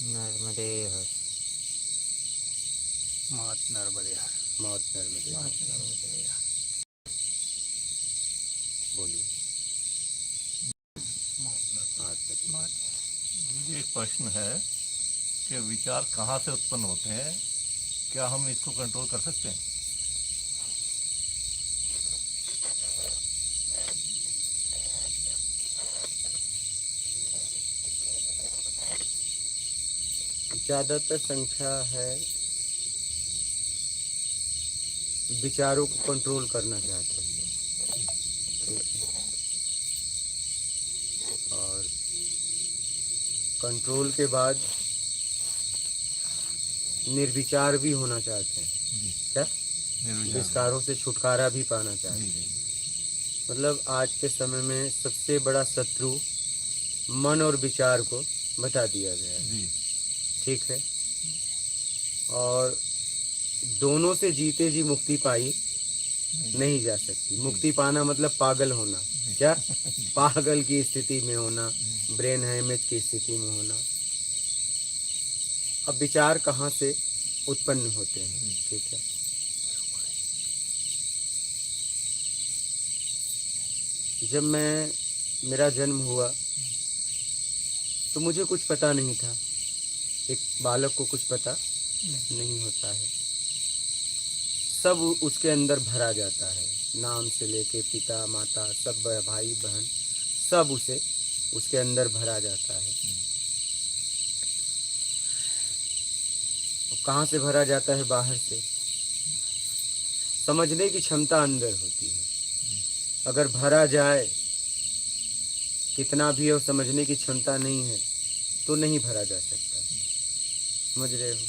नर्मदे हर। मात नर्मदे हर। मौत नर्मदे हर। बोलिए। मुझे एक प्रश्न है कि विचार कहाँ से उत्पन्न होते हैं, क्या हम इसको कंट्रोल कर सकते हैं? ज्यादातर संख्या है विचारों को कंट्रोल करना चाहते हैं लोग, ठीक है, और कंट्रोल के बाद निर्विचार भी होना चाहते हैं। क्या विस्कारों से छुटकारा भी पाना चाहते हैं। मतलब आज के समय में सबसे बड़ा शत्रु मन और विचार को बता दिया गया है, ठीक है, और दोनों से जीते जी मुक्ति पाई नहीं जा सकती। मुक्ति पाना मतलब पागल होना, क्या पागल की स्थिति में होना, ब्रेन हैमेज की स्थिति में होना। अब विचार कहाँ से उत्पन्न होते हैं, ठीक है, जब मेरा जन्म हुआ तो मुझे कुछ पता नहीं था। एक बालक को कुछ पता नहीं होता है, सब उसके अंदर भरा जाता है, नाम से लेके पिता माता सब, भाई बहन सब उसके अंदर भरा जाता है। कहाँ से भरा जाता है? बाहर से। समझने की क्षमता अंदर होती है, अगर भरा जाए कितना भी और समझने की क्षमता नहीं है तो नहीं भरा जा सकता। समझ रहे हो?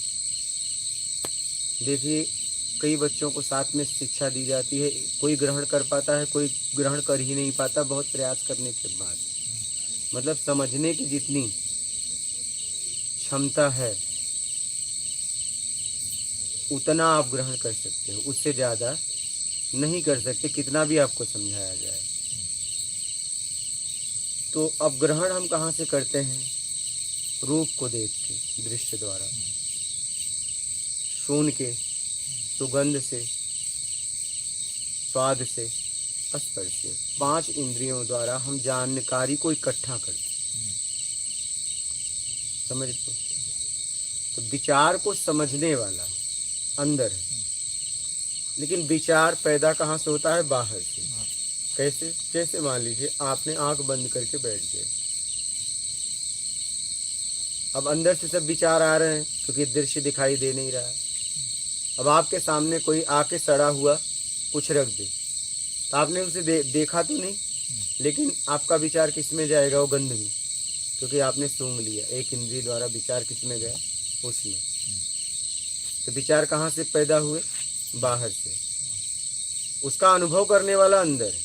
देखिए कई बच्चों को साथ में शिक्षा दी जाती है, कोई ग्रहण कर पाता है, कोई ग्रहण कर ही नहीं पाता बहुत प्रयास करने के बाद। मतलब समझने की जितनी क्षमता है उतना आप ग्रहण कर सकते हो, उससे ज़्यादा नहीं कर सकते कितना भी आपको समझाया जाए। तो अब ग्रहण हम कहाँ से करते हैं? रूप को देख के, दृश्य द्वारा, सुन के, सुगंध से, स्वाद से, स्पर्श से, 5 इंद्रियों द्वारा हम जानकारी को इकट्ठा करते हैं। समझ लो, तो विचार को समझने वाला अंदर है, लेकिन विचार पैदा कहाँ से होता है? बाहर से। कैसे? जैसे मान लीजिए आपने आंख बंद करके बैठ गए, अब अंदर से सब विचार आ रहे हैं क्योंकि दृश्य दिखाई दे नहीं रहा है। अब आपके सामने कोई आके सड़ा हुआ कुछ रख दे तो आपने उसे देखा तो नहीं, लेकिन आपका विचार किस में जाएगा? वो गंध में, क्योंकि आपने सूंघ लिया। एक इंद्रिय द्वारा विचार किस में गया? उसमें। तो विचार कहाँ से पैदा हुए? बाहर से। उसका अनुभव करने वाला अंदर है।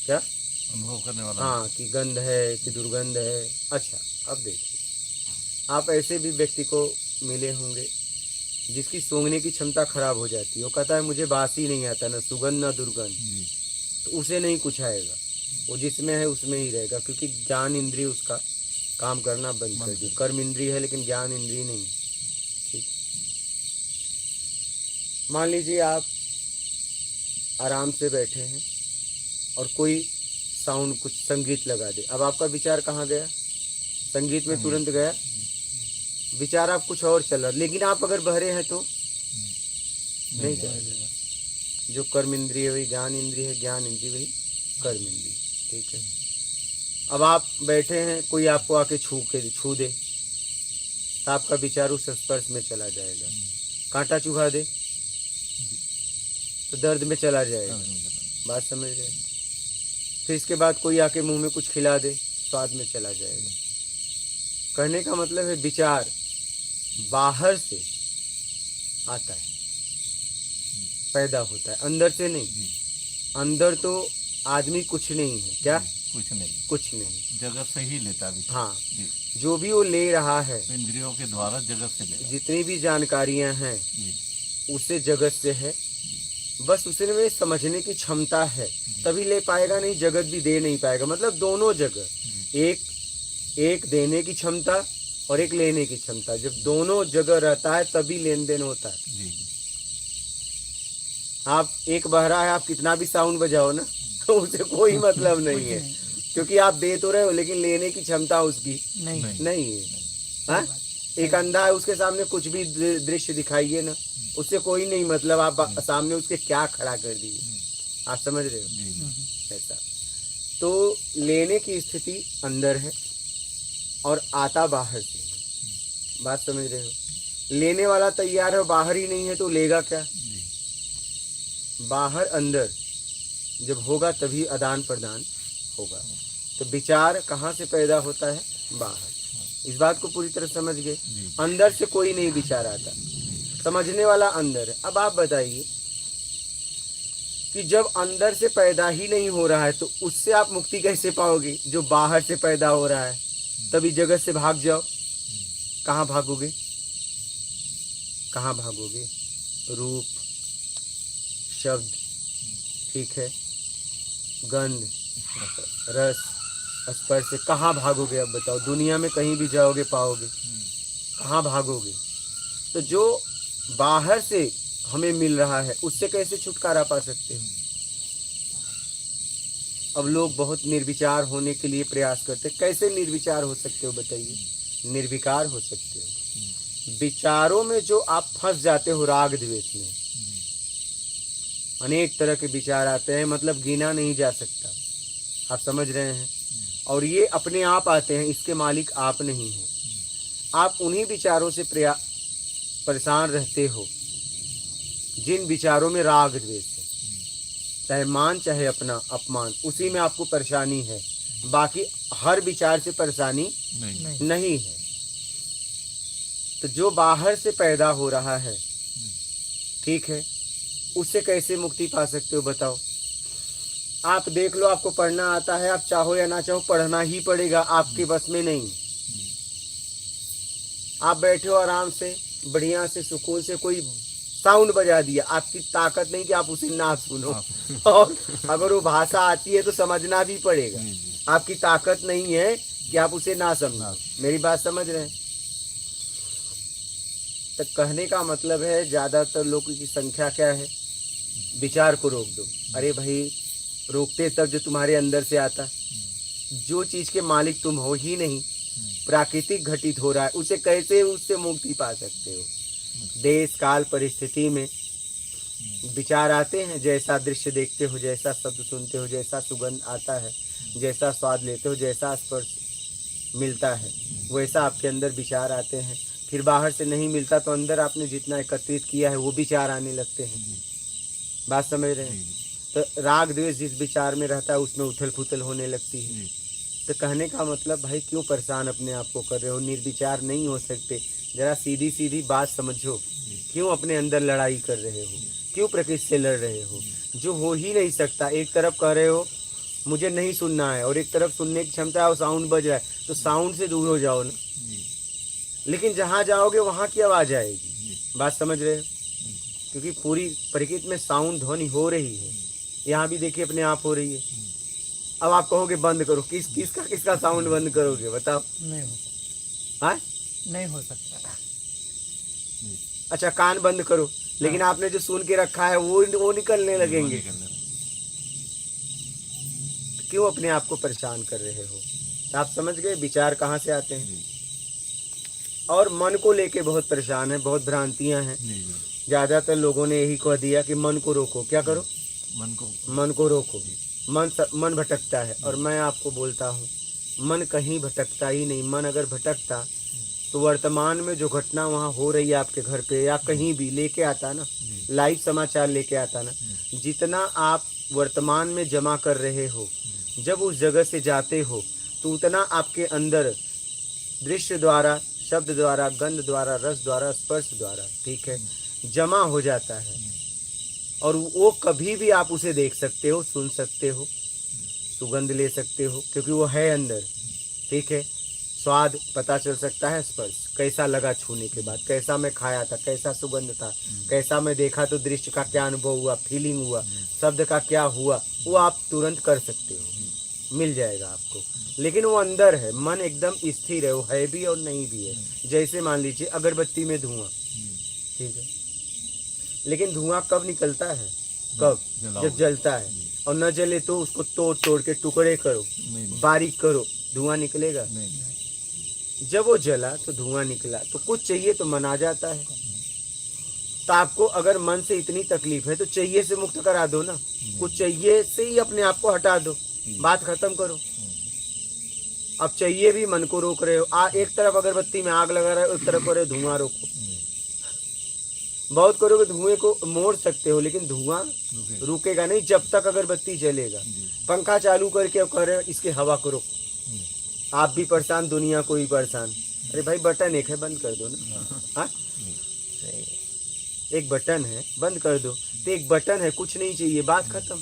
क्या अनुभव करने वाला? हाँ, कि गंध है कि दुर्गंध है। अच्छा, अब देखिए आप ऐसे भी व्यक्ति को मिले होंगे जिसकी सूंघने की क्षमता खराब हो जाती है, वो कहता है मुझे बासी नहीं आता, ना सुगंध ना दुर्गंध, तो उसे नहीं कुछ आएगा, वो जिसमें है उसमें ही रहेगा, क्योंकि ज्ञान इंद्रिय उसका काम करना बंद कर दी। कर्म इंद्रिय है लेकिन ज्ञान इंद्रिय नहीं। ठीक, मान लीजिए आप आराम से बैठे हैं और कोई साउंड, कुछ संगीत लगा दे, अब आपका विचार कहाँ गया? संगीत में तुरंत गया, विचार आप कुछ और चल रहा, लेकिन आप अगर बहरे हैं तो नहीं जाएगा। जो कर्म इंद्रिय वही ज्ञान इंद्रिय है, ज्ञान इंद्रिय वही कर्म इंद्रिय। ठीक है, अब आप बैठे हैं, कोई आपको आके छू दे तो आपका विचार उस स्पर्श में चला जाएगा। कांटा चुभा दे तो दर्द में चला जाएगा। बात समझ रहे? फिर इसके बाद कोई आके मुंह में कुछ खिला दे, स्वाद में चला जाएगा। कहने का मतलब है विचार बाहर से आता है, पैदा होता है, अंदर से नहीं। अंदर तो आदमी कुछ नहीं है। क्या? कुछ नहीं, जगत से ही लेता है। हाँ, जो भी वो ले रहा है इंद्रियों के द्वारा जगत से ले, जितनी भी जानकारियां हैं उसे जगत से है, बस उसे में समझने की क्षमता है, तभी ले पाएगा, नहीं जगत भी दे नहीं पाएगा। मतलब दोनों जगह, एक देने की क्षमता और एक लेने की क्षमता। जब दोनों जगह रहता है तभी लेन देन होता है। जी आप एक बहरा है, आप कितना भी साउंड बजाओ ना तो उसे कोई मतलब नहीं है, क्योंकि आप दे तो रहे हो लेकिन लेने की क्षमता उसकी नहीं नहीं है। हाँ? एक अंधा है, उसके सामने कुछ भी दृश्य दिखाइए ना, उससे कोई नहीं मतलब, आप सामने उसके क्या खड़ा कर दिए। आप समझ रहे हो? जी ऐसा तो लेने की स्थिति अंदर है और आता बाहर से है। बात समझ रहे हो? लेने वाला तैयार है, बाहर ही नहीं है तो लेगा क्या? जी बाहर अंदर जब होगा तभी आदान प्रदान होगा। तो विचार कहाँ से पैदा होता है? बाहर। इस बात को पूरी तरह समझ गए? जी अंदर से कोई नहीं विचार आता, समझने वाला अंदर है। अब आप बताइए कि जब अंदर से पैदा ही नहीं हो रहा है तो उससे आप मुक्ति कैसे पाओगे? जो बाहर से पैदा हो रहा है, तभी जगत से भाग जाओ। कहाँ भागोगे? कहाँ भागोगे? रूप, शब्द, ठीक है, गंध, रस, स्पर्श से कहाँ भागोगे? अब बताओ, दुनिया में कहीं भी जाओगे पाओगे, कहाँ भागोगे? तो जो बाहर से हमें मिल रहा है उससे कैसे छुटकारा पा सकते हो? अब लोग बहुत निर्विचार होने के लिए प्रयास करते हैं। कैसे निर्विचार हो सकते हो बताइए? निर्विकार हो सकते हो। विचारों में जो आप फंस जाते हो, राग द्वेष में, अनेक तरह के विचार आते हैं, मतलब गिना नहीं जा सकता। आप समझ रहे हैं? और ये अपने आप आते हैं, इसके मालिक आप नहीं हो। आप उन्हीं विचारों से परेशान रहते हो जिन विचारों में राग द्वेष है, चाहे मान चाहे अपना अपमान, उसी में आपको परेशानी है। बाकी हर विचार से परेशानी नहीं है। तो जो बाहर से पैदा हो रहा है, ठीक है, उससे कैसे मुक्ति पा सकते हो बताओ? आप देख लो, आपको पढ़ना आता है, आप चाहो या ना चाहो पढ़ना ही पड़ेगा, आपके बस में नहीं। आप बैठे हो आराम से, बढ़िया से, सुकून से, कोई साउंड बजा दिया, आपकी ताकत नहीं कि आप उसे ना सुनो, और अगर वो भाषा आती है तो समझना भी पड़ेगा। आपकी ताकत नहीं है कि आप उसे ना समझो। मेरी बात समझ रहे हैं? तो कहने का मतलब है, ज्यादातर लोगों की संख्या क्या है? विचार को रोक दो। अरे भाई, रोकते तब जो तुम्हारे अंदर से आता। जो चीज के मालिक तुम हो ही नहीं, प्राकृतिक घटित हो रहा है, उसे कैसे उससे मुक्ति पा सकते हो? देश काल परिस्थिति में विचार आते हैं। जैसा दृश्य देखते हो, जैसा शब्द सुनते हो, जैसा सुगंध आता है, जैसा स्वाद लेते हो, जैसा स्पर्श मिलता है, वैसा आपके अंदर विचार आते हैं। फिर बाहर से नहीं मिलता तो अंदर आपने जितना एकत्रित किया है वो विचार आने लगते हैं। बात समझ रहे हैं? तो राग द्वेष जिस विचार में रहता है उसमें उथल पुथल होने लगती है। तो कहने का मतलब, भाई क्यों परेशान अपने आप को कर रहे हो? निर्विचार नहीं हो सकते। जरा सीधी सीधी बात समझो, क्यों अपने अंदर लड़ाई कर रहे हो? क्यों प्रकृति से लड़ रहे हो जो हो ही नहीं सकता? एक तरफ कह रहे हो मुझे नहीं सुनना है, और एक तरफ सुनने की क्षमता है और साउंड बज रहा है, तो साउंड से दूर हो जाओ ना। लेकिन जहाँ जाओगे वहाँ की आवाज़ आएगी। बात समझ रहे हो? क्योंकि पूरी प्रकृति में साउंड ध्वनि हो रही है, यहाँ भी देखिए अपने आप हो रही है। अब आप कहोगे बंद करो, किसका साउंड बंद करोगे बताओ? नहीं हो सकता। हाँ, नहीं हो सकता। अच्छा कान बंद करो, लेकिन आपने जो सुन के रखा है वो निकलने लगेंगे। क्यों अपने आप को परेशान कर रहे हो? तो आप समझ गए विचार कहाँ से आते हैं। और मन को लेके बहुत परेशान है, बहुत भ्रांतियां हैं। ज्यादातर लोगों ने यही कह दिया कि मन को रोको। क्या करो? मन को रोको। मन भटकता है, और मैं आपको बोलता हूँ मन कहीं भटकता ही नहीं। मन अगर भटकता तो वर्तमान में जो घटना वहाँ हो रही है आपके घर पे या कहीं भी लेके आता ना, लाइव समाचार लेके आता ना। जितना आप वर्तमान में जमा कर रहे हो, जब उस जगह से जाते हो तो उतना आपके अंदर दृश्य द्वारा, शब्द द्वारा, गंध द्वारा, रस द्वारा, स्पर्श द्वारा, ठीक है, जमा हो जाता है। और वो कभी भी आप उसे देख सकते हो, सुन सकते हो, सुगंध ले सकते हो, क्योंकि वो है अंदर, ठीक है। स्वाद पता चल सकता है, स्पर्श कैसा लगा छूने के बाद, कैसा मैं खाया था, कैसा सुगंध था, कैसा मैं देखा तो दृश्य का क्या अनुभव हुआ, फीलिंग हुआ, शब्द का क्या हुआ, वो आप तुरंत कर सकते हो। मिल जाएगा आपको। लेकिन वो अंदर है, मन एकदम स्थिर है, वो है भी और नहीं भी है। जैसे मान लीजिए अगरबत्ती में धुआं, ठीक है, लेकिन धुआं कब निकलता है? कब? जब जलता है। और न जले तो उसको तोड़ तोड़ के टुकड़े करो, बारीक करो, धुआं निकलेगा? जब वो जला तो धुआं निकला, तो कुछ चाहिए तो मन आ जाता है। तो आपको अगर मन से इतनी तकलीफ है तो चाहिए से मुक्त करा दो ना, कुछ चाहिए से ही अपने आप को हटा दो, बात खत्म करो। अब चाहिए भी मन को रोक रहे हो, एक तरफ अगरबत्ती में आग लगा रहे हो, एक तरफ कर रहे हो धुआं रोको। बहुत करोगे धुएं को मोड़ सकते हो, लेकिन धुआं रुकेगा नहीं जब तक अगरबत्ती जलेगा। पंखा चालू करके अब कह रहे हो इसके हवा को रोको, आप भी परेशान, दुनिया को भी परेशान। अरे भाई बटन एक है, बंद कर दो ना। हाँ, एक बटन है, बंद कर दो। तो एक बटन है, कुछ नहीं चाहिए, बात खत्म।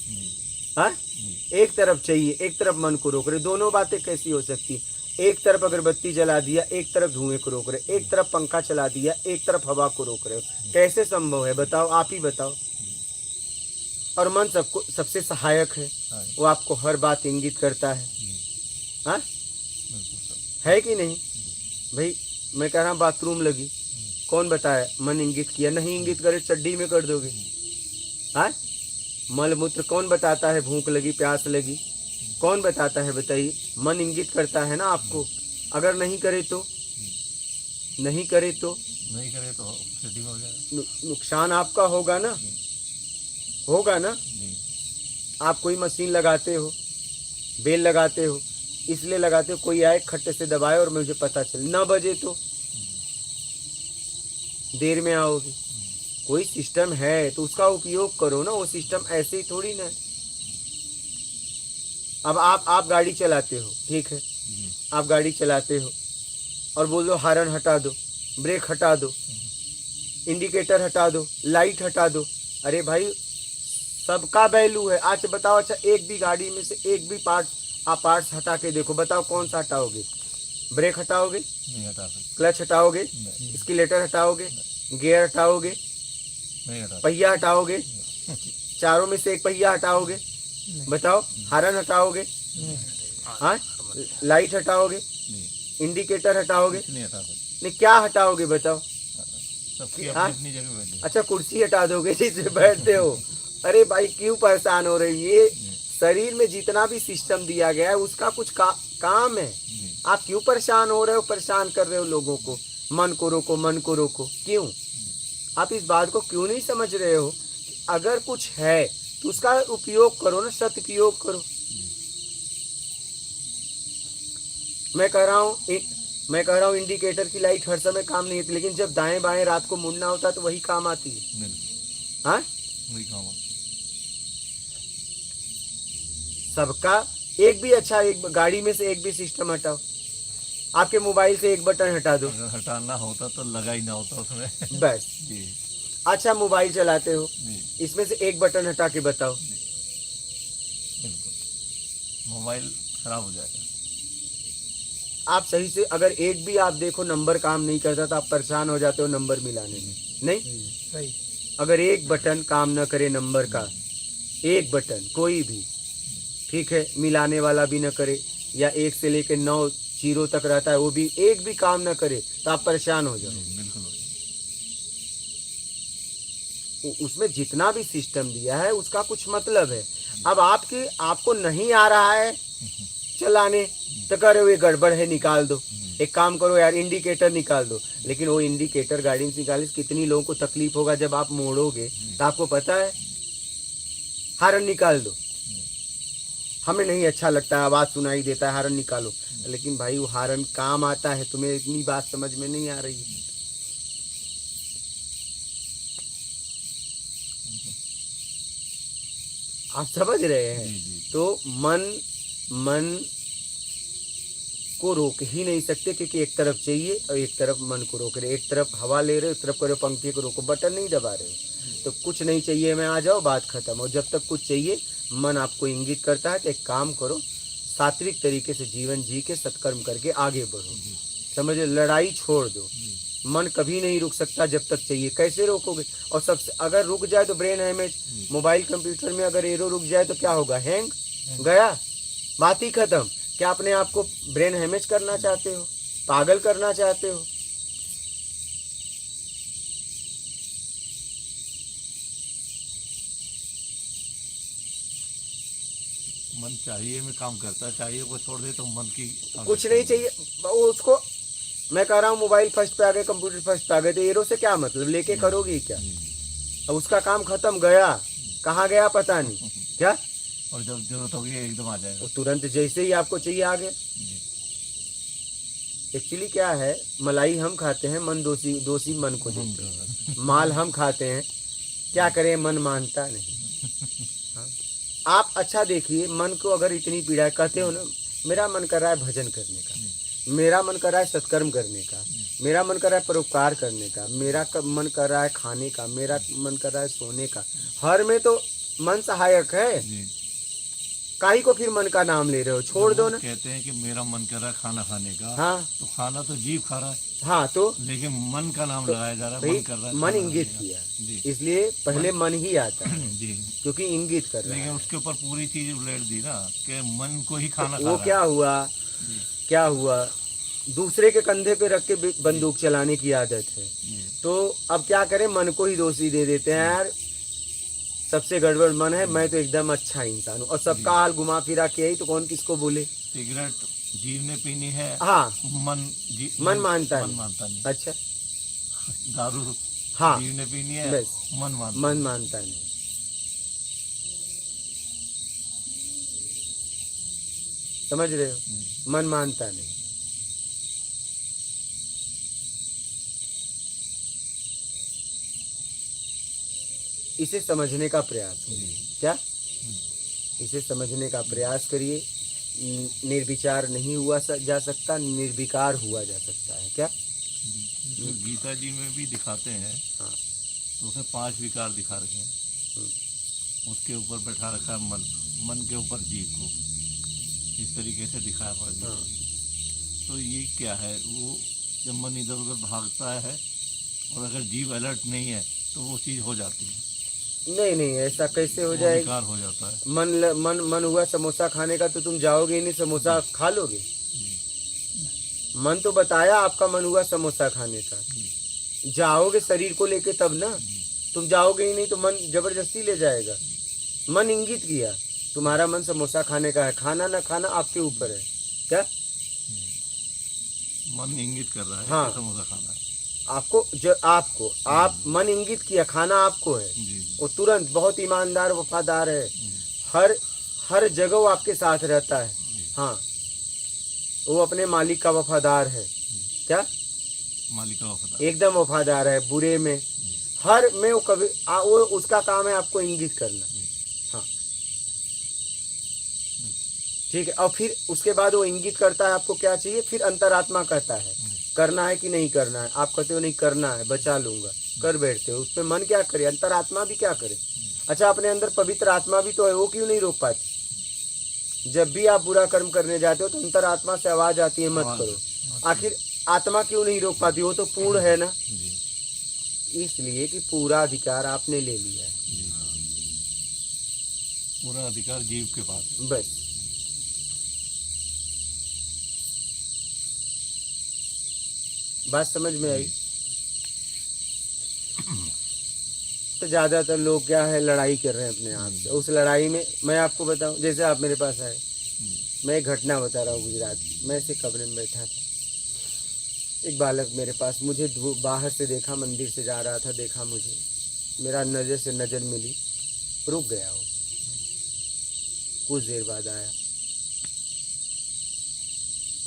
हाँ, एक तरफ चाहिए, एक तरफ मन को रोक रहे, दोनों बातें कैसी हो सकती? एक तरफ अगरबत्ती जला दिया, एक तरफ धुएं को रोक रहे, एक तरफ पंखा चला दिया, एक तरफ हवा को रोक रहे हो, कैसे संभव है बताओ? आप ही बताओ। और मन सबको सबसे सहायक है, वो आपको हर बात इंगित करता है। हाँ, है कि नहीं भाई? मैं कह रहा हूँ बाथरूम लगी, कौन बताया? मन इंगित किया। नहीं इंगित करे चड्डी में कर दोगे? हाँ, मल मूत्र कौन बताता है? भूख लगी, प्यास लगी, कौन बताता है बताइए? मन इंगित करता है ना आपको। अगर नहीं करे तो चड्डी में हो जाएगा, नुकसान आपका होगा ना, होगा ना। आप कोई मशीन लगाते हो, बेल लगाते हो, इसलिए लगाते हो कोई आए खट्टे से दबाए और मुझे पता चले, 9 बजे तो देर में आओगे। कोई सिस्टम है तो उसका उपयोग करो ना, वो सिस्टम ऐसे ही थोड़ी ना। अब आप गाड़ी चलाते हो, ठीक है, आप गाड़ी चलाते हो और बोल दो हॉर्न हटा दो, ब्रेक हटा दो, इंडिकेटर हटा दो, लाइट हटा दो। अरे भाई सबका वैल्यू है। आज बताओ, अच्छा एक भी गाड़ी में से एक भी पार्ट्स हटा के देखो, बताओ कौन सा हटाओगे? ब्रेक हटाओगे? नहीं हटा सकते। क्लच हटाओगे? स्किलेटर हटाओगे? गियर हटाओगे? नहीं हटा, पहिया हटाओगे? चारों में से एक पहिया हटाओगे? बताओ। हॉर्न हटाओगे? हाँ, लाइट हटाओगे? इंडिकेटर हटाओगे? नहीं हटा सकते। नहीं, क्या हटाओगे बताओ? सबकी अपनी जगह बैठी। अच्छा कुर्सी हटा दोगे जिससे बैठते हो? अरे भाई क्यों परेशान हो रही? ये शरीर में जितना भी सिस्टम दिया गया है उसका कुछ काम है। आप क्यों परेशान हो रहे हो, परेशान कर रहे हो लोगों को? मन को रोको, मन को रोको, क्यों? आप इस बात को क्यों नहीं समझ रहे हो? अगर कुछ है तो उसका उपयोग करो ना, सदुपयोग करो। मैं कह रहा हूँ इंडिकेटर की लाइट हर समय काम नहीं होती, लेकिन जब दाएं बाएं रात को मुड़ना होता है तो वही काम आती है। हाँ, वही काम आती। सबका एक भी अच्छा, एक गाड़ी में से एक भी सिस्टम हटाओ। आपके मोबाइल से एक बटन हटा दो, अगर हटाना होता तो लगा ही ना होता उसमें। बस। जी। अच्छा मोबाइल चलाते हो, जी। इसमें से एक बटन हटा के बताओ। बिल्कुल, मोबाइल खराब हो जाएगा। आप सही से अगर एक भी आप देखो नंबर काम नहीं करता तो आप परेशान हो जाते हो नंबर मिलाने में, नहीं? सही। अगर एक बटन काम न करे नंबर का, एक बटन कोई भी, ठीक है, मिलाने वाला भी न करे, या 1 से लेकर 9 जीरो तक रहता है वो भी, एक भी काम न करे तो आप परेशान हो जाओ। बिल्कुल। उसमें जितना भी सिस्टम दिया है उसका कुछ मतलब है। अब आपको नहीं आ रहा है चलाने तो कह रहे हो ये गड़बड़ है, निकाल दो। एक काम करो यार, इंडिकेटर निकाल दो। लेकिन वो इंडिकेटर गाड़ी से निकाले कितनी लोगों को तकलीफ होगा जब आप मोड़ोगे, तो आपको पता है। हॉर्न निकाल दो, हमें नहीं अच्छा लगता है, आवाज सुनाई देता है, हॉर्न निकालो। लेकिन भाई वो हॉर्न काम आता है, तुम्हें इतनी बात समझ में नहीं आ रही है। आप समझ रहे हैं? तो मन को रोक ही नहीं सकते, क्योंकि एक तरफ चाहिए और एक तरफ मन को रोक रहे, एक तरफ हवा ले रहे हो, एक तरफ करो पंखे को रोको, बटन नहीं दबा रहे हो। तो कुछ नहीं चाहिए में आ जाओ, बात खत्म। और जब तक कुछ चाहिए मन आपको इंगित करता है कि एक काम करो, सात्विक तरीके से जीवन जी के सत्कर्म करके आगे बढ़ो। समझ, लड़ाई छोड़ दो। मन कभी नहीं रुक सकता जब तक चाहिए। कैसे रोकोगे? और सबसे अगर रुक जाए तो ब्रेन हैमेज। मोबाइल कंप्यूटर में अगर एरो रुक जाए तो क्या होगा? हैंग गया। बात ही खत्म। क्या अपने आप को ब्रेन हैमेज करना चाहते हो, पागल करना चाहते हो? मन चाहिए में काम करता है, चाहिए को छोड़ दे तो मन की कुछ नहीं चाहिए वो उसको। मैं कह रहा हूँ मोबाइल फर्स्ट पे आ गए, कंप्यूटर फर्स्ट पे आ गए, तो एरो से क्या मतलब, लेके करोगी क्या? अब उसका काम खत्म, गया कहाँ गया पता नहीं क्या। और जब जरूरत होगी एकदम आ जाएगा। वो तुरंत जैसे ही आपको चाहिए आ गया। एक्चुअली क्या है, मलाई हम खाते हैं, मन दोषी दोषी मन को देते हैं। माल हम खाते हैं, क्या करें, मन मानता नहीं। हाँ? आप अच्छा देखिए, मन को अगर इतनी पीड़ा है, कहते हो ना मेरा मन कर रहा है भजन करने का, मेरा मन कर रहा है सत्कर्म करने का, मेरा मन कर रहा है परोपकार करने का, मेरा मन कर रहा है खाने का, मेरा मन कर रहा है सोने का, हर में तो मन सहायक है। काहे को फिर मन का नाम ले रहे हो, छोड़ दो ना। कहते हैं कि मेरा मन कर रहा है खाना खाने का, हाँ तो खाना तो जीभ खा रहा है, हाँ, तो लेकिन मन का नाम तो लगाया जा रहा है, भाई मन कर रहा है, मन खाना इंगित खाने किया, का। जी इसलिए पहले मन ही आता है, जी। क्योंकि इंगित कर रहा लेकिन है। उसके ऊपर पूरी चीज उलट दी ना कि मन को ही खाना खा वो रहा क्या है। हुआ, क्या हुआ, दूसरे के कंधे पे रख के बंदूक चलाने की आदत है। जी। तो अब क्या करें, मन को ही दोषी दे देते हैं, यार सबसे गड़बड़ मन है, मैं तो एकदम अच्छा इंसान हूँ, और सबका हाल घुमा फिरा के ही तो कौन किसको बोले। सिगरेट जीव ने पीनी है, हाँ मन मानता मन नहीं। मानता नहीं। अच्छा दारू हाँ, जीव ने पीनी है, बस मन मानता नहीं। समझ रहे हो, मन मानता नहीं। इसे समझने का प्रयास करिए। क्या, इसे समझने का प्रयास करिए। निर्विचार नहीं हुआ जा सकता, निर्विकार हुआ जा सकता है। क्या, जो गीता जी में भी दिखाते हैं, हाँ, तो उसमें 5 विकार दिखा रखे हैं। उसके ऊपर बैठा रखा है मन, मन के ऊपर जीव को इस तरीके से दिखाया पड़ा। हाँ। तो ये क्या है, वो जब मन इधर उधर भागता है और अगर जीव अलर्ट नहीं है तो वो चीज़ हो जाती है। नहीं, ऐसा कैसे हो जाएगा? विकार हो जाता है। मन हुआ समोसा खाने का, तो तुम जाओगे ही नहीं, समोसा खा लोगे? मन तो बताया आपका मन हुआ समोसा खाने का, जाओगे शरीर को लेके तब ना, तुम जाओगे ही नहीं तो मन जबरदस्ती ले जाएगा। मन इंगित किया, तुम्हारा मन समोसा खाने का है, खाना ना खाना आपके ऊपर है। क्या, मन इंगित कर रहा है हाँ, कि समोसा खाना है आपको आप मन इंगित किया, खाना आपको है। वो तुरंत बहुत ईमानदार वफादार है, हर जगह वो आपके साथ रहता है। हाँ, वो अपने मालिक का वफादार है। क्या, मालिक का वफादार एकदम वफादार है, बुरे में हर में वो कभी वो उसका काम है आपको इंगित करना। हाँ ठीक है, और फिर उसके बाद वो इंगित करता है आपको क्या चाहिए, फिर अंतरात्मा कहता है करना है कि नहीं करना है, आप कहते हो नहीं करना है, बचा लूंगा, कर बैठते हो। उसमें मन क्या करे, अंतरात्मा भी क्या करे? अच्छा, अपने अंदर पवित्र आत्मा भी तो है, वो क्यों नहीं रोक पाती? जब भी आप बुरा कर्म करने जाते हो तो अंतरात्मा से आवाज आती है मत करो, आखिर आत्मा क्यों नहीं रोक पाती? वो तो पूर्ण है ना, इसलिए कि पूरा अधिकार आपने ले लिया है, पूरा अधिकार जीव के पास है। बस बात समझ में आई? तो ज्यादातर लोग क्या है, लड़ाई कर रहे हैं अपने आप से। उस लड़ाई में मैं आपको बताऊं, जैसे आप मेरे पास आए, मैं एक घटना बता रहा हूँ गुजरात की। मैं ऐसे कमरे में बैठा था, एक बालक मेरे पास, मुझे बाहर से देखा, मंदिर से जा रहा था, देखा मुझे, मेरा नज़र से नज़र मिली, रुक गया वो। कुछ देर बाद आया,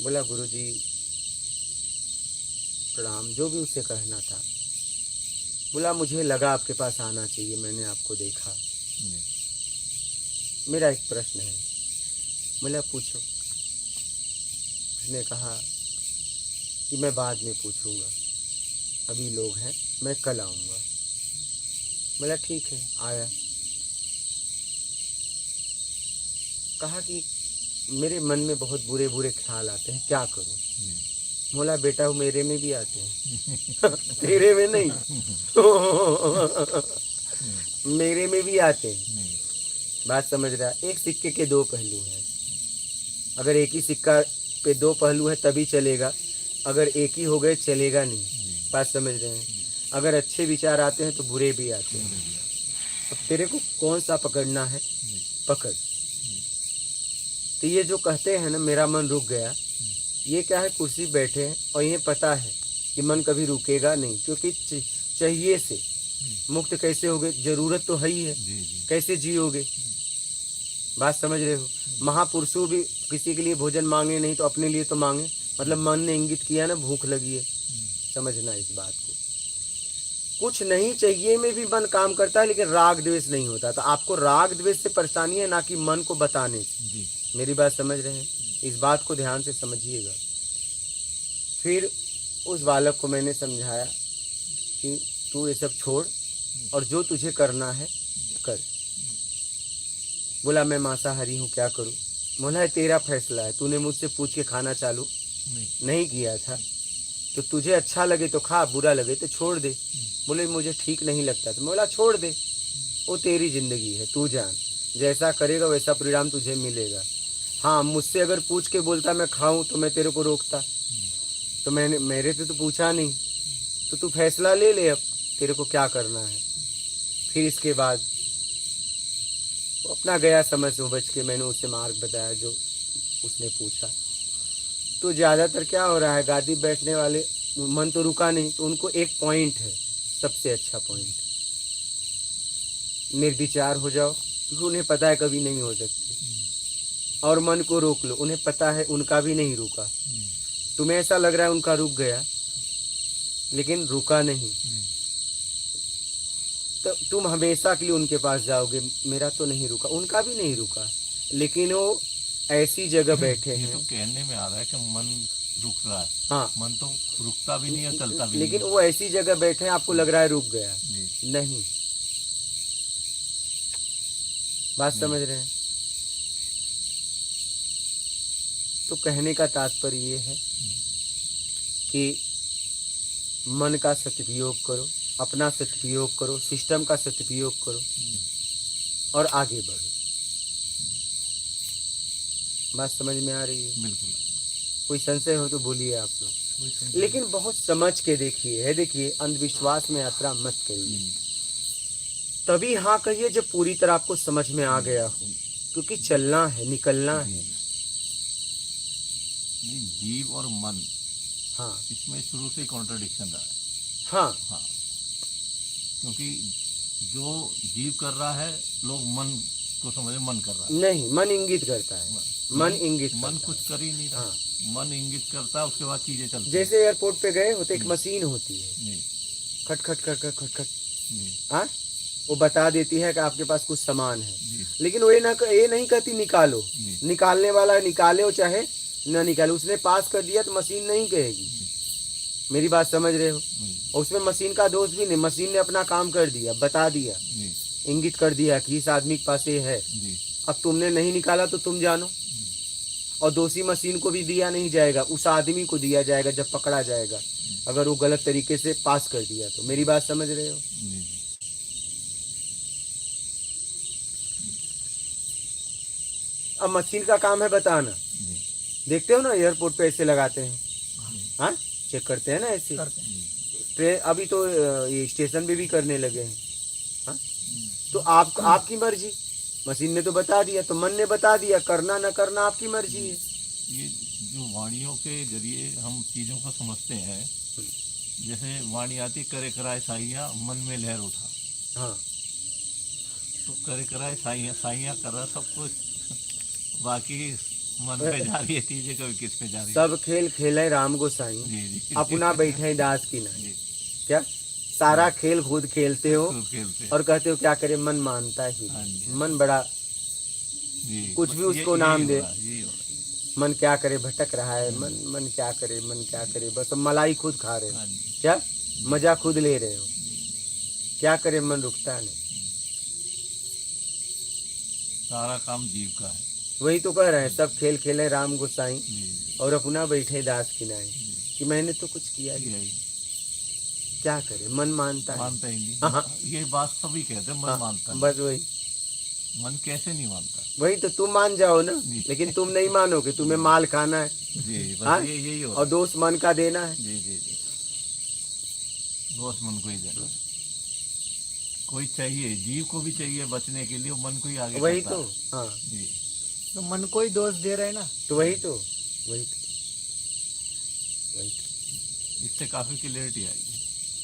बोला गुरुजी प्रणाम, जो भी उससे कहना था। बोला मुझे लगा आपके पास आना चाहिए, मैंने आपको देखा, मेरा एक प्रश्न है। बोला पूछो। उसने कहा कि मैं बाद में पूछूंगा, अभी लोग हैं, मैं कल आऊँगा। बोला ठीक है। आया, कहा कि मेरे मन में बहुत बुरे बुरे ख्याल आते हैं, क्या करूं? बोला बेटा वो मेरे में भी आते हैं तेरे में नहीं मेरे में भी आते हैं। बात समझ रहा? एक सिक्के के दो पहलू हैं। अगर एक ही सिक्का पे दो पहलू है तभी चलेगा, अगर एक ही हो गए चलेगा नहीं। जी बात समझ रहे हैं? अगर अच्छे विचार आते हैं तो बुरे भी आते हैं। अब तेरे को कौन सा पकड़ना है, जी पकड़। तो ये जो कहते हैं ना मेरा मन रुक गया, ये क्या है, कुर्सी बैठे हैं और ये पता है कि मन कभी रुकेगा नहीं, क्योंकि चाहिए से मुक्त कैसे होगे, जरूरत तो है ही है, जी जी कैसे जियोगे। बात समझ रहे हो? महापुरुषों भी किसी के लिए भोजन मांगे नहीं तो अपने लिए तो मांगे, मतलब मन ने इंगित किया ना भूख लगी है। समझना इस बात को। कुछ नहीं चाहिए में भी मन काम करता है, लेकिन राग द्वेष नहीं होता। तो आपको राग द्वेष से परेशानी है, ना कि मन को बताने से। जी मेरी बात समझ रहे हैं? इस बात को ध्यान से समझिएगा। फिर उस बालक को मैंने समझाया कि तू ये सब छोड़ और जो तुझे करना है कर। बोला मैं मांसाहारी हूँ, क्या करूँ? बोला है तेरा फैसला है, तूने मुझसे पूछ के खाना चालू नहीं किया था, तो तुझे अच्छा लगे तो खा, बुरा लगे तो छोड़ दे। बोले मुझे ठीक नहीं लगता, तो बोला छोड़ दे, वो तेरी जिंदगी है, तू जान, जैसा करेगा वैसा परिणाम तुझे मिलेगा। हाँ, मुझसे अगर पूछ के बोलता मैं खाऊं तो मैं तेरे को रोकता, तो मैंने मेरे से तो पूछा नहीं, तो तू फैसला ले ले अब तेरे को क्या करना है। फिर इसके बाद वो अपना गया समझ समझ के, मैंने उसे मार्ग बताया जो उसने पूछा। तो ज़्यादातर क्या हो रहा है, गादी बैठने वाले मन तो रुका नहीं, तो उनको एक पॉइंट है, सबसे अच्छा पॉइंट, निर्विचार हो जाओ, क्योंकि उन्हें पता है कभी नहीं हो सकती, और मन को रोक लो, उन्हें पता है उनका भी नहीं रुका। तुम्हें ऐसा लग रहा है उनका रुक गया, लेकिन रुका नहीं, तो तुम हमेशा के लिए उनके पास जाओगे, मेरा तो नहीं रुका, उनका भी नहीं रुका, लेकिन वो ऐसी जगह बैठे ये हैं। तो कहने में आ रहा है कि मन रुक रहा है, हाँ, मन तो रुकता भी नहीं है, चलता भी लेकिन नहीं वो ऐसी जगह बैठे हैं, आपको लग रहा है रुक गया, है। नहीं। बात समझ रहे हैं? तो कहने का तात्पर्य ये है कि मन का सदुपयोग करो, अपना सदुपयोग करो, सिस्टम का सदुपयोग करो और आगे बढ़ो। बात समझ में आ रही है? बिल्कुल। कोई संशय हो तो बोलिए आप लोग, कोई संशय लेकिन बहुत समझ के देखिए। है, देखिए, अंधविश्वास में यात्रा मत करिए, तभी हाँ कहिए जब पूरी तरह आपको समझ में आ गया हो, क्योंकि चलना है, निकलना है। नहीं, जीव और मन, हाँ इसमें शुरू से कॉन्ट्रडिक्शन रहा है। हाँ हाँ, क्योंकि जो जीव कर रहा है, लोग मन को समझे मन कर रहा है। नहीं, मन इंगित करता है, मन इंगित मन करता कुछ है। कर ही नहीं रहा। हाँ। मन इंगित करता है, उसके बाद चीजें चलती जैसे एयरपोर्ट पे गए होते, एक मशीन होती है, जी खट खट खट खट खट खट, जी हाँ, वो बता देती है कि आपके पास कुछ सामान है, जी लेकिन वो ये नहीं कहती निकालो। जी निकालने वाला निकाले हो चाहे न निकाले, उसने पास कर दिया तो मशीन नहीं कहेगी। मेरी बात समझ रहे हो? और उसमें मशीन का दोष भी नहीं, मशीन ने अपना काम कर दिया, बता दिया, जी इंगित कर दिया कि इस आदमी के पास ये है। जी अब तुमने नहीं निकाला तो तुम जानो, और दोषी मशीन को भी दिया नहीं जाएगा, उस आदमी को दिया जाएगा जब पकड़ा जाएगा, अगर वो गलत तरीके से पास कर दिया तो। मेरी बात समझ रहे हो? जी अब मशीन का काम है बताना। जी देखते हो ना एयरपोर्ट पे ऐसे लगाते हैं, हाँ, चेक करते हैं ना ऐसे। करते हैं। ट्रेन अभी तो ये स्टेशन पे भी करने लगे हैं, हाँ? तो आपकी मर्जी, मशीन ने तो बता दिया, तो मन ने बता दिया, करना न करना आपकी मर्जी है। ये जो वाणियों के जरिए हम चीजों को समझते हैं, जैसे वाणी आती, करे कराए साइया मन में लहर उठा, हाँ, तो करे कराए साइया साइया कर रहा सब कुछ, बाकी मन पे जा रही है चीजें, कभी किस पे जा रही है। सब खेल खेले राम गोसाई, जी जी अपना बैठे दास की नाई। जी, क्या सारा खेल खुद खेलते हो खूब खेलते हैं। और कहते हो क्या करे, मन मानता ही हाँ जी, मन बड़ा, जी, कुछ भी ये- उसको यही नाम हो दे। रहा है, यही हो रहा है। मन क्या करे, भटक रहा है, मन क्या करे, मन क्या करे, बस मलाई खुद खा रहे हो, हाँ जी, क्या मजा खुद ले रहे हो, क्या करे, मन रुकता नहीं। सारा काम जीव का है। वही तो कह रहे हैं, सब खेल खेले राम गोसाई जी और अपना बैठे दास की नाई, कि मैंने तो कुछ किया नहीं, यही क्या करे, मन मानता है। मानता ही नहीं। हाँ, ये बात सभी कहते हैं, मन हाँ, मानता है। बस वही। मन कैसे नहीं मानता? वही तो, तुम मान जाओ ना, जी। लेकिन तुम नहीं मानोगे, तुम्हें माल खाना है जी बस हाँ? यही हो और दोस्त मन का देना है। जी जी जी, दोस्त मन को ही देना है। कोई चाहिए, जीव को भी चाहिए बचने के लिए, वो मन को ही आगे वही करता तो है। हाँ, जी तो मन को ही दोष दे रहे हैं ना। तो वही तो वही तो इससे काफी क्लियरिटी आएगी।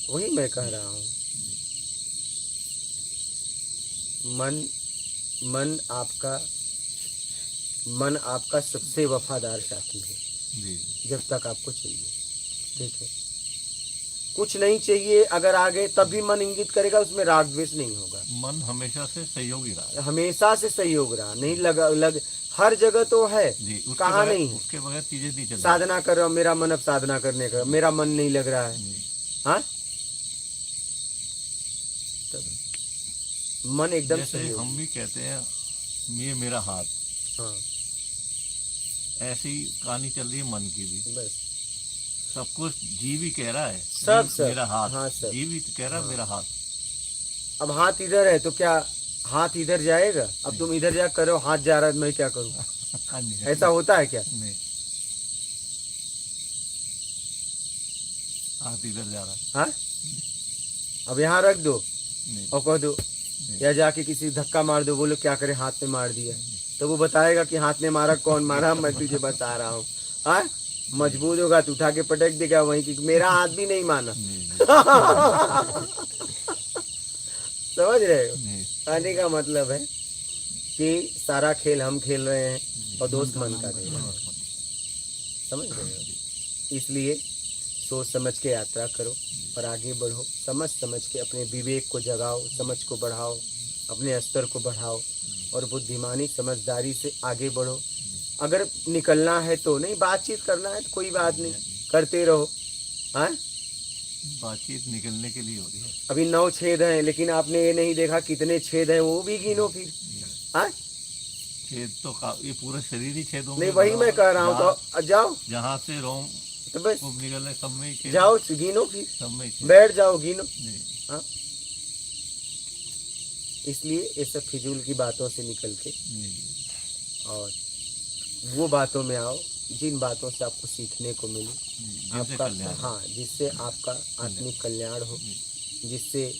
वही मैं कह रहा हूँ। मन आपका सबसे वफादार साथी है जी जब तक आपको चाहिए। ठीक है, कुछ नहीं चाहिए अगर आगे, तब भी मन इंगित करेगा, उसमें राग द्वेष नहीं होगा। मन हमेशा से सहयोगी रहा है। हमेशा से सहयोग रहा, नहीं लग हर जगह तो है, जी उसके कहाँ बगैर, नहीं है। उसके बगैर चीजें नहीं चल साधना कर रहा हूँ, मेरा मन अब साधना करने का, मेरा मन नहीं लग रहा है हाँ, मन एकदम जैसे सहयोगी। हम भी कहते हैं ये मेरा हाथ, हाँ ऐसी कहानी चल रही है मन की भी। बस सब कुछ जीव ही कह रहा है सब मेरा हाथ, हाँ सब। जीव ही कह रहा है मेरा हाथ। अब हाथ इधर है तो क्या हाथ इधर जाएगा? अब तुम इधर जा करो, हाथ जा रहा है, मैं क्या करूं? हाँ जी, ऐसा होता है क्या? नहीं, हाथ इधर जा रहा है। हाँ, अब यहाँ रख दो नहीं, और कह दो, या जाके किसी धक्का मार दो, बोलो क्या करे हाथ में मार दिया, तो वो बताएगा कि हाथ ने मारा, कौन मारा, मैं तुझे बता रहा हूँ। हाँ, मजबूत होगा तो उठा के पटक देगा वहीं की, मेरा हाथ भी नहीं माना। नहीं, समझ रहे हो? नहीं, कहने का मतलब है कि सारा खेल हम खेल रहे हैं और दोस्त मन का दे रहे हैं। समझ रहे हो? इसलिए सोच समझ के यात्रा करो और आगे बढ़ो, समझ समझ के अपने विवेक को जगाओ, समझ को बढ़ाओ, अपने स्तर को बढ़ाओ और बुद्धिमानी समझदारी से आगे बढ़ो। अगर निकलना है तो नहीं, बातचीत करना है तो कोई बात नहीं, करते रहो। हाँ, बातचीत निकलने के लिए हो रही है। अभी 9 छेद हैं, लेकिन आपने ये नहीं देखा कितने छेद हैं, वो भी गिनो फिर। हाँ, छेद तो ये पूरा शरीर ही छेद होंगे। नहीं वही मैं कह रहा हूँ, तो जाओ जहाँ से रोम तो बस खूब निकल रहे, सब में ही छेद, जाओ गिनो, फिर सब में ही छेद। बैठ जाओ गिनो। नहीं, हाँ, इसलिए ये सब फिजूल की बातों से निकल के नहीं, और वो बातों में आओ जिन बातों से आपको सीखने को मिले, जिनसे आपका कल्याण। हाँ, जिससे आपका आत्मिक कल्याण हो, जिससे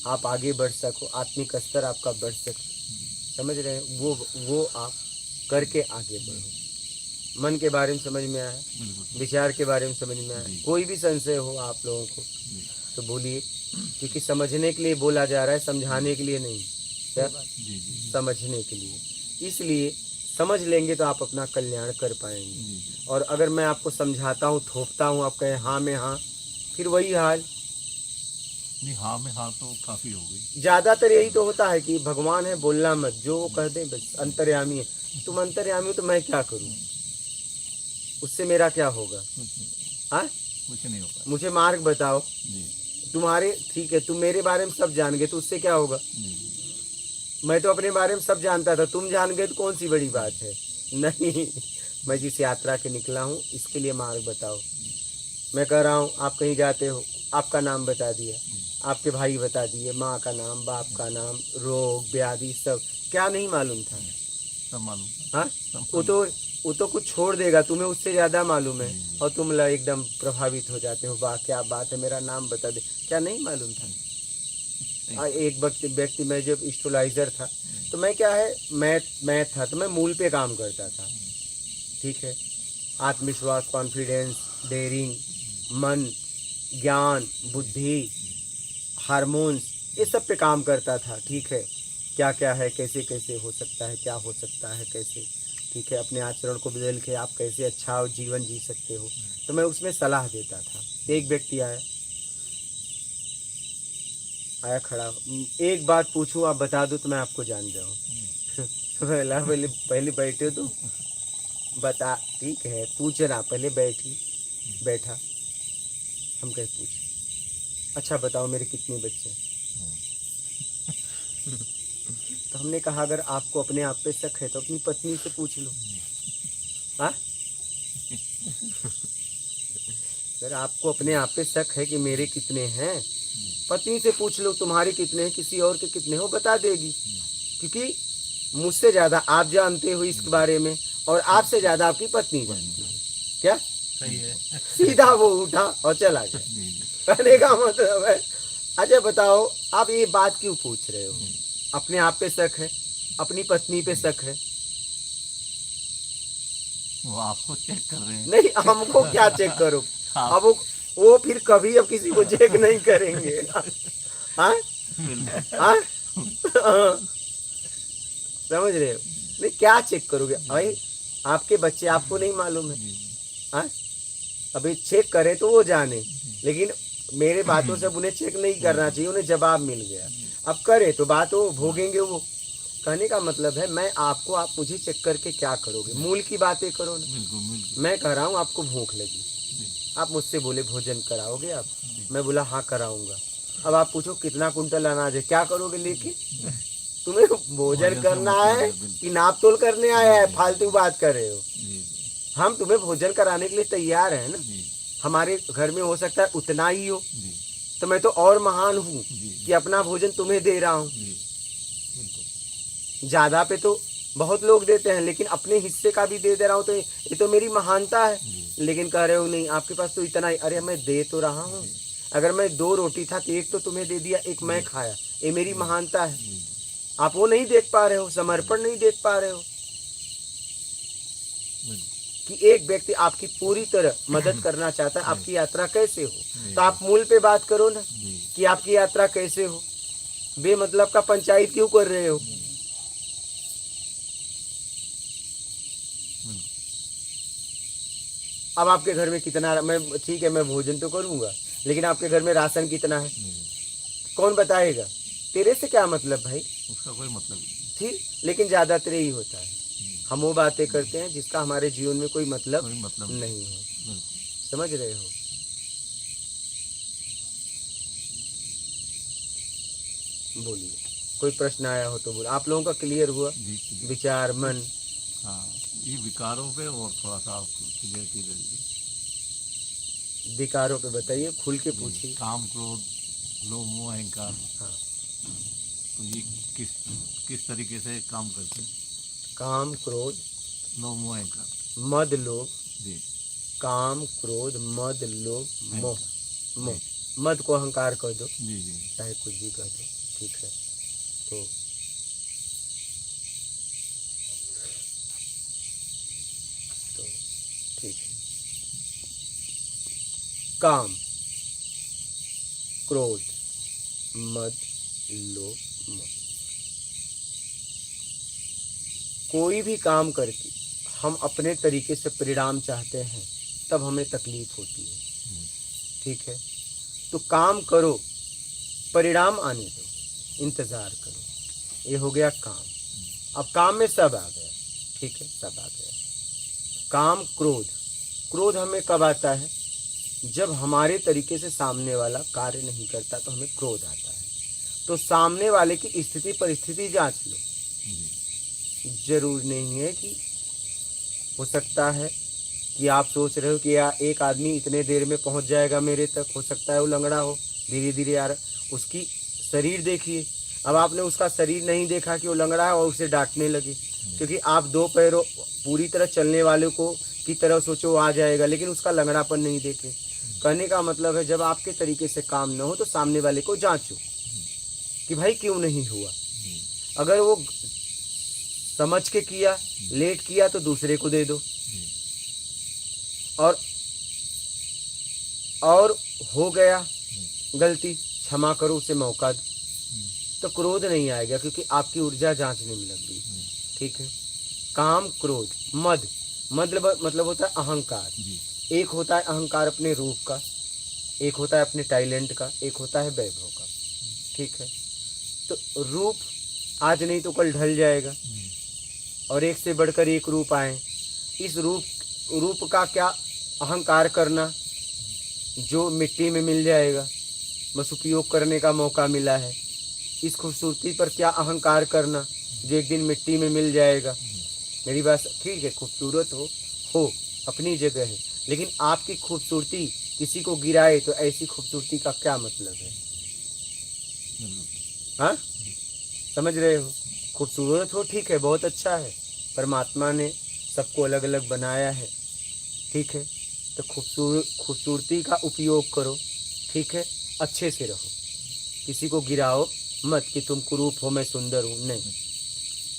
आप आगे बढ़ सको, आत्मिक स्तर आपका बढ़ सके। समझ रहे हैं? वो आप करके आगे बढ़ो। मन के बारे में समझ में आया, बिल्कुल। विचार के बारे में समझ में आया, कोई भी संशय हो आप लोगों को तो बोलिए, क्योंकि समझने के लिए बोला जा रहा है, समझाने के लिए नहीं। क्या? जी जी समझने के लिए। इसलिए समझ लेंगे तो आप अपना कल्याण कर पाएंगे। जी, और अगर मैं आपको समझाता हूँ, थोपता हूँ, आप कहें हाँ में हाँ, फिर वही हाल। नहीं, हाँ में हाँ तो काफी हो गई। ज्यादातर यही तो होता है कि भगवान है, बोलना मत, जो वो कह दे बस, अंतर्यामी है। तुम अंतर्यामी हो तो मैं क्या करूँ, उससे मेरा क्या होगा? हाँ, कुछ नहीं होगा। मुझे मार्ग बताओ। जी तुम्हारे ठीक है, तुम मेरे बारे में सब जान गए तो उससे क्या होगा? जी, मैं तो अपने बारे में सब जानता था, तुम जान गए तो कौन सी बड़ी बात है? नहीं, मैं जिस यात्रा के निकला हूँ इसके लिए मार्ग बताओ। मैं कह रहा हूँ, आप कहीं जाते हो, आपका नाम बता दिया, आपके भाई बता दिए, माँ का नाम, बाप का नाम, रोग व्याधि सब, क्या नहीं मालूम था? सब मालूम। हाँ, वो तो कुछ छोड़ देगा, तुम्हें उससे ज्यादा मालूम है, और तुम एकदम प्रभावित हो जाते हो, वाह क्या बात है, मेरा नाम बता दे, क्या नहीं मालूम था? एक व्यक्ति मैं जब एस्ट्रोलाइजर था तो मैं क्या है, मैं था तो मैं मूल पे काम करता था। ठीक है, आत्मविश्वास, कॉन्फिडेंस, डेयरिंग, मन, ज्ञान, बुद्धि, हार्मोन्स, ये सब पे काम करता था। ठीक है, क्या क्या है, कैसे कैसे हो सकता है, क्या हो सकता है, कैसे, ठीक है, अपने आचरण को बदल के आप कैसे अच्छा जीवन जी सकते हो, तो मैं उसमें सलाह देता था। एक व्यक्ति आया खड़ा, एक बात पूछूं आप बता दो तो मैं आपको जान जाऊं। पहले बैठे हो तो बता, ठीक है पूछना, पहले बैठा, हम कहे पूछ, अच्छा बताओ मेरे कितने बच्चे? तो हमने कहा अगर आपको अपने आप पे शक है तो अपनी पत्नी से पूछ लो। हाँ, अगर आपको अपने आप पे शक है कि मेरे कितने हैं, पत्नी से पूछ लो तुम्हारे कितने हैं, किसी और के कितने हो बता देगी। क्योंकि मुझसे ज्यादा आप जानते हो इस बारे में, और आपसे ज्यादा आपकी पत्नी जानती है। क्या सही है। सीधा वो उठा और चला गया। जी जी कहने का मतलब है, अच्छा बताओ आप ये बात क्यों पूछ रहे हो? अपने आप पे शक है, अपनी पत्नी पे शक है? वो आपको चेक कर रहे हैं। नहीं, हमको क्या चेक करो? आप- अब वो फिर कभी अब किसी को चेक नहीं करेंगे। हाँ बिल्कुल। हाँ समझ रहे हो? नहीं, क्या चेक करोगे भाई? आपके बच्चे आपको नहीं मालूम है? जी हाँ, अभी चेक करे तो वो जाने, लेकिन मेरे बातों से अब उन्हें चेक नहीं करना चाहिए, उन्हें जवाब मिल गया। अब करे तो बात वो भोगेंगे वो। कहने का मतलब है मैं आपको, आप मुझे चेक करके क्या करोगे? मूल की बातें करो ना। बिल्कुल बिल्कुल। मैं कह रहा हूँ आपको भूख लगी, जी आप मुझसे बोले भोजन कराओगे आप? जी मैं बोला हाँ कराऊंगा। अब आप पूछो कितना कुंटल अनाज है, क्या करोगे लेके? तुम्हें भोजन भोजन से करना मतलब है है, बिल्कुल। कि नाप तोल करने आया है? फालतू बात कर रहे हो। जी हम तुम्हें भोजन कराने के लिए तैयार है ना। जी हमारे घर में हो सकता है उतना ही हो, जी तो मैं तो और महान हूँ जी कि अपना भोजन तुम्हें दे रहा हूँ। जी बिल्कुल। ज्यादा पे तो बहुत लोग देते हैं, लेकिन अपने हिस्से का भी दे रहा हूँ, तो ये तो मेरी महानता है। जी लेकिन कह रहे हो नहीं आपके पास तो इतना ही। अरे मैं दे तो रहा हूँ। अगर मैं 2 रोटी था तो एक तो तुम्हें दे दिया, एक मैं खाया, ये मेरी महानता है। जी आप वो नहीं देख पा रहे हो, समर्पण नहीं देख पा रहे हो बिल्कुल। कि एक व्यक्ति आपकी पूरी तरह मदद करना चाहता है। आपकी यात्रा कैसे हो? तो आप मूल पे बात करो ना जी कि आपकी यात्रा कैसे हो। बेमतलब का पंचायत क्यों कर रहे हो? बिल्कुल। अब आपके घर में कितना, मैं ठीक है मैं भोजन तो करूंगा, लेकिन आपके घर में राशन कितना है जी, कौन बताएगा? तेरे से क्या मतलब भाई? उसका कोई मतलब नहीं। ठीक, लेकिन ज्यादातर यही होता है। जी, हम वो बातें करते हैं जिसका हमारे जीवन में कोई मतलब कोई मतलब नहीं है। बिल्कुल। समझ रहे हो? बोलिए, कोई प्रश्न आया हो तो बोलो। आप लोगों का क्लियर हुआ जी जी। विचार मन? हाँ, ये विकारों पे और थोड़ा सा आप क्लियर कीजिए। विकारों पे बताइए, खुल के जी, पूछिए। काम क्रोध लोभ मोह अहंकार, हाँ, तो ये किस किस तरीके से काम करते हैं? काम क्रोध लोभ मोह अहंकार। मद लोभ। जी काम क्रोध मद लोभ मोह। अहंकार। मोह, मद को अहंकार कह दो, जी जी चाहे कुछ भी कह दो, ठीक है। तो ठीक है। काम क्रोध मद लोभ मोह, कोई भी काम करके हम अपने तरीके से परिणाम चाहते हैं तब हमें तकलीफ होती है। ठीक है, तो काम करो, परिणाम आने दो, इंतजार करो। ये हो गया काम। अब काम में सब आ गया। ठीक है, सब आ गया। काम क्रोध, क्रोध हमें कब आता है? जब हमारे तरीके से सामने वाला कार्य नहीं करता तो हमें क्रोध आता है। तो सामने वाले की स्थिति परिस्थिति जांच लो। जी जरूर नहीं है कि, हो सकता है कि आप सोच रहे हो कि यार एक आदमी इतने देर में पहुंच जाएगा मेरे तक, हो सकता है वो लंगड़ा हो, धीरे धीरे यार उसकी शरीर देखिए। अब आपने उसका शरीर नहीं देखा कि वो लंगड़ा है और उसे डांटने लगे, क्योंकि आप 2 पैरों पूरी तरह चलने वाले को की तरह सोचो आ जाएगा, लेकिन उसका लंगड़ापन नहीं देखे। कहने का मतलब है जब आपके तरीके से काम न हो तो सामने वाले को जांचो कि भाई क्यों नहीं हुआ। अगर वो समझ के किया, लेट किया, तो दूसरे को दे दो। और हो गया गलती, क्षमा करो, उसे मौका दो, तो क्रोध नहीं आएगा, क्योंकि आपकी ऊर्जा जांचने में लग गई। ठीक है। काम क्रोध मद, मतलब होता है अहंकार। एक होता है अहंकार अपने रूप का, एक होता है अपने टैलेंट का, एक होता है वैभव का। ठीक है, तो रूप आज नहीं तो कल ढल जाएगा, और एक से बढ़कर एक रूप आए। इस रूप का क्या अहंकार करना जो मिट्टी में मिल जाएगा, बस उपयोग करने का मौका मिला है। इस खूबसूरती पर क्या अहंकार करना जो एक दिन मिट्टी में मिल जाएगा। मेरी बात ठीक है, खूबसूरत हो अपनी जगह है, लेकिन आपकी खूबसूरती किसी को गिराए तो ऐसी खूबसूरती का क्या मतलब है? हाँ, समझ रहे हो? खूबसूरत हो, ठीक है, बहुत अच्छा है। परमात्मा ने सबको अलग अलग बनाया है, ठीक है, तो खूबसूरती का उपयोग करो, ठीक है, अच्छे से रहो, किसी को गिराओ मत कि तुम कुरूप हो, मैं सुंदर हूँ, नहीं।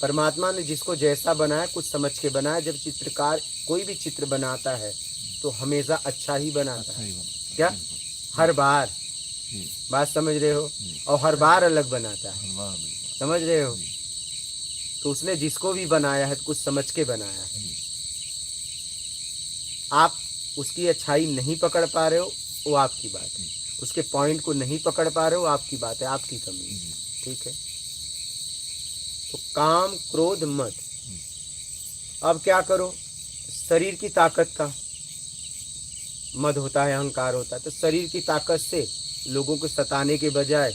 परमात्मा ने जिसको जैसा बनाया कुछ समझ के बनाया। जब चित्रकार कोई भी चित्र बनाता है तो हमेशा अच्छा ही बनाता है, क्या हर बार, बात समझ रहे हो, और हर बार अलग बनाता है, समझ रहे हो। तो उसने जिसको भी बनाया है कुछ समझ के बनाया है। आप उसकी अच्छाई नहीं पकड़ पा रहे हो, वो आपकी बात है, उसके पॉइंट को नहीं पकड़ पा रहे हो, आपकी बात है, आपकी कमी है, ठीक है। तो काम क्रोध मद, अब क्या करो, शरीर की ताकत का मद होता है, अहंकार होता है, तो शरीर की ताकत से लोगों को सताने के बजाय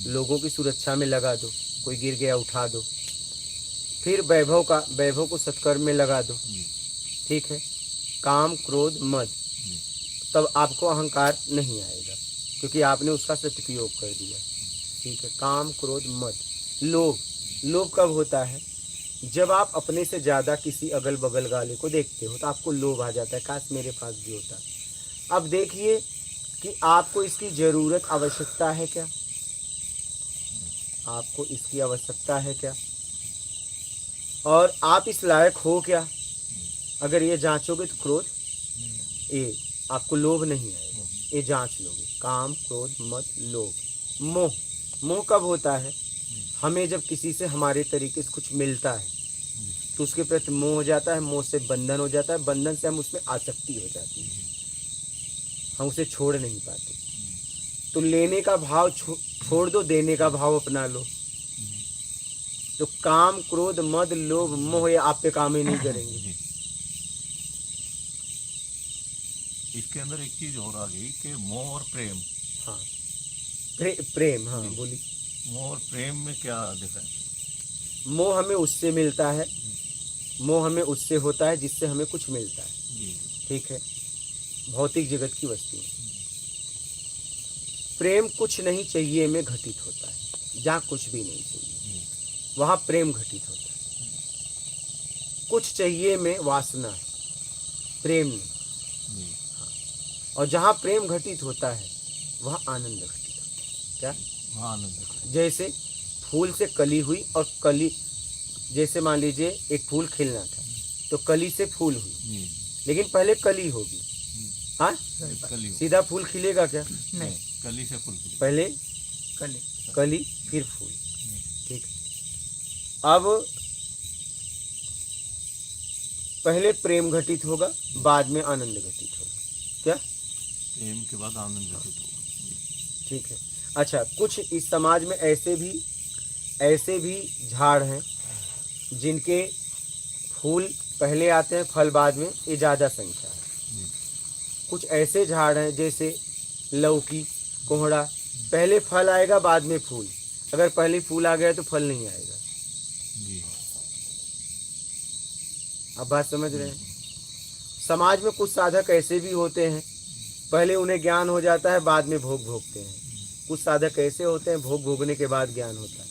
लोगों की सुरक्षा में लगा दो, कोई गिर गया उठा दो। फिर वैभव को सत्कर्म में लगा दो, ठीक है। काम क्रोध मद, तब आपको अहंकार नहीं आएगा क्योंकि आपने उसका सदुपयोग कर दिया, ठीक है। काम क्रोध मद, लोभ कब होता है, जब आप अपने से ज़्यादा किसी अगल बगल वाले को देखते हो तो आपको लोभ आ जाता है, काश मेरे पास भी होता। अब देखिए कि आपको इसकी ज़रूरत आवश्यकता है क्या, आपको इसकी आवश्यकता है क्या, और आप इस लायक हो क्या। अगर ये जांचोगे तो क्रोध, ये आपको लोभ नहीं आएगा, ये जांच लोगे। काम क्रोध मद लोभ। मोह कब होता है, हमें जब किसी से हमारे तरीके से कुछ मिलता है तो उसके प्रति मोह हो जाता है, मोह से बंधन हो जाता है, बंधन से हम उसमें आसक्ति हो जाती है, हम उसे छोड़ नहीं पाते। तो लेने का भाव छोड़ दो, देने का भाव अपना लो। तो काम क्रोध मद लोभ मोह ये आप पे काम ही नहीं करेंगे। इसके अंदर एक चीज और आ गई कि मोह और प्रेम। हाँ, प्रेम, हाँ बोली। मोह और प्रेम में क्या डिफरेंस? मोह हमें उससे मिलता है, मोह हमें उससे होता है जिससे हमें कुछ मिलता है, ठीक है, भौतिक जगत की वस्तु। प्रेम कुछ नहीं चाहिए में घटित होता है, जहाँ कुछ भी नहीं चाहिए वहाँ प्रेम घटित होता है। कुछ चाहिए में वासना है, प्रेम नहीं। हाँ, और जहाँ प्रेम घटित होता है वहाँ आनंद घटित होता है, क्या आनंद। जैसे फूल से कली हुई, और कली जैसे मान लीजिए एक फूल खिलना था तो कली से फूल हुई, लेकिन पहले कली होगी, हाँ सीधा फूल खिलेगा क्या, नहीं, कली से फूल, पहले कली फिर फूल, ठीक। अब पहले प्रेम घटित होगा, बाद में आनंद घटित होगा, क्या प्रेम के बाद आनंद घटित होगा, ठीक है। अच्छा, कुछ इस समाज में ऐसे भी झाड़ हैं जिनके फूल पहले आते हैं, फल बाद में, ये ज़्यादा संख्या है। कुछ ऐसे झाड़ हैं जैसे लौकी कोहड़ा, पहले फल आएगा बाद में फूल, अगर पहले फूल आ गया तो फल नहीं आएगा। अब बात समझ रहे हैं। समाज में कुछ साधक ऐसे भी होते हैं, पहले उन्हें ज्ञान हो जाता है, बाद में भोग भोगते हैं। कुछ साधक ऐसे होते हैं भोग भोगने के बाद ज्ञान होता है।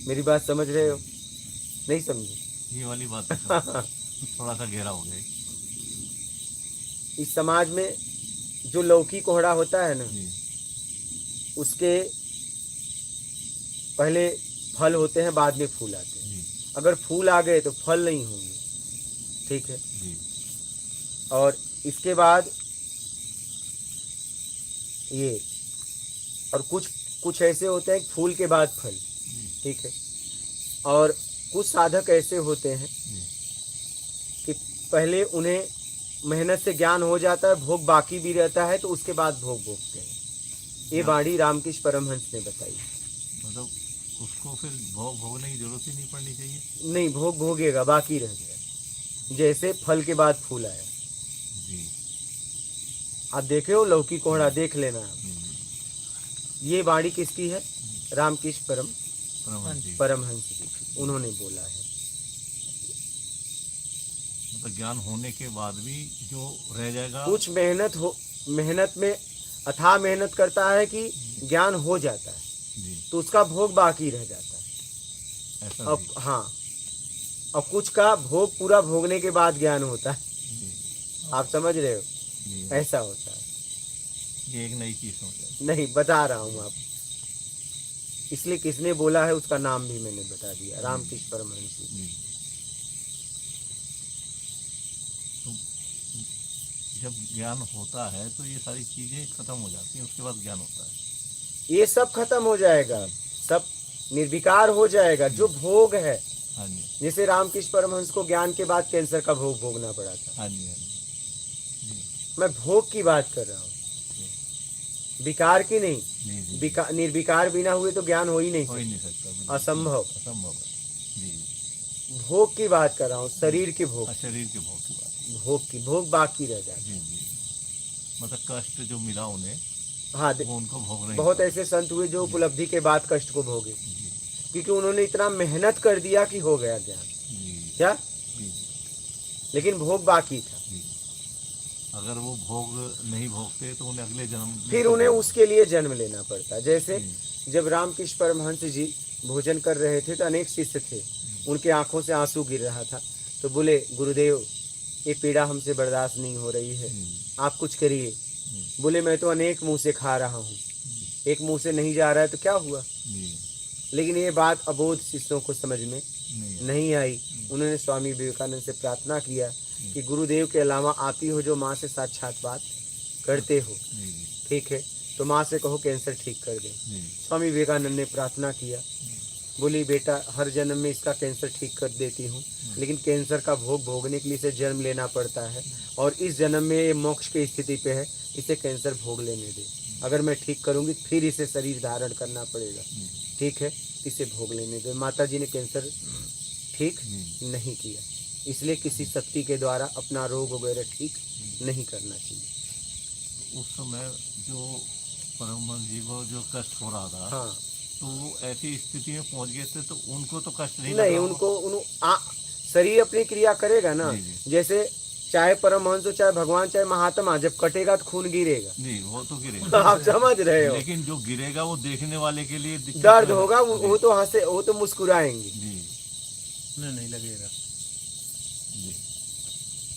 मेरी बात समझ रहे हो, नहीं समझे? ये वाली बात थोड़ा सा गहरा हो गया। इस समाज में जो लौकी कोहड़ा होता है ना, उसके पहले फल होते हैं, बाद में फूल आते हैं। अगर फूल आ गए तो फल नहीं होंगे, ठीक है। और इसके बाद ये, और कुछ ऐसे होते हैं फूल के बाद फल, ठीक है। और कुछ साधक ऐसे होते हैं कि पहले उन्हें मेहनत से ज्ञान हो जाता है, भोग बाकी भी रहता है, तो उसके बाद भोग भोगते हैं। ये वाणी रामकृष्ण परमहंस ने बताई। मतलब उसको फिर भोग भोगने की जरूरत ही नहीं पड़नी चाहिए? नहीं, भोग भोगेगा, बाकी रह गया, जैसे फल के बाद फूल आया। जी, आप देखे हो लौकी कोहड़ा, देख लेना आप। ये वाणी किसकी है? रामकृष्ण परमहंस जी की, उन्होंने बोला है। मतलब ज्ञान होने के बाद भी जो रह जाएगा, कुछ मेहनत में अथाह मेहनत करता है कि ज्ञान हो जाता है, जी, तो उसका भोग बाकी रह जाता है। ऐसा अब भी। हाँ, अब कुछ का भोग पूरा भोगने के बाद ज्ञान होता है। जी, आप समझ रहे हो, जी, ऐसा होता है। ये एक नई चीज हो जाए। नहीं, बता रहा हूँ आप, इसलिए किसने बोला है उसका नाम भी मैंने बता दिया, रामकृष्ण परमहंस जी। जी, तो जब ज्ञान होता है तो ये सारी चीजें खत्म हो जाती हैं, उसके बाद ज्ञान होता है। ये सब खत्म हो जाएगा, सब निर्विकार हो जाएगा। जो भोग है, हाँ जी, जैसे रामकृष्ण परमहंस को ज्ञान के बाद कैंसर का भोग भोगना पड़ा था, हाँ जी, हाँ जी, जी, मैं भोग की बात कर रहा हूँ, विकार की नहीं। जी, जी, निर्विकार बिना हुए तो ज्ञान हो ही नहीं हो ही नहीं सकता, सकता, बिल्कुल असंभव। असंभव है। जी, भोग की बात कर रहा हूँ, शरीर के भोग, शरीर के भोग की बात। भोग बाकी रह जाता जी, जी, मतलब कष्ट जो मिला उन्हें, है। हाँ, वो उनको भोगना ही बहुत पड़ा। ऐसे संत हुए जो उपलब्धि के बाद कष्ट को भोगे, जी, क्योंकि उन्होंने इतना मेहनत कर दिया कि हो गया ज्ञान। जी, क्या? जी, लेकिन भोग बाकी था, जी, अगर वो भोग नहीं भोगते तो उन्हें अगले जन्म में फिर तो उन्हें भोगना। उसके लिए जन्म लेना पड़ता। जैसे जी, जब रामकृष्ण परमहंस जी भोजन कर रहे थे तो अनेक शिष्य थे, उनके आंखों से आंसू गिर रहा था, तो बोले, गुरुदेव ये पीड़ा हमसे बर्दाश्त नहीं हो रही है, आप कुछ करिए। बोले, मैं तो अनेक मुंह से खा रहा हूँ, एक मुंह से नहीं जा रहा है तो क्या हुआ। जी, लेकिन ये बात अबोध शिष्यों को समझ में नहीं, नहीं आई। उन्होंने स्वामी विवेकानंद से प्रार्थना किया कि गुरुदेव के अलावा आती हो जो माँ से साक्षात बात करते हो, जी, जी, ठीक है, तो माँ से कहो कैंसर ठीक कर दे। जी, स्वामी विवेकानंद ने प्रार्थना किया, बोली, बेटा हर जन्म में इसका कैंसर ठीक कर देती हूँ, लेकिन कैंसर का भोग भोगने के लिए इसे जन्म लेना पड़ता है, और इस जन्म में ये मोक्ष की स्थिति पे है, इसे कैंसर भोग लेने दे। अगर मैं ठीक करूँगी फिर इसे शरीर धारण करना पड़ेगा, ठीक है, इसे भोग लेने दे। माता जी ने कैंसर ठीक नहीं किया, इसलिए किसी शक्ति के द्वारा अपना रोग वगैरह ठीक नहीं करना चाहिए। उस समय जो परमहंस जी को जो कष्ट हो रहा था, हाँ, तो वो ऐसी स्थिति में पहुंच गए थे तो उनको तो कष्ट नहीं लग नहीं, रहा उनको शरीर अपनी क्रिया करेगा ना। जी, जी। जैसे चाहे परमहंस हो, चाहे भगवान, चाहे महात्मा, जब कटेगा तो खून गिरेगा। जी, वो तो गिरेगा। आप समझ रहे हो, लेकिन जो गिरेगा वो देखने वाले के लिए दिक्कत दर्द है। होगा, वो तो हंसे, वो तो मुस्कुराएंगे। जी, नहीं लगेगा। जी,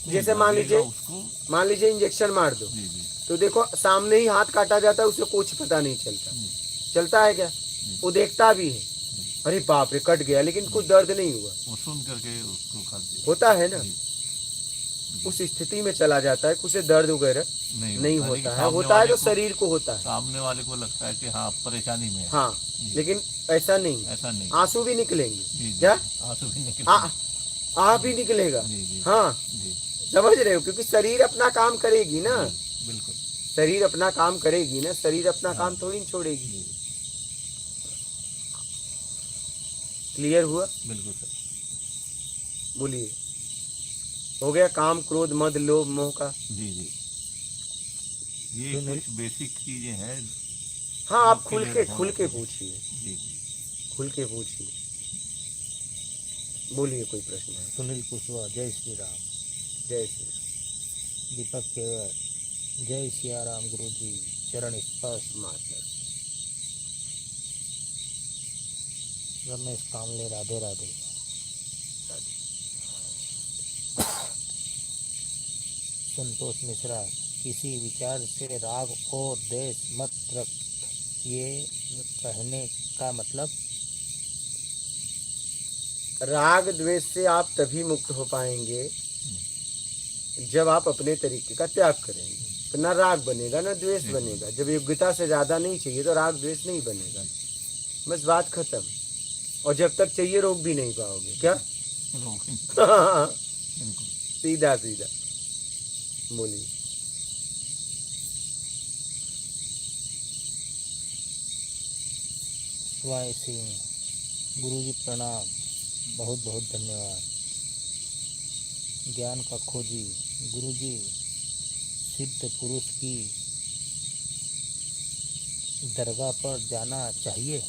जैसे लगेगा उसको। मान लीजिए इंजेक्शन मार दो, जी, जी, तो देखो सामने ही हाथ काटा जाता है, उसे कुछ पता नहीं चलता। जी, चलता है क्या? वो देखता भी है, अरे बाप रे कट गया, लेकिन कुछ दर्द नहीं हुआ। वो सुन करके उसको खाते होता है ना, जी, उस स्थिति में चला जाता है, कुछ दर्द वगैरह नहीं होता लेकिन है। सामने होता है वाले तो को- शरीर को होता है। सामने वाले को लगता है कि हाँ परेशानी में है। हाँ, जी, लेकिन ऐसा नहीं, ऐसा नहीं। आंसू भी निकलेंगे। जी, जी, क्या? आंसू भी निकल। आ भी निकलेगा। जी, जी, हाँ, जी, समझ रहे हो, क्योंकि शरीर अपना काम करेगी ना, जी, बिल्कुल। शरीर अपना काम करेगी ना, शरीर अपना काम थोड़ी नहीं छोड़ेगी। जी, क्लियर हुआ? बिल्कुल सर। बोलिए, हो गया काम क्रोध मद लोभ मोह का। जी, जी, ये कुछ बेसिक चीजें हैं। हाँ, आप उसके खुल लिए के होना पूछिए, जी, जी, खुल के पूछिए, बोलिए, कोई प्रश्न है? सुनील कुशवाहा, जय श्री राम। जय श्री राम। दीपक केवल, जय सिया राम। गुरु जी चरण स्पर्श। मास्टर रमेश कामले, राधे राधे। संतोष मिश्रा, किसी विचार से राग और द्वेष मत रख, ये कहने का मतलब? राग द्वेष से आप तभी मुक्त हो पाएंगे जब आप अपने तरीके का त्याग करेंगे, तो ना राग बनेगा ना द्वेष बनेगा। जब योग्यता से ज्यादा नहीं चाहिए तो राग द्वेष नहीं बनेगा, बस बात खत्म। और जब तक चाहिए रोक भी नहीं पाओगे। क्या? बिल्कुल। सीधा सीधा बोलिए। स्वाय सिंह, गुरु जी प्रणाम, बहुत बहुत धन्यवाद। ज्ञान का खोजी, गुरु जी सिद्ध पुरुष की दरगाह पर जाना चाहिए?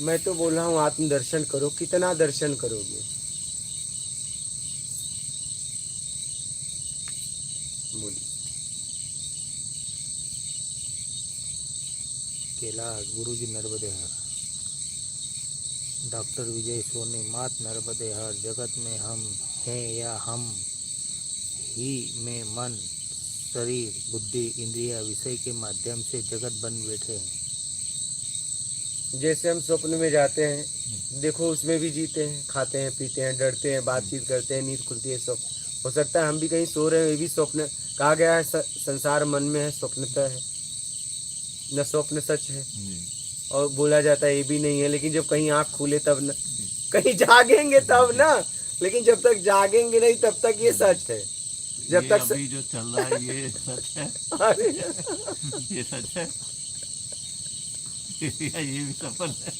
मैं तो बोल रहा हूँ आत्मदर्शन करो। कितना दर्शन करोगे? बोलिए। कैलाश गुरुजी नर्मदे हर। डॉक्टर विजय सोनी मात नर्मदे हर। जगत में हम हैं या हम ही में मन शरीर बुद्धि इंद्रिया विषय के माध्यम से जगत बन बैठे हैं। जैसे हम स्वप्न में जाते हैं, देखो उसमें भी जीते हैं, खाते हैं, पीते हैं, डरते हैं, बातचीत करते हैं, नींद खुलती है, स्वप्न। हो सकता है हम भी कहीं सो रहे हैं, ये भी स्वप्न। कहा गया है संसार मन में है, स्वप्नतः है न, स्वप्न सच है। और बोला जाता है ये भी नहीं है, लेकिन जब कहीं आँख खुले तब न, कहीं जागेंगे तब ना, लेकिन जब तक जागेंगे नहीं तब तक ये सच है। जब ये तक अभी जो चल रहा है ये सच है। अरे ये सच है या ये भी सफल है?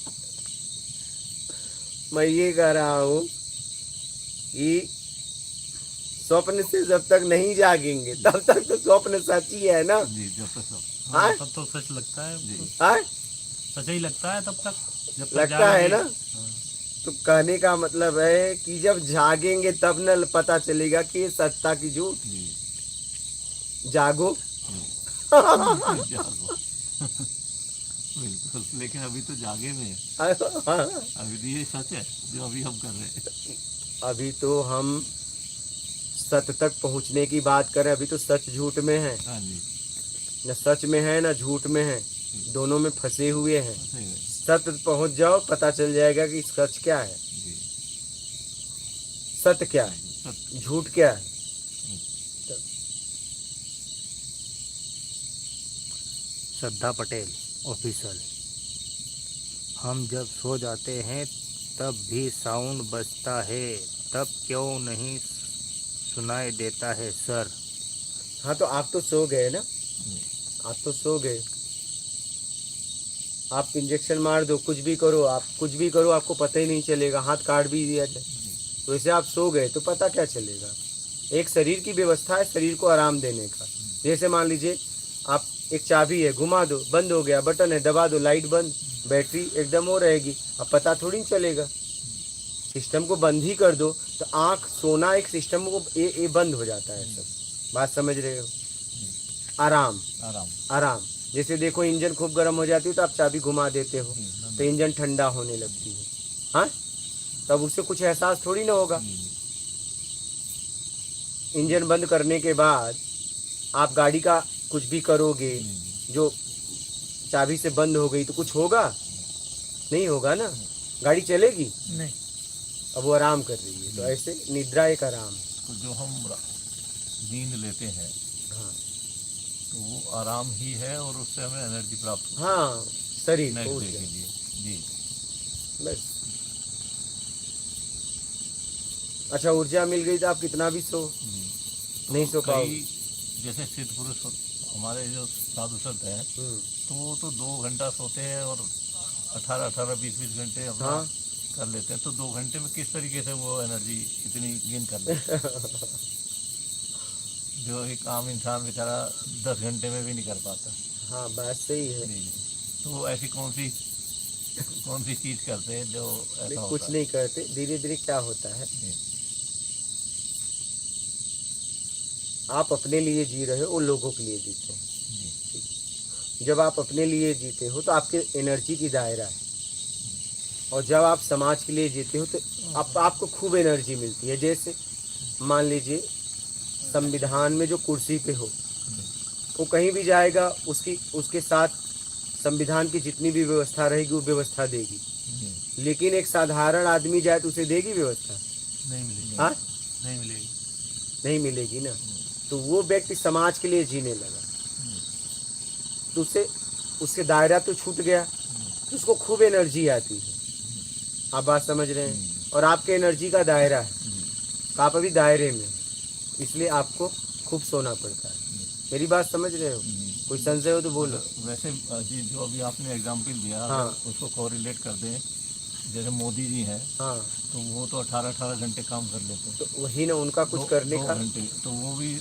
मैं ये कह रहा हूँ कि स्वप्न से जब तक नहीं जागेंगे तब तक तो स्वप्न सच ही है ना। जी, जब तक सब हाँ? तब तो सच लगता है, जी हाँ? सच ही लगता है तब तक, जब तक लगता है जागेंगे। ना। तो कहने का मतलब है कि जब जागेंगे तब न पता चलेगा कि ये सत्ता की झूठ। जी जागो। जागो। बिल्कुल, लेकिन अभी तो जागे में है। अभी तो ये सच है जो अभी हम कर रहे हैं। अभी तो हम सत्य तक पहुंचने की बात करें, अभी तो सच झूठ में है, हाँ जी, न सच में है न झूठ में है, दोनों में फंसे हुए हैं। सही है। सत्य पहुंच जाओ, पता चल जाएगा कि सच क्या है, जी, सत्य क्या है, सत्य। झूठ क्या है। श्रद्धा पटेल ऑफिसर। हम जब सो जाते हैं तब भी साउंड बजता है, तब क्यों नहीं सुनाई देता है सर? हाँ तो आप तो सो गए ना, आप तो सो गए। आप इंजेक्शन मार दो, कुछ भी करो, आप कुछ भी करो, आपको पता ही नहीं चलेगा, हाथ काट भी दिया जाए तो वैसे आप सो गए तो पता क्या चलेगा। एक शरीर की व्यवस्था है शरीर को आराम देने का। जैसे मान लीजिए आप एक चाबी है, घुमा दो, बंद हो गया, बटन है, दबा दो, लाइट बंद, बैटरी एकदम हो रहेगी, अब पता थोड़ी नहीं चलेगा। सिस्टम को बंद ही कर दो तो आँख सोना एक सिस्टम को ये बंद हो जाता है सब। बात समझ रहे हो। आराम आराम। आराम। जैसे देखो इंजन खूब गर्म हो जाती है तो आप चाबी घुमा देते हो तो इंजन ठंडा होने लगती है, हाँ, तब उससे कुछ एहसास थोड़ी ना होगा। इंजन बंद करने के बाद आप गाड़ी का कुछ भी करोगे, जो चाबी से बंद हो गई तो कुछ होगा नहीं, होगा ना, गाड़ी चलेगी नहीं। अब वो आराम कर रही है। तो ऐसे निद्रा एक आराम है। तो जो हम नींद लेते हैं हाँ तो वो आराम ही है और उससे हमें एनर्जी प्राप्त होती है हाँ, शरीर नेक्स्ट को डे के लिए। जी, बस। अच्छा, ऊर्जा मिल गई तो आप कितना भी सो जी। नहीं सो पाओगे। कई जैसे सिद्ध पुरुष हमारे जो साधु संत हैं तो वो तो 2 घंटा सोते हैं और 18-20 घंटे अपना हाँ। कर लेते हैं। तो 2 घंटे में किस तरीके से वो एनर्जी इतनी गेन कर लेते हैं जो एक आम इंसान बेचारा 10 घंटे में भी नहीं कर पाता। हाँ, बात सही है। जी, जी। तो वो ऐसी कौन सी चीज़ करते हैं जो ऐसा कुछ होता नहीं करते, धीरे धीरे क्या होता है, है? आप अपने लिए जी रहे हो, वो लोगों के लिए जीते हैं। जी, जब आप अपने लिए जीते हो तो आपके एनर्जी की दायरा है, और जब आप समाज के लिए जीते हो तो आपको खूब एनर्जी मिलती है। जैसे मान लीजिए संविधान में जो कुर्सी पे हो वो कहीं भी जाएगा, उसके साथ संविधान की जितनी भी व्यवस्था रहेगी वो व्यवस्था देगी। जी। लेकिन एक साधारण आदमी जाए तो उसे देगी व्यवस्था? नहीं मिलेगी। हाँ, नहीं मिलेगी। नहीं मिलेगी ना। तो वो व्यक्ति समाज के लिए जीने लगा तो उसके दायरा तो छूट गया, तो उसको खूब एनर्जी आती है। आप बात समझ रहे हैं। और आपके एनर्जी का दायरा है, तो आप अभी दायरे में हैं, इसलिए आपको खूब सोना पड़ता है। मेरी बात समझ रहे हो। कोई संशय हो तो बोलो। वैसे जी जो अभी आपने एग्जाम्पल दिया, हाँ। अगर उसको कोरिलेट कर दें, जैसे मोदी जी हैं हाँ, तो वो तो 18-18 घंटे काम कर लेते हैं। तो वही ना उनका कुछ करने 2 का, घंटे तो वो भी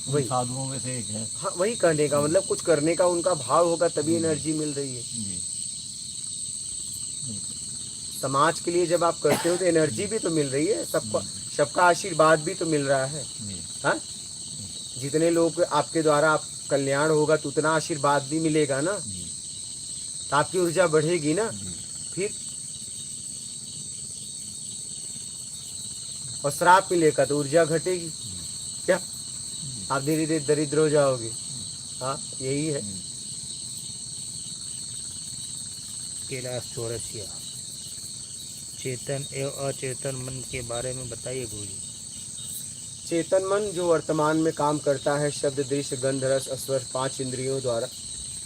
वही। साधुओं में से एक है। हाँ, वही कहने का मतलब कुछ करने का उनका भाव होगा तभी एनर्जी मिल रही है। जी, समाज के लिए जब आप करते हो तो एनर्जी भी तो मिल रही है, सबका आशीर्वाद भी तो मिल रहा है। जी, हाँ, जितने लोग आपके द्वारा आप कल्याण होगा तो उतना आशीर्वाद भी मिलेगा ना। जी। तो आपकी ऊर्जा बढ़ेगी ना, जी। फिर और श्राप मिलेगा तो ऊर्जा घटेगी, क्या आप धीरे धीरे दरिद्र हो जाओगे। हाँ यही है। कैलाश चौरसिया, चेतन एवं अचेतन मन के बारे में बताइए गुरुजी। चेतन मन जो वर्तमान में काम करता है शब्द दृश्य गंध रस स्पर्श 5 इंद्रियों द्वारा,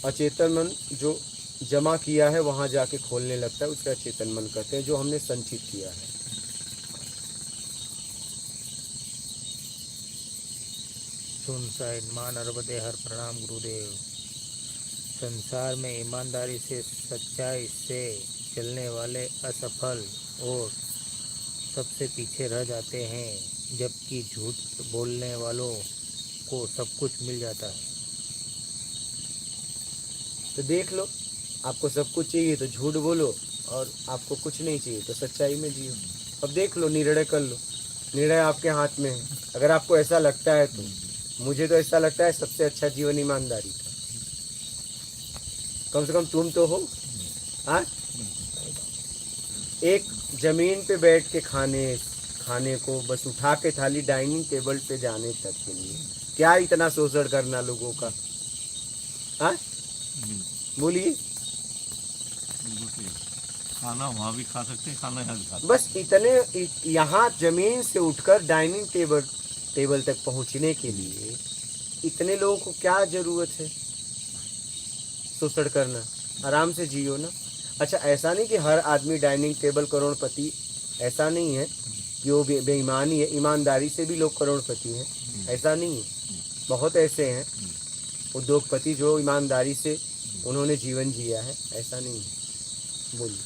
अचेतन मन जो जमा किया है वहां जाके खोलने लगता है, उसे अचेतन मन कहते हैं, जो हमने संचित किया है। सुनसाइड मां नर्मदे हर प्रणाम गुरुदेव। संसार में ईमानदारी से सच्चाई से चलने वाले असफल और सबसे पीछे रह जाते हैं, जबकि झूठ बोलने वालों को सब कुछ मिल जाता है। तो देख लो, आपको सब कुछ चाहिए तो झूठ बोलो, और आपको कुछ नहीं चाहिए तो सच्चाई में जियो। अब देख लो, निर्णय कर लो, निर्णय आपके हाथ में है। अगर आपको ऐसा लगता है तो, मुझे तो ऐसा लगता है सबसे अच्छा जीवन ईमानदारी का। कम से कम तुम तो हो। हाँ, एक जमीन पे बैठ के खाने को बस उठा के थाली डाइनिंग टेबल पे जाने तक के लिए क्या इतना शोषण करना लोगों का। हाँ बोलिए। बिल्कुल सही। खाना वहाँ भी खा सकते हैं, खाना यहाँ भी खा सकते बस इतने यहाँ जमीन से उठकर डाइनिंग टेबल तक पहुँचने के लिए इतने लोगों को क्या जरूरत है शोषण करना। आराम से जियो ना। अच्छा, ऐसा नहीं कि हर आदमी डाइनिंग टेबल करोड़पति, ऐसा नहीं है कि वो बेईमानी है। ईमानदारी से भी लोग करोड़पति हैं, ऐसा नहीं है। बहुत ऐसे हैं उद्योगपति जो ईमानदारी से उन्होंने जीवन जिया है, ऐसा नहीं है। बोलिए।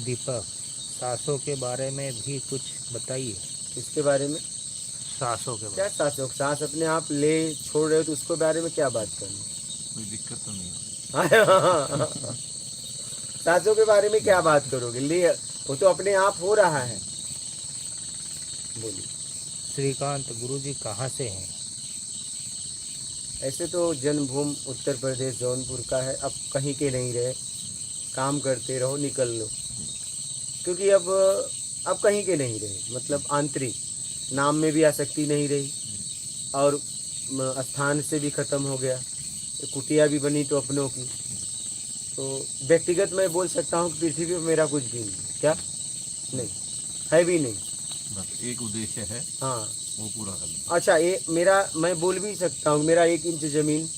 दीपक, सांसों के बारे में भी कुछ बताइए। इसके बारे में सांसों के क्या, बारे सांस अपने आप ले छोड़ रहे हो तो उसके बारे में क्या बात करनी। कोई दिक्कत तो नहीं है। सांसों के बारे में क्या बात करोगे, ले वो तो अपने आप हो रहा है। बोलिए। श्रीकांत, गुरुजी कहाँ से हैं? ऐसे तो जन्मभूमि उत्तर प्रदेश जौनपुर का है। अब कहीं के नहीं रहे, काम करते रहो, निकल लो। क्योंकि अब कहीं के नहीं रहे, मतलब आंतरिक नाम में भी आसक्ति नहीं रही, और स्थान से भी खत्म हो गया। कुटिया भी बनी तो अपनों की। तो व्यक्तिगत मैं बोल सकता हूँ कि पृथ्वी पर मेरा कुछ भी नहीं, क्या नहीं है, भी नहीं। बस एक उद्देश्य है, हाँ, वो पूरा करना। अच्छा, मैं बोल भी सकता हूँ, मेरा 1 इंच जमीन,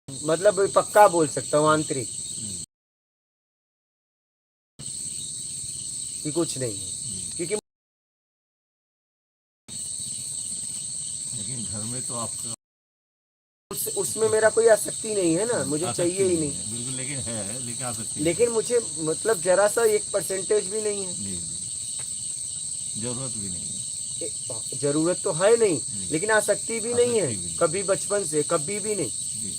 मतलब पक्का बोल सकता हूँ आंतरिक कि कुछ नहीं है। क्योंकि लेकिन घर में तो आपका उसमें मेरा कोई आसक्ति नहीं है ना, मुझे आसक्ति चाहिए ही नहीं। है, बिल्कुल। लेकिन है, लेकिन आ सकती है। लेकिन मुझे मतलब जरा सा 1% भी नहीं है। जी, जरूरत भी नहीं है। जरूरत तो है नहीं, लेकिन आसक्ति भी नहीं है, आसक्ति भी नहीं। कभी बचपन से कभी भी नहीं। जी।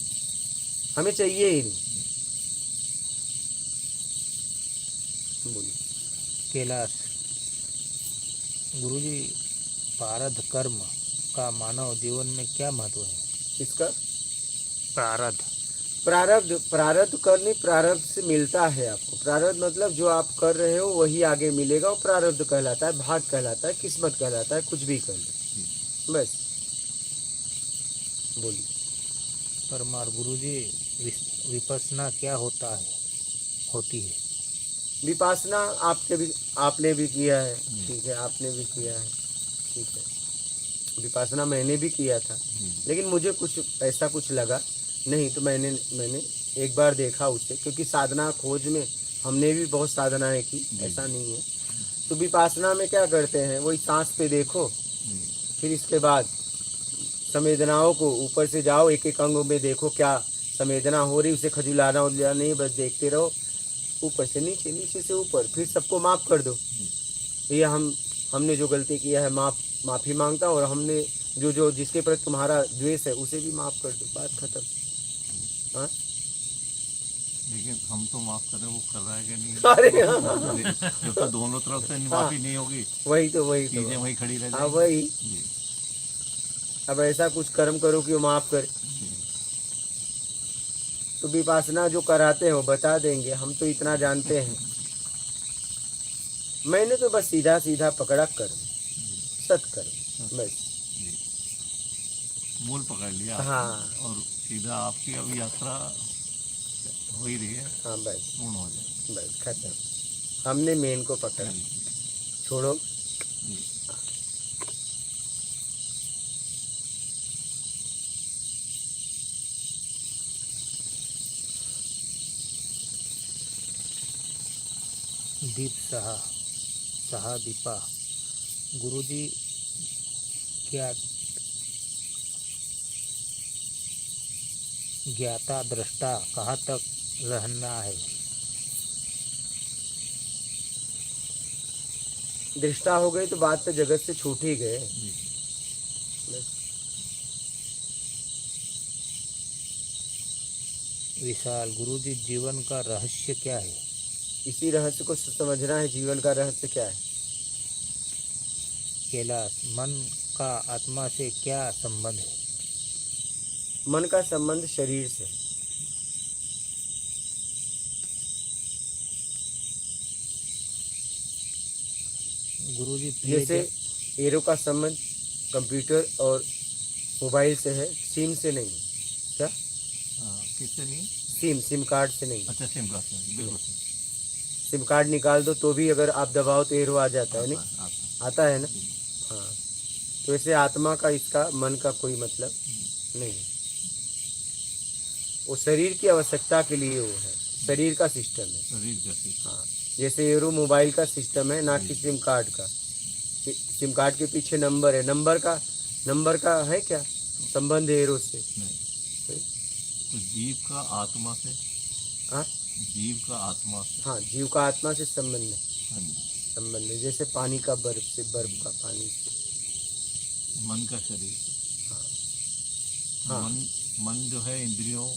हमें चाहिए ही नहीं। बोलिए। कैलाश, गुरुजी, प्रारब्ध कर्म का मानव जीवन में क्या महत्व है? इसका प्रारब्ध प्रारब्ध करनी, प्रारब्ध से मिलता है आपको। प्रारब्ध मतलब जो आप कर रहे हो वही आगे मिलेगा, वो प्रारब्ध कहलाता है, भाग कहलाता है, किस्मत कहलाता है, कुछ भी कर लो बस। बोलिए। परमार, गुरुजी, विपश्यना क्या होती है? विपासना आपने भी किया है, ठीक है, आपने भी किया है, ठीक है। विपासना मैंने भी किया था, लेकिन मुझे ऐसा कुछ लगा नहीं, तो मैंने एक बार देखा उसे, क्योंकि साधना खोज में हमने भी बहुत साधनाएं की, ऐसा नहीं है। तो विपासना में क्या करते हैं, वही सांस पे देखो, फिर इसके बाद संवेदनाओं को ऊपर से जाओ, एक एक अंग में देखो क्या संवेदना हो रही, उसे खजुलाना उजुलाना नहीं, बस देखते रहो, ऊपर से नीचे, नीचे से ऊपर, फिर सबको माफ कर दो। ये हमने जो गलती किया है माफ़ी मांगता, और हमने जो जिसके प्रति तुम्हारा द्वेष है उसे भी माफ कर दो, बात खत्म। हाँ, लेकिन हम तो माफ कर रहे हैं, वो कर रहा है कि नहीं? अरे हाँ। जब तक दोनों तरफ से माफी नहीं होगी, वही तो चीजें वही खड़ी रह हाँ, जाएंगी। वही। जी। अब ऐसा कुछ कर्म करो कि वो माफ करे। तो विपासना जो कराते हैं वो बता देंगे, हम तो इतना जानते हैं। मैंने तो बस सीधा सीधा पकड़ा कर्म, सत्कर्म बस। जी, मूल पकड़ लिया आपने। हाँ और सीधा आपकी अब यात्रा हो ही रही है, हाँ बस पूर्ण हो जाए। बस खत्म। हमने मेन को पकड़ा, जी, छोड़ो। जी, दीप सहा सहा दीपा। गुरुजी क्या ज्ञाता दृष्टा कहाँ तक रहना है? दृष्टा हो गई तो बात तो जगत से छूट ही गए जी। बस। विशाल। गुरुजी जीवन का रहस्य क्या है? इसी रहस्य को समझना है। जीवन का रहस्य क्या है? कैलाश। मन का आत्मा से क्या संबंध है? मन का संबंध शरीर से। गुरुजी जैसे एरो का संबंध कंप्यूटर और मोबाइल से है, सिम से नहीं। क्या? किससे नहीं? सिम कार्ड से नहीं। अच्छा, सिम कार्ड से, बिल्कुल सही। सिम कार्ड निकाल दो तो भी अगर आप दबाओ तो एरो आ जाता है, नहीं आता आता है ना? जी, हाँ, तो ऐसे आत्मा का, इसका मन का कोई मतलब नहीं। वो शरीर की आवश्यकता के लिए वो है, शरीर का सिस्टम है। शरीर का सिस्टम। हाँ, जैसे एरो मोबाइल का सिस्टम है, ना कि सिम कार्ड का। सिम कार्ड के पीछे नंबर है, नंबर का है क्या संबंध है एरो से? नहीं, तो जीव का आत्मा से, हाँ जीव का आत्मा से, हाँ, जीव का आत्मा से संबंध है, हाँ जी। संबंध है। जैसे पानी का बर्फ से, बर्फ का पानी से। मन का शरीर से। हाँ मन जो है इंद्रियों,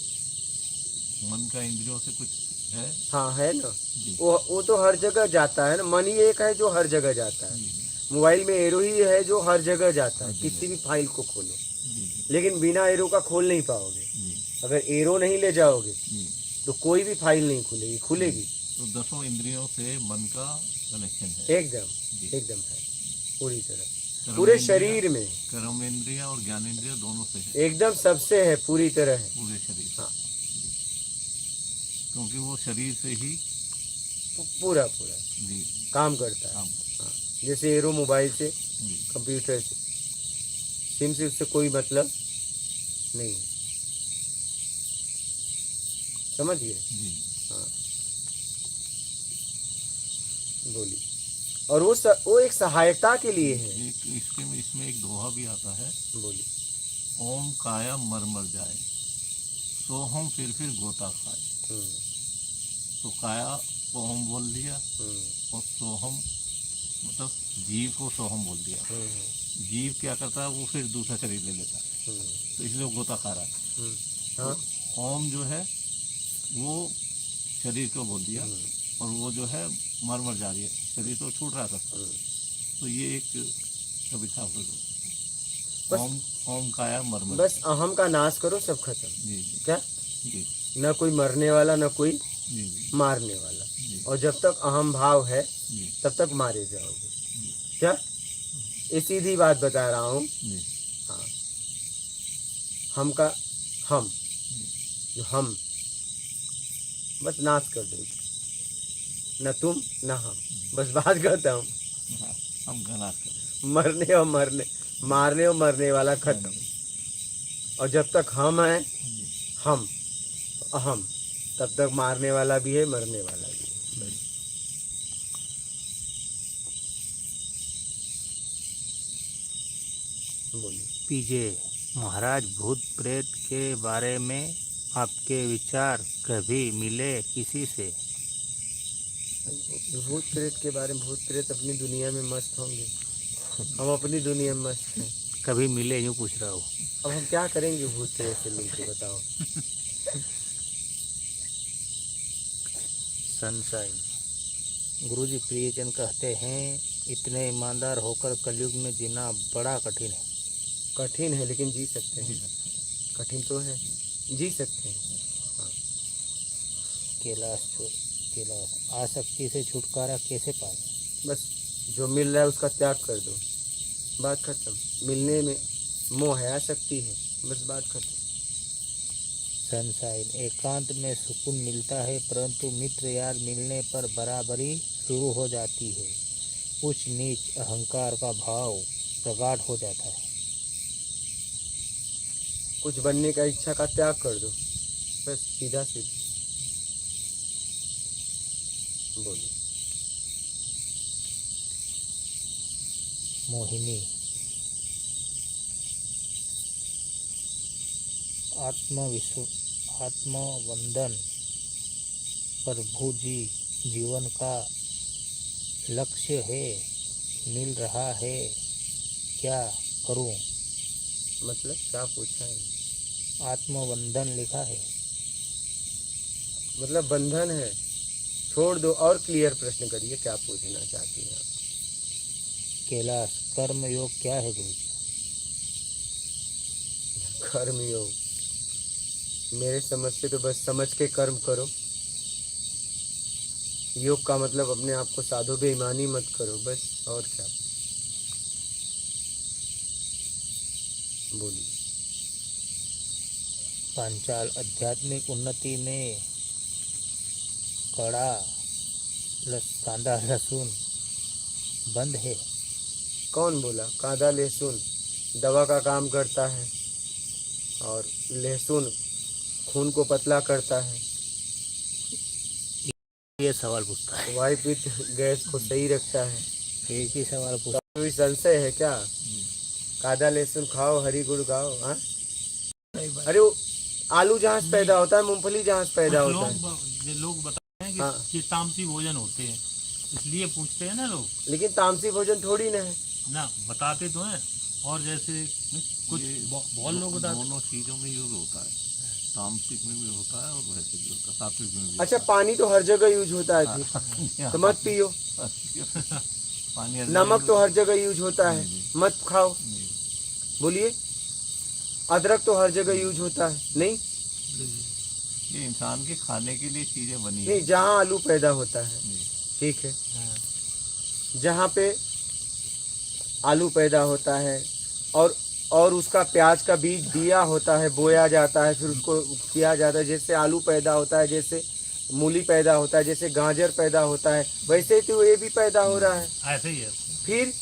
मन का इंद्रियों से कुछ है? हाँ है ना। जी, वो तो हर जगह जाता है ना। मन ही एक है जो हर जगह जाता है। जी, मोबाइल में एरो ही है जो हर जगह जाता है। हर जगह। किसी भी फाइल को खोलो, जी, लेकिन बिना एरो का खोल नहीं पाओगे। जी, अगर एरो नहीं ले जाओगे जी। तो कोई भी फाइल नहीं खुलेगी। खुलेगी तो 10 इंद्रियों से मन का कनेक्शन है। एकदम, जी। एकदम है पूरी तरह, कर्म पूरे इंद्रियां- शरीर में कर्म इंद्रिया और ज्ञान इंद्रिया दोनों से है, एकदम सबसे है, पूरी तरह है। पूरे शरीर से। हाँ। जी। क्योंकि वो शरीर से ही पूरा जी काम करता है। काम हाँ, जैसे एरो मोबाइल से, जी, कंप्यूटर से, सिम से उससे कोई मतलब नहीं। समझिए? जी। हाँ, बोलिए। और वो एक सहायता के लिए है। इसमें एक दोहा भी आता है, बोलिए। ओम काया मर मर जाए, सोहम फिर गोता खाए। तो काया को ओम बोल दिया, और सोहम मतलब जीव को सोहम बोल दिया। जीव क्या करता है, वो फिर दूसरा शरीर ले लेता है, तो इसलिए वो गोता खा रहा है। हाँ, तो ओम जो है वो शरीर को बोल दिया, और वो जो है मर जा रही है, शरीर तो छूट रहा था। तो ये एक कविता बस- ओम काया मर बस अहम का नाश करो, सब खत्म। जी, जी, क्या? जी, न कोई मरने वाला, न कोई जी, जी, मारने वाला। जी, और जब तक अहम भाव है जी, तब तक मारे जाओगे। क्या? ये सीधी बात बता रहा हूँ। जी, हाँ, हम का हम, जो हम, बस नाश कर दो। न तुम न हम, बस बात करता हूँ। हाँ, हम गनाश करें। मरने और मारने और मरने वाला खत्म। और जब तक हम हैं, हम अहम, तब तक मारने वाला भी है, मरने वाला भी है। बस। बोलिए। पीजे। महाराज, भूत प्रेत के बारे में आपके विचार कभी मिले किसी से? भूत प्रेत के बारे में, भूत प्रेत अपनी दुनिया में मस्त होंगे, हम अपनी दुनिया में मस्त हैं। कभी मिले, यूँ पूछ रहा हूँ। अब हम क्या करेंगे भूत प्रेत से मिलके, बताओ। सनशाइन। गुरुजी, प्रियजन कहते हैं इतने ईमानदार होकर कलयुग में जीना बड़ा कठिन है। कठिन है लेकिन जी सकते हैं। कठिन तो है, जी सकते हैं। हाँ, कैलाश आसक्ति से छुटकारा कैसे पाए? बस जो मिल रहा है उसका त्याग कर दो, बात खत्म। मिलने में मोह है, आसक्ति है, बस बात खत्म। सनशाइन एकांत में सुकून मिलता है, परंतु मित्र यार मिलने पर बराबरी शुरू हो जाती है। उच्च नीच अहंकार का भाव प्रगाढ़ हो जाता है। कुछ बनने का इच्छा का त्याग कर दो, बस सीधा सीधा बोलो। मोहिनी आत्मवंदन प्रभु जी जीवन का लक्ष्य है, मिल रहा है, क्या करूं? मतलब क्या पूछा है? आत्मवंदन लिखा है। मतलब बंधन है, छोड़ दो। और क्लियर प्रश्न करिए, क्या पूछना चाहती हैं आप? कैलाश कर्म योग क्या है गुरु जी? कर्म योग मेरे समझ से तो बस समझ के कर्म करो। योग का मतलब अपने आप को साधु बेईमानी मत करो, बस। और क्या? बोलिए। पांचाल आध्यात्मिक उन्नति में कांदा लहसुन बंद है। कौन बोला? कांदा लहसुन दवा का काम करता है और लहसुन खून को पतला करता है, ये सवाल पूछता है। वायु पित्त गैस को सही रखता है। एक ही सवाल पूछता कोई संशय है क्या? कांदा लहसुन खाओ, हरी गुड़ गाओ। हाँ, अरे वो आलू जहाँ से पैदा होता है, मूंगफली जहाँ से पैदा होता है। लोग बताते हैं कि हाँ। ये तामसी भोजन होते हैं, इसलिए पूछते हैं ना लोग। लेकिन तामसी भोजन थोड़ी ना है। ना बताते तो हैं, और जैसे कुछ बहुत लोग बताते दोनों चीजों में यूज होता है, तामसिक में भी होता है और वैसे भी होता है, सात्विक में भी अच्छा, होता पानी तो हर जगह यूज होता है फिर, है। तो मत पियो। पानी हर नमक जगह तो हर जगह यूज होता है, मत खाओ। नहीं, बोलिए। अदरक तो हर जगह यूज होता है, नहीं? ये इंसान के खाने के लिए चीजें बनी नहीं, है। जहाँ आलू पैदा होता है, ठीक है, जहाँ पे आलू पैदा होता है और उसका प्याज का बीज दिया होता है, बोया जाता है, फिर उसको किया जाता है। जैसे आलू पैदा होता है, जैसे मूली पैदा होता है, जैसे गाजर पैदा होता है, वैसे ही तो ये भी पैदा हो रहा है। ऐसे ही है। फिर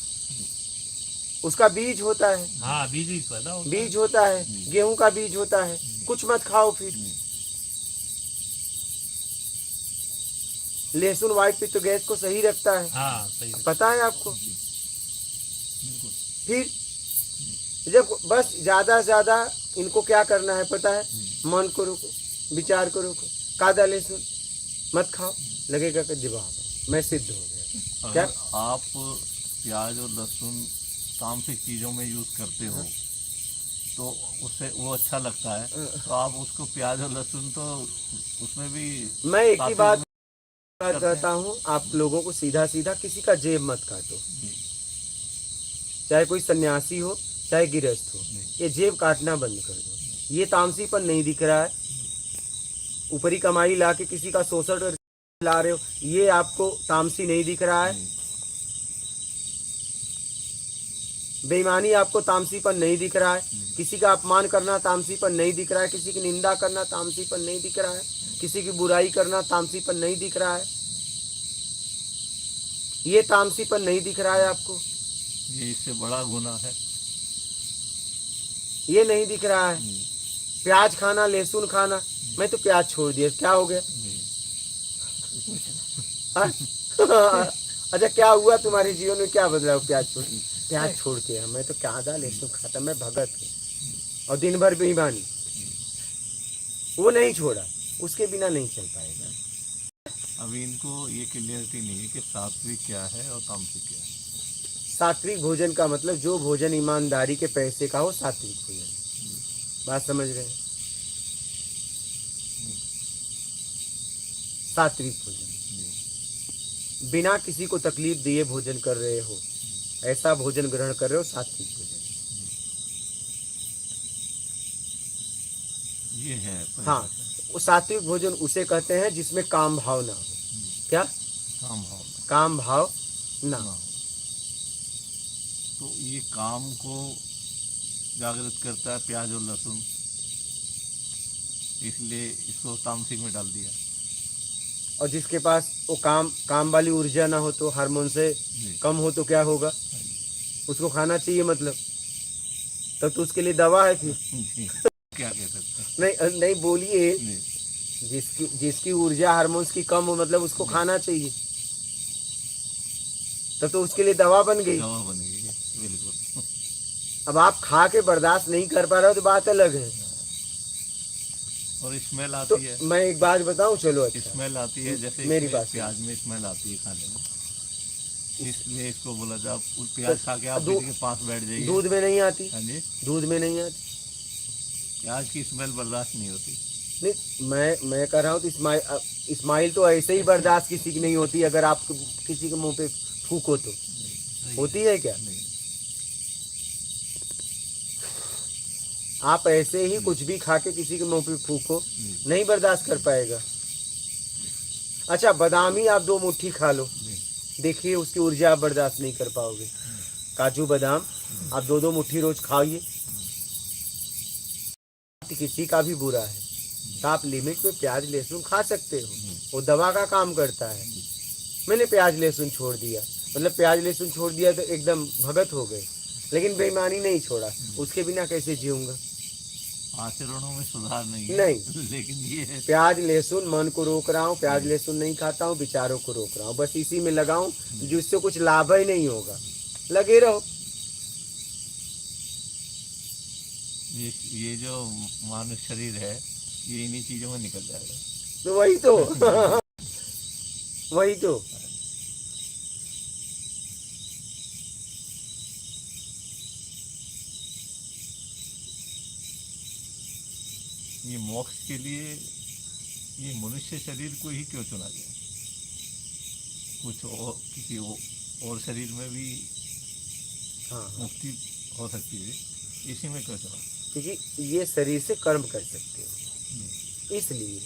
उसका बीज होता है, हाँ, बीज ही पैदा होता है। बीज होता है, गेहूं का बीज होता है। कुछ मत खाओ फिर। लहसुन वायु पित्त गैस को सही रखता है, हाँ, सही है। पता है आपको? फिर जब बस ज्यादा से ज्यादा इनको क्या करना है पता है? मन को रोको, विचार को रोको। कांदा लहसुन मत खाओ, लगेगा कि जवाब मैं सिद्ध हो गया। क्या? अगर आप प्याज और लहसुन तामसिक चीजों में यूज करते हो तो उससे वो अच्छा लगता है, तो आप उसको प्याज और लहसुन तो उसमें भी मैं एक ही बात करते कहता हूँ, आप लोगों को सीधा सीधा, किसी का जेब मत काटो। चाहे कोई सन्यासी हो, चाहे गृहस्थ हो, ये जेब काटना बंद कर दो। ये तामसीपन नहीं दिख रहा है। ऊपरी कमाई ला के किसी का शोषण कर ला रहे हो, ये आपको तामसी नहीं दिख रहा है। बेईमानी आपको तामसीपन नहीं दिख रहा है। किसी का अपमान करना तामसीपन नहीं दिख रहा है। किसी की निंदा करना तामसीपन नहीं दिख रहा है। किसी की बुराई करना तामसीपन नहीं दिख रहा है। ये तामसीपन नहीं दिख रहा है आपको, ये इससे बड़ा गुनाह है। ये नहीं दिख रहा है। प्याज खाना, लहसुन खाना, मैं तो प्याज छोड़ दिया, क्या हो गया? अच्छा, क्या हुआ तुम्हारे जीवन में, क्या बदला प्याज छोड़? प्याज छोड़ के मैं तो कांदा लहसुन खाता, मैं भगत हूँ और दिन भर बेईमानी, वो नहीं छोड़ा, उसके बिना नहीं चल पाएगा। अभी इनको ये क्लियरिटी नहीं है कि सात्विक क्या है और तामसिक क्या है। सात्विक भोजन का मतलब जो भोजन ईमानदारी के पैसे का हो, सात्विक भोजन। बात समझ रहे हैं? सात्विक भोजन, बिना किसी को तकलीफ दिए भोजन कर रहे हो, ऐसा भोजन ग्रहण कर रहे हो, सात्विक भोजन। ये है हाँ, वो सात्विक भोजन उसे कहते हैं जिसमें काम भाव ना हो। क्या? काम भाव काम भाव ना ना हो। हो। तो ये काम को जागृत करता है प्याज और लहसुन, इसलिए इसको तामसिक में डाल दिया। और जिसके पास वो काम वाली ऊर्जा ना हो, तो हार्मोन से जी। कम हो, तो क्या होगा? उसको खाना चाहिए मतलब, तब तो उसके लिए दवा है फिर। जी, क्या कह सकते हैं। नहीं नहीं बोलिए, जी, जिसकी ऊर्जा हार्मोन्स की कम हो, मतलब उसको खाना चाहिए, तब तो उसके लिए दवा बन गई। दवा बन गई है, बिल्कुल। अब आप खा के बर्दाश्त नहीं कर पा रहे हो तो बात अलग है। और स्मेल तो आती है, मैं एक बात बताऊं, चलो अच्छा, स्मेल आती है, जैसे मेरी इसमें बात प्याज में स्मेल आती है खाने में, इसलिए इसको बोला जाए प्याज खा के आप किसी के पास बैठ जाइए। दूध में नहीं आती, हाँ जी, दूध में नहीं आती। प्याज की स्मेल बर्दाश्त नहीं होती। नहीं, मैं कह रहा हूँ तो इस्माइल तो ऐसे ही बर्दाश्त किसी की नहीं होती, अगर आप किसी के मुंह पे फूको तो होती है क्या? नहीं, आप ऐसे ही कुछ भी खा के किसी के मुंह पे फूको, नहीं बर्दाश्त कर पाएगा। अच्छा, बादाम ही आप 2 मुट्ठी खा लो, देखिए उसकी ऊर्जा आप बर्दाश्त नहीं कर पाओगे। काजू बादाम आप 2-2 मुट्ठी रोज खाइए, किसी का भी बुरा है तो आप लिमिट में प्याज लहसुन खा सकते हो, वो दवा का काम करता है। मैंने प्याज लहसुन छोड़ दिया, मतलब प्याज लहसुन छोड़ दिया तो एकदम भगत हो गए, लेकिन बेईमानी नहीं छोड़ा। उसके बिना कैसे जीऊंगा? आचरणों में सुधार नहीं है, नहीं। लेकिन ये है प्याज लहसुन मन को रोक रहा हूँ, प्याज लहसुन नहीं खाता हूँ, विचारों को रोक रहा हूँ, बस इसी में लगाऊं जिससे कुछ लाभ ही नहीं होगा। लगे रहो। ये जो मानव शरीर है, ये इन्हीं चीजों में निकल जाएगा। तो वही तो वही तो। ये मोक्ष के लिए ये मनुष्य शरीर को ही क्यों चुना गया? कुछ और किसी और शरीर में भी हाँ, मुक्ति हो सकती है, इसी में क्यों चुना? क्योंकि ये शरीर से कर्म कर सकते हो, इसलिए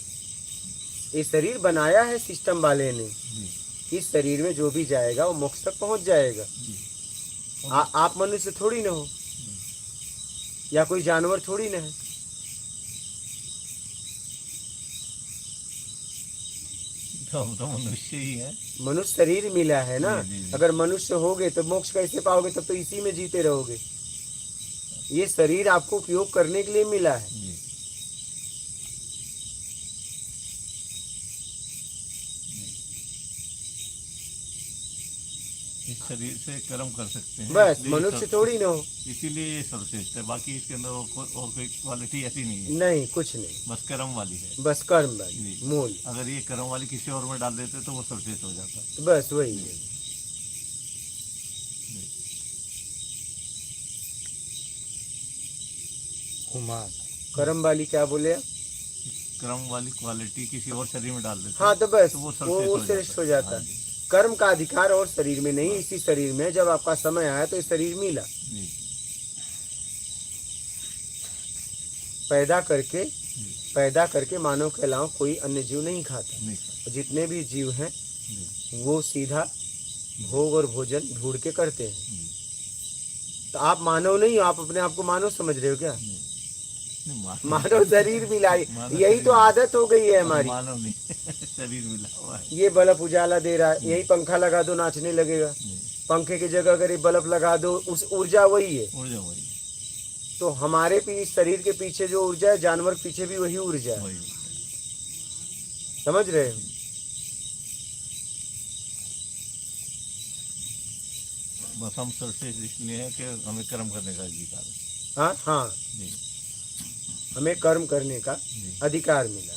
ये शरीर बनाया है सिस्टम वाले ने। जी, इस शरीर में जो भी जाएगा वो मोक्ष तक पहुंच जाएगा। जी, आप मनुष्य थोड़ी ना हो, या कोई जानवर थोड़ी ना है। तो हम तो मनुष्य ही है। मनुष्य शरीर मिला है ना। जी, जी। अगर मनुष्य होगे तो मोक्ष कैसे पाओगे? तब तो इसी में जीते रहोगे। ये शरीर आपको उपयोग करने के लिए मिला है। जी, इस शरीर से कर्म कर सकते हैं, बस इसलिए मनुष्य थोड़ी ना हो। इसीलिए ये सर्वश्रेष्ठ है। बाकी इसके अंदर और कोई क्वालिटी ऐसी नहीं है, नहीं, कुछ नहीं, बस कर्म वाली है। बस कर्म वाली जी। मूल, अगर ये कर्म वाली किसी और में डाल देते तो वो सर्वश्रेष्ठ हो जाता। बस वही है। हुमान, कर्म वाली क्या बोले आप? कर्म वाली क्वालिटी किसी और शरीर में डाल देते हाँ, तो बस वो वो श्रेष्ठ हो जाता हाँ है। जी, कर्म का अधिकार और शरीर में नहीं, इसी शरीर में। जब आपका समय आया तो ये शरीर मिला, जी, पैदा करके मानव के अलावा कोई अन्य जीव नहीं खाता। नहीं खाता। जितने भी जीव हैं जी, वो सीधा भोग और भोजन ढूंढ के करते हैं। जी, तो आप मानव नहीं हो, आप अपने आप को मानव समझ रहे हो क्या? जी। नहीं, मानव शरीर मिला, मानव यही शरीर तो आदत हो गई है हमारी। मानव नहीं शरीर मिला हुआ है। ये बल्ब उजाला दे रहा है, यही पंखा लगा दो नाचने लगेगा। जी, पंखे की जगह अगर ये बल्ब लगा दो, उस ऊर्जा वही है। ऊर्जा वही तो हमारे शरीर के पीछे जो ऊर्जा है, जानवर के पीछे भी वही ऊर्जा है। वही। समझ रहे हो? बस हम सर्वश्रेष्ठ इसलिए है कि हमें कर्म करने का अधिकार है। हाँ हाँ, जी, हमें कर्म करने का जी, अधिकार मिला।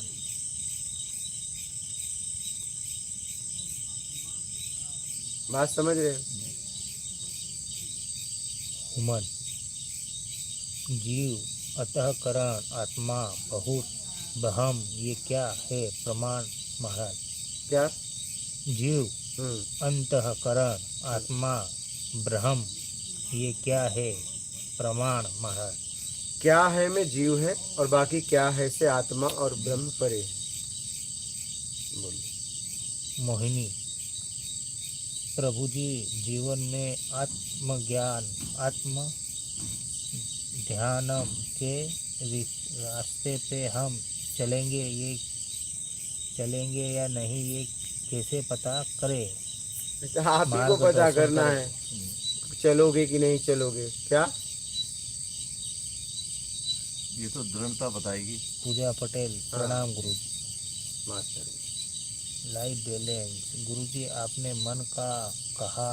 बात समझ रहे हो? हुमन, जीव, अतःकरण, आत्मा, बहुत, बहम, ये क्या है प्रमाण महाराज? क्या? जीव, अंतःकरण, आत्मा, ब्रह्म, ये क्या है प्रमाण महाराज? क्या है में जीव है और बाकी क्या है से आत्मा और ब्रह्म परे है। बोलिए। मोहिनी, प्रभु जी, जीवन में आत्मज्ञान, आत्म ध्यान के रास्ते पे हम चलेंगे या नहीं, ये कैसे पता करें? अच्छा, आप ही को पता मार्गदर्शन करना करें। है चलोगे कि नहीं चलोगे। क्या ये तो दृढ़ता बताएगी। पूजा पटेल, प्रणाम गुरु जी। मास्टर। Life balance. गुरु जी, आपने मन का कहा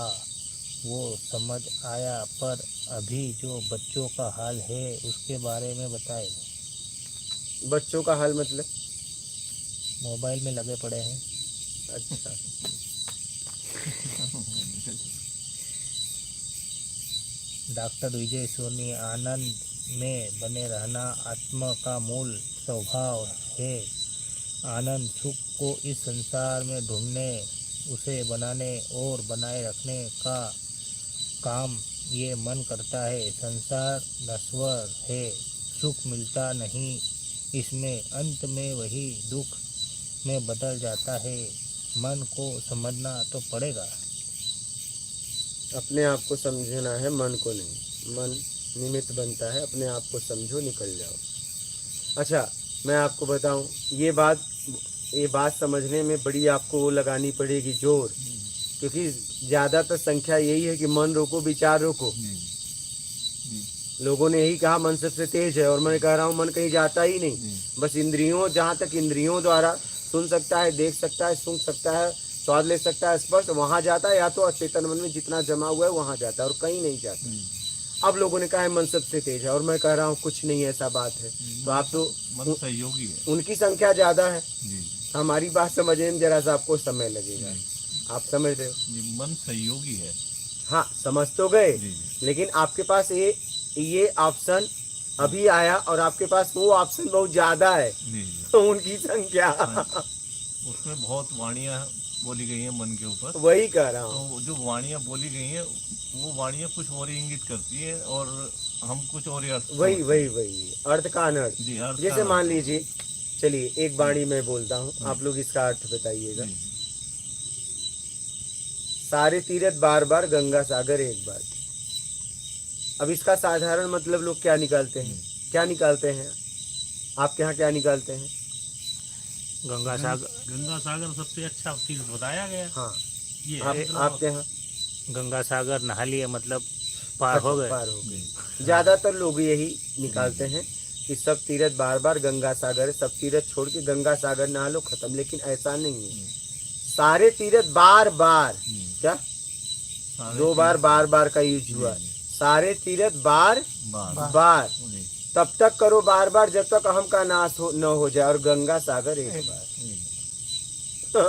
वो समझ आया, पर अभी जो बच्चों का हाल है उसके बारे में बताएं। बच्चों का हाल मतलब? मोबाइल में लगे पड़े हैं। अच्छा। डॉक्टर विजय सोनी, आनंद में बने रहना आत्मा का मूल स्वभाव है। आनंद सुख को इस संसार में ढूंढने, उसे बनाने और बनाए रखने का काम ये मन करता है। संसार नश्वर है, सुख मिलता नहीं इसमें, अंत में वही दुख में बदल जाता है। मन को समझना तो पड़ेगा। अपने आप को समझना है, मन को नहीं। मन निमित्त बनता है, अपने आप को समझो, निकल जाओ। अच्छा, मैं आपको बताऊं, ये बात समझने में बड़ी आपको वो लगानी पड़ेगी जोर, क्योंकि ज़्यादातर संख्या यही है कि मन रोको, विचार रोको। लोगों ने यही कहा मन सबसे तेज है, और मैं कह रहा हूँ मन कहीं जाता ही नहीं। बस इंद्रियों, जहाँ तक इंद्रियों द्वारा सुन सकता है, देख सकता है, सूंघ सकता है, स्वाद ले सकता है, स्पर्श, वहाँ जाता है, या तो अचेतन मन में जितना जमा हुआ है वहाँ जाता है, और कहीं नहीं जाता। अब लोगों ने कहा है मन सबसे तेज है, और मैं कह रहा हूँ कुछ नहीं ऐसा बात है। तो आप तो मन सहयोगी है। उनकी संख्या ज़्यादा है, जी हमारी बात समझने में जरा सा आपको समय लगेगा। आप समझ रहे हो? जी, मन सहयोगी है। हाँ, समझ तो गए, जी लेकिन आपके पास ये ऑप्शन अभी आया, और आपके पास वो ऑप्शन बहुत ज़्यादा है। जी तो उनकी संख्या उसमें बहुत वाणियाँ बोली गई हैं मन के ऊपर। वही कह रहा हूँ। तो जो वाणियाँ बोली गई हैं वो वाणियाँ कुछ और ही इंगित करती है, और हम कुछ और ही अर्थ वही अर्थ का अनर्थ। जी, अर्थ जैसे का मान अर्थ। लीजिए, चलिए एक वाणी मैं बोलता हूँ, आप लोग इसका अर्थ बताइएगा। जी सारे तीर्थ बार बार, गंगा सागर एक बार। अब इसका साधारण मतलब लोग क्या निकालते हैं? क्या निकालते हैं आपके यहाँ, क्या निकालते हैं? गंगा सागर, गंगा सागर सबसे अच्छा तीर्थ बताया गया। हाँ, ये आपके यहाँ गंगा सागर नहा लिए मतलब पार हो गए। पार हो गए। ज्यादातर लोग यही निकालते हैं कि सब तीर्थ बार बार गंगा सागर है, सब तीर्थ छोड़ के गंगा सागर नहा लो, खत्म। लेकिन ऐसा नहीं है, सारे तीर्थ बार बार। क्या? दो बार बार बार का यूज हुआ। सारे तीर्थ बार बार, तब तक करो बार बार जब तक अहम का नाश न हो जाए, और गंगा सागर एक बार। तो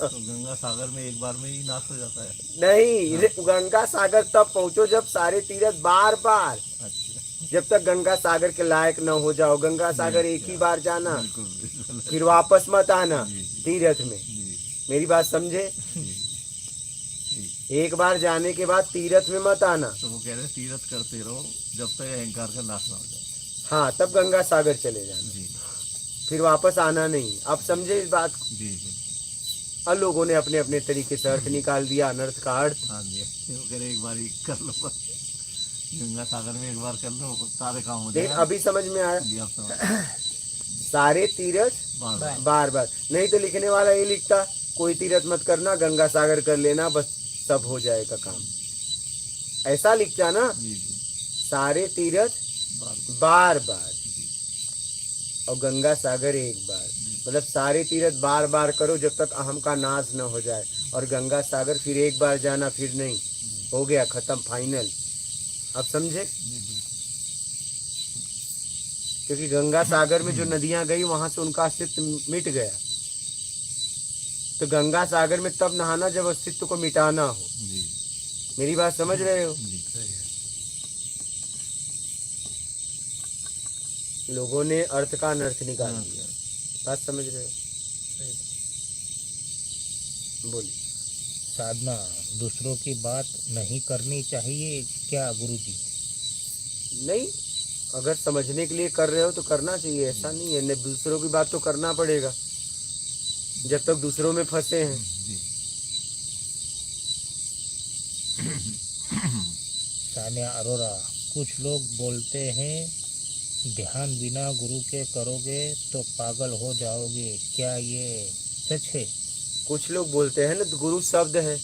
गंगा सागर में एक बार में ही नाश हो जाता है? नहीं, गंगा सागर तब पहुंचो जब सारे तीर्थ बार बार। अच्छा, जब तक गंगा सागर के लायक न हो जाओ। गंगा सागर एक ही बार जाना, बिल्कुल बिल्कुल। फिर वापस मत आना तीर्थ में। जी मेरी बात समझे? जी, एक बार जाने के बाद तीर्थ में मत आना। तो वो कह रहे हैं तीर्थ करते रहो जब तक अहंकार का नाश ना हो जाए। हाँ, तब गंगा सागर चले जाना, जी फिर वापस आना नहीं। आप समझे इस बात को? जी जी, और लोगों ने अपने अपने तरीके से अर्थ निकाल दिया, अनर्थ का अर्थ। हाँ जी, वो कह रहे एक बार ही कर लो बस, गंगा सागर में एक बार कर लो, सारे काम हो देख, जाएगा। अभी समझ में आया? जी, आप समझ सारे तीर्थ बार बार बार। नहीं तो लिखने वाला ये लिखता, कोई तीर्थ मत करना, गंगा सागर कर लेना, बस सब हो जाएगा काम। ऐसा लिखता ना, जी जी, सारे तीर्थ बार बार बार और गंगा सागर एक बार। मतलब सारे तीर्थ बार बार करो जब तक अहम का नाश न हो जाए, और गंगा सागर फिर एक बार जाना, फिर नहीं, हो गया खत्म, फाइनल। अब समझे? क्योंकि गंगा सागर में जो नदियां गई वहां से उनका अस्तित्व मिट गया। तो गंगा सागर में तब नहाना जब अस्तित्व को मिटाना हो। जी मेरी बात समझ रहे हो? जी, सही है। लोगों ने अर्थ का अनर्थ निकाल दिया। बात समझ रहे हो? बोलिए। साधना, दूसरों की बात नहीं करनी चाहिए क्या गुरुजी? नहीं, अगर समझने के लिए कर रहे हो तो करना चाहिए, ऐसा नहीं है। न दूसरों की बात तो करना पड़ेगा जब तक दूसरों में फंसे हैं। जी। सानिया अरोरा, कुछ लोग बोलते हैं ध्यान बिना गुरु के करोगे तो पागल हो जाओगे, क्या ये सच है? कुछ लोग बोलते हैं ना, तो गुरु शब्द है,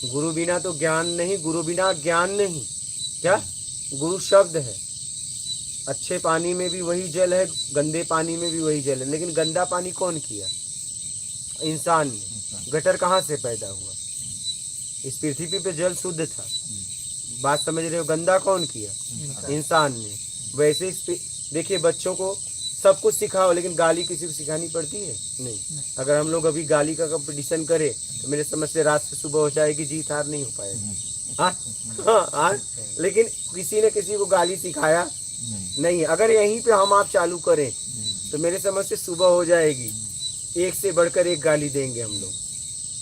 गुरु बिना तो ज्ञान नहीं, गुरु बिना ज्ञान नहीं। क्या? गुरु शब्द है। अच्छे पानी में भी वही जल है, गंदे पानी में भी वही जल है, लेकिन गंदा पानी कौन किया? इंसान ने। गटर कहाँ से पैदा हुआ? इस पृथ्वी पे जल शुद्ध था, बात समझ रहे हो? गंदा कौन किया? इंसान ने। वैसे देखिए, बच्चों को सब कुछ सिखाओ, लेकिन गाली किसी को सिखानी पड़ती है? नहीं। अगर हम लोग अभी गाली का कंपटीशन करें तो मेरे समझ से रात से सुबह हो जाएगी, जीत हार नहीं हो पाएगा। हाँ, लेकिन किसी ने किसी को गाली सिखाया नहीं। अगर यहीं पे हम आप चालू करें तो मेरे समझ से सुबह हो जाएगी, एक से बढ़कर एक गाली देंगे हम लोग।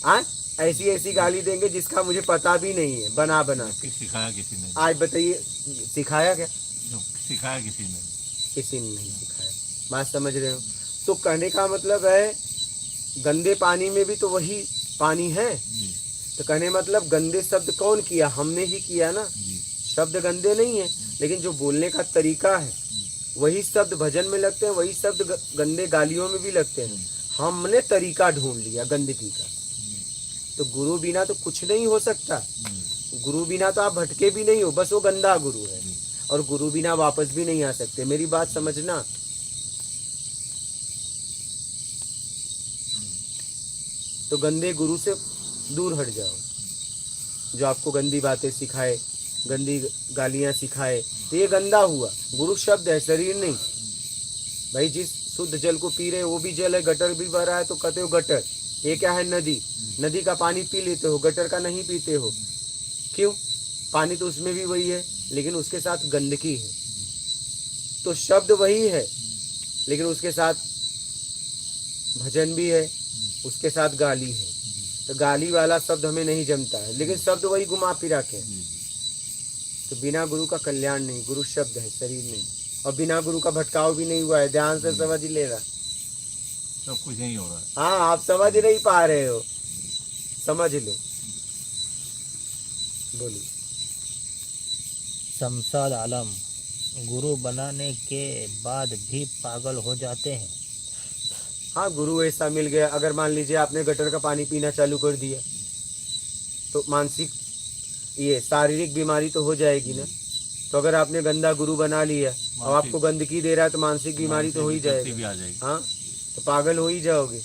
हाँ, ऐसी ऐसी गाली देंगे जिसका मुझे पता भी नहीं है, बना सिखाया किसी ने? आज बताइए, सिखाया क्या? सिखाया किसी ने? किसी ने नहीं सिखाया। बात समझ रहे हो? तो कहने का मतलब है, गंदे पानी में भी तो वही पानी है। तो कहने मतलब गंदे शब्द कौन किया? हमने ही किया ना। शब्द गंदे नहीं है, लेकिन जो बोलने का तरीका है वही शब्द भजन में लगते हैं, वही शब्द गंदे गालियों में भी लगते हैं। हमने तरीका ढूंढ लिया गंदगी का। तो गुरु बिना तो कुछ नहीं हो सकता। गुरु बिना तो आप भटके भी नहीं हो, बस वो गंदा गुरु है। और गुरु बिना वापस भी नहीं आ सकते, मेरी बात समझना। तो गंदे गुरु से दूर हट जाओ, जो आपको गंदी बातें सिखाए, गंदी गालियां सिखाए, तो ये गंदा हुआ। गुरु शब्द है, शरीर नहीं। भाई जिस शुद्ध जल को पी रहे वो भी जल है, गटर भी भरा है तो कहते हो गटर। ये क्या है? नदी। नदी का पानी पी लेते हो, गटर का नहीं पीते हो। क्यों? पानी तो उसमें भी वही है, लेकिन उसके साथ गंदगी है। तो शब्द वही है, लेकिन उसके साथ भजन भी है, उसके साथ गाली है। तो गाली वाला शब्द हमें नहीं जमता है, लेकिन शब्द वही घुमा फिरा के। तो बिना गुरु का कल्याण नहीं। गुरु शब्द है, शरीर नहीं। और बिना गुरु का भटकाव भी नहीं हुआ है। ध्यान से समझ लेना, सब कुछ नहीं हो रहा है। हाँ, आप समझ नहीं पा रहे हो, समझ लो। बोलिए। शमशाद आलम, गुरु बनाने के बाद भी पागल हो जाते हैं? हाँ, गुरु ऐसा मिल गया। अगर मान लीजिए आपने गटर का पानी पीना चालू कर दिया तो मानसिक, ये शारीरिक बीमारी तो हो जाएगी ना। तो अगर आपने गंदा गुरु बना लिया और आपको गंदगी दे रहा है तो मानसिक बीमारी तो हो ही जाएगी। हाँ, तो पागल हो ही जाओगे।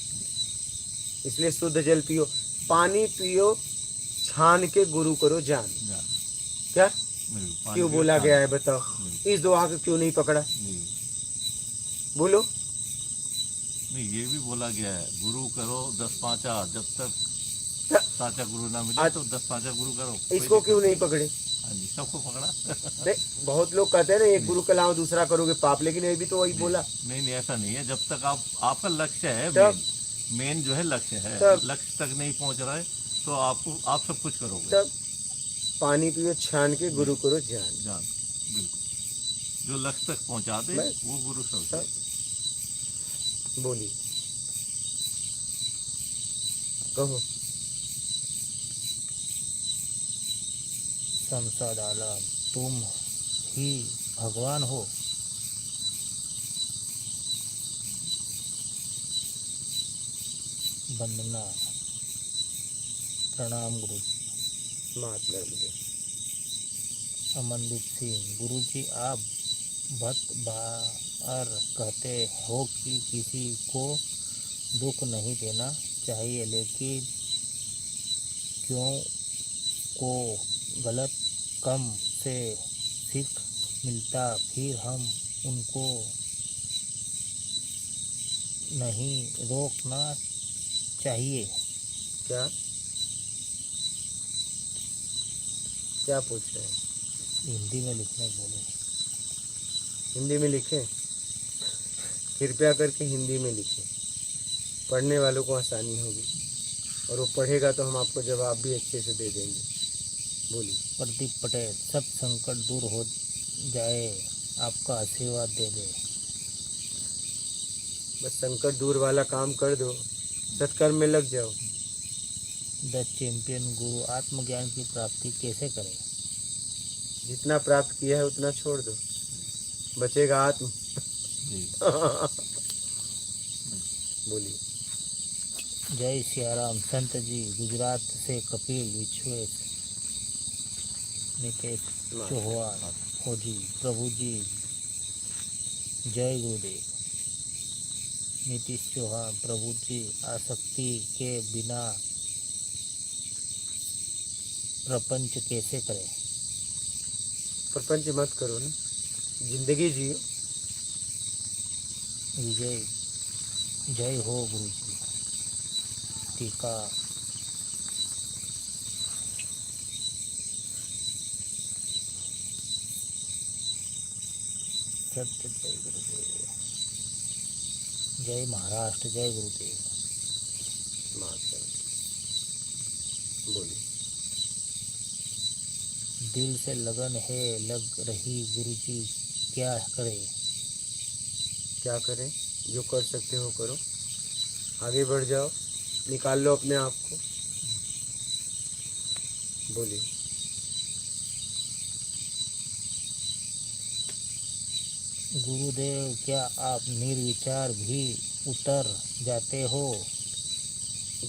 इसलिए शुद्ध जल पियो, पानी पियो, छान के गुरु करो जान। क्या क्यों बोला गया है बताओ? इस दुआ को क्यों नहीं पकड़ा? बोलो। नहीं, ये भी बोला गया है, गुरु करो 10 पाँचा, जब तक साचा गुरु ना मिले तो 10 पाँचा गुरु करो। इसको क्यों नहीं पकड़े? हाँ जी, सबको पकड़ा। नहीं, बहुत लोग कहते हैं ना, एक गुरु के अलावा दूसरा करोगे पाप, लेकिन ये भी तो वही बोला। नहीं, ऐसा नहीं है। जब तक आपका लक्ष्य है, मेन जो है लक्ष्य है, लक्ष्य तक नहीं पहुंच रहा है तो आप सब कुछ करोगे। तब पानी पियो, छान के गुरु करो जान। बिल्कुल, जो लक्ष्य तक पहुंचा दे वो गुरु सब। बोलिए, कहो। शमशाद आलम, तुम ही भगवान हो? वंदना, प्रणाम गुरु जी। महात्मा मुझे अमनदीप सिंह, गुरु जी आप बार कहते हो कि किसी को दुख नहीं देना चाहिए, लेकिन क्यों को गलत कम से सीख मिलता, फिर हम उनको नहीं रोकना चाहिए? क्या पूछ रहे हैं? हिंदी में लिखने बोले। हिंदी में लिखें? कृपया करके हिंदी में लिखें, पढ़ने वालों को आसानी होगी, और वो पढ़ेगा तो हम आपको जवाब भी अच्छे से दे देंगे। बोलिए। प्रदीप पटेल, सब संकट दूर हो जाए आपका आशीर्वाद दे दे। बस संकट दूर वाला काम कर दो, सत्कर्म में लग जाओ। द चैंपियन गुरु आत्मज्ञान की प्राप्ति कैसे करें? जितना प्राप्त किया है उतना छोड़ दो, बचेगा आत्म। जी बोलिए। जय सियाराम। संत जी गुजरात से कपिल विश्वेश नितेश चौहान फौजी प्रभु जी जय गुरुदेव। नीतीश चौहान प्रभु जी आसक्ति के बिना प्रपंच कैसे करें? प्रपंच मत करो ना, जिंदगी जियो। विजय जय हो गुरु जी। टीका सत्य जय गुरुदेव। जय महाराष्ट्र जय गुरुदेव। बोलिए। दिल से लगन है लग रही गुरुजी, क्या करें? क्या करें? जो कर सकते हो करो, आगे बढ़ जाओ, निकाल लो अपने आप को। बोलिए। गुरुदेव क्या आप निर्विचार भी उतर जाते हो?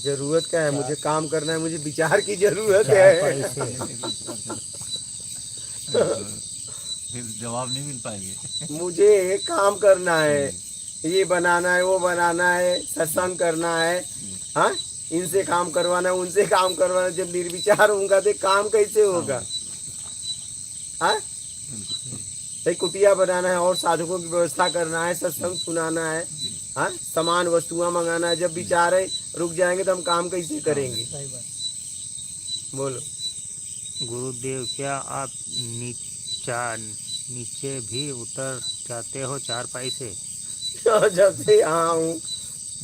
जरूरत क्या है? क्या- मुझे काम करना है, मुझे विचार की जरूरत चार है। पाई से फिर जवाब नहीं मिल पाएंगे। मुझे काम करना है, ये बनाना है, वो बनाना है, सत्संग करना है, हाँ, इनसे काम करवाना है, उनसे काम करवाना है। जब निर्विचार होगा तो काम कैसे होगा? हाँ, एक कुटिया बनाना है और साधकों की व्यवस्था करना है, सत्संग सुनाना है, हाँ, सामान वस्तुएं मंगाना है। जब विचार रुक जाएंगे तो हम काम कैसे करेंगे? बोलो। गुरुदेव क्या आप नीचे भी उतर जाते हो चारपाई से? जब से यहाँ हूँ,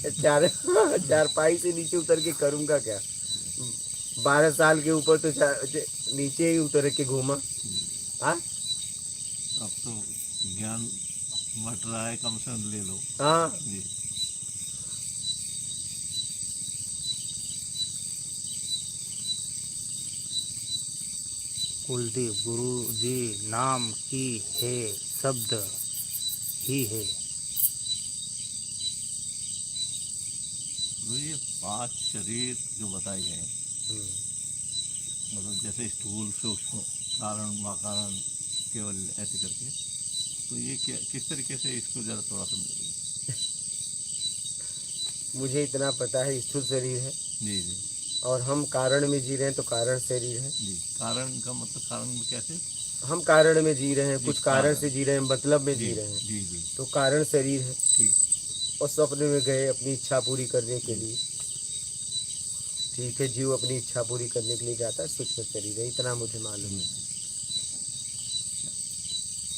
चारपाई से नीचे उतर के करूँगा क्या? 12 साल के ऊपर तो नीचे ही उतर के घूमा। हाँ, अब तो ज्ञान बट रहा है, कम से कम ले लो। हाँ, जी कुलदीप गुरु जी नाम की है शब्द ही है। तो ये 5 शरीर जो बताए गए हैं, मतलब जैसे स्थूल सूक्ष्म कारण महाकारण केवल ऐसे करके, तो ये क्या किस तरीके से इसको जरा थोड़ा समझिए। मुझे इतना पता है, स्थूल शरीर है जी जी और हम कारण में जी रहे हैं तो कारण शरीर है। जी। कारण का मतलब कारण में कैसे? हम कारण में जी रहे हैं, जी, कुछ कारण कारण। से जी रहे हैं, मतलब में जी जी रहे हैं, जी जी तो कारण शरीर है। ठीक। और सपने में गए अपनी इच्छा पूरी करने के लिए। ठीक है, जीव अपनी इच्छा पूरी करने के लिए जाता है, सूक्ष्म शरीर है, इतना मुझे मालूम है।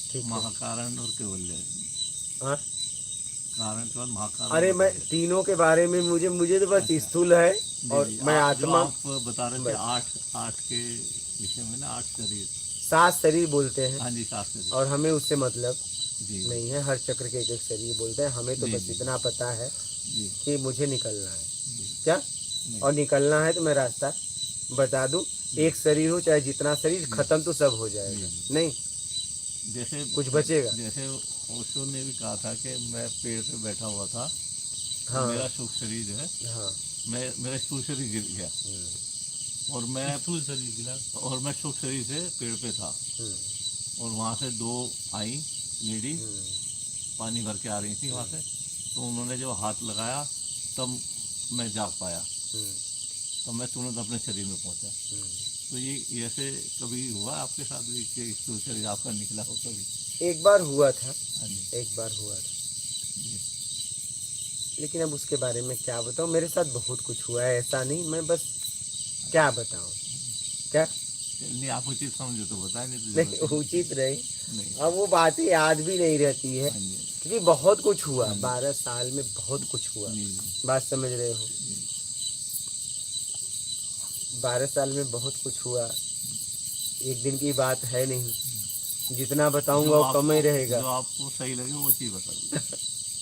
ठीक है। महाकारण और केवल्य, हाँ, कारण के बाद महाकारण। अरे मैं बताइए। तीनों के बारे में मुझे तो बस अच्छा। स्थूल है जी, और जी, मैं जो आत्मा। आप बता रहे थे बस। 8 के विषय में ना, 8 शरीर। 7 शरीर बोलते हैं हाँ जी, 7 शरीर। और हमें उससे मतलब जी नहीं है, हर चक्र के एक शरीर बोलते हैं। हमें तो जी, बस जी। इतना पता है जी कि मुझे निकलना है, जी क्या, नहीं, और निकलना है तो मैं रास्ता बता दूं। एक शरीर हो चाहे जितना शरीर, खत्म तो सब हो जाएगा, जी। नहीं जैसे कुछ बचेगा। जैसे ओशो ने भी कहा था कि मैं पेड़ पे बैठा हुआ था, हाँ, मेरा सुख शरीर है, हाँ, मेरा स्थूल शरीर गिर गया और मैं स्थूल शरीर गिला। सुख शरीर से पेड़ पे था। और वहाँ से 2 आई लेडी पानी भर के आ रही थी वहाँ से, तो उन्होंने जब हाथ लगाया तब मैं जाग पाया, तब मैं तुरंत अपने शरीर में पहुँचा। तो ये ऐसे कभी हुआ आपके साथ भी कि स्थूल शरीर आपका निकला हो कभी? एक बार हुआ था, हाँ जी। एक बार हुआ था, जी लेकिन अब उसके बारे में क्या बताऊं। मेरे साथ बहुत कुछ हुआ है, ऐसा नहीं, मैं बस क्या बताऊं, क्या नहीं, आप उचित समझो तो बताएं, नहीं तो नहीं जरूरत नहीं। उचित नहीं। नहीं। अब वो बातें याद भी नहीं रहती है हाँ जी क्योंकि बहुत कुछ हुआ, हाँ जी। 12 साल में बहुत कुछ हुआ। जी जी। बात समझ रहे हो? जी 12 साल में बहुत कुछ हुआ, एक दिन की बात है नहीं। जितना बताऊंगा वो कम ही रहेगा। जो आपको सही लगे वो चीज़ बताइए,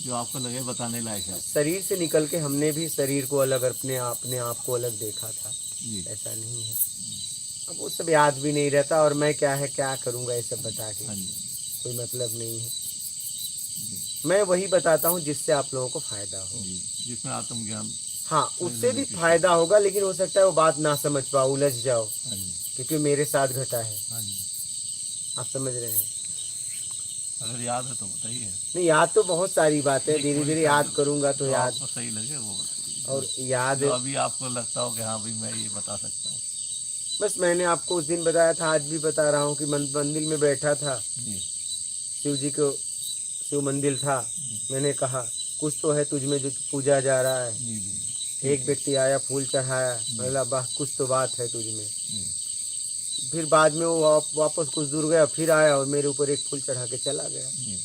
जो आपको लगे बताने लायक है। शरीर से निकल के हमने भी शरीर को अलग, अपने आप को अलग देखा था, जी ऐसा नहीं है। अब वो सब याद भी नहीं रहता, और मैं क्या करूंगा ये सब बता के, हाँ जी कोई मतलब नहीं है। जी मैं वही बताता हूँ जिससे आप लोगों को फायदा हो। जी, जिसमें आत्मज्ञान। हाँ, उससे भी फायदा होगा, लेकिन हो सकता है वो बात ना समझ पाओ, उलझ जाओ, हाँ जी क्योंकि मेरे साथ घटा है। हाँ जी, आप समझ रहे हैं? अगर याद है तो बताइए। नहीं, याद तो बहुत सारी बातें, धीरे कोई धीरे सा याद जो- करूंगा तो जो याद। आपको सही लगे वो बताइए, और याद जो अभी आपको लगता हो कि हाँ भाई मैं ये बता सकता हूँ। बस मैंने आपको उस दिन बताया था, आज भी बता रहा हूँ कि मंदिर में बैठा था, जी शिव जी को, शिव मंदिर था। मैंने कहा कुछ तो है तुझ में जो पूजा जा रहा है। जी जी एक व्यक्ति आया, फूल चढ़ाया, बोला वाह कुछ तो बात है तुझ में। जी फिर बाद में वो वापस कुछ दूर गया, फिर आया और मेरे ऊपर एक फूल चढ़ा के चला गया। जी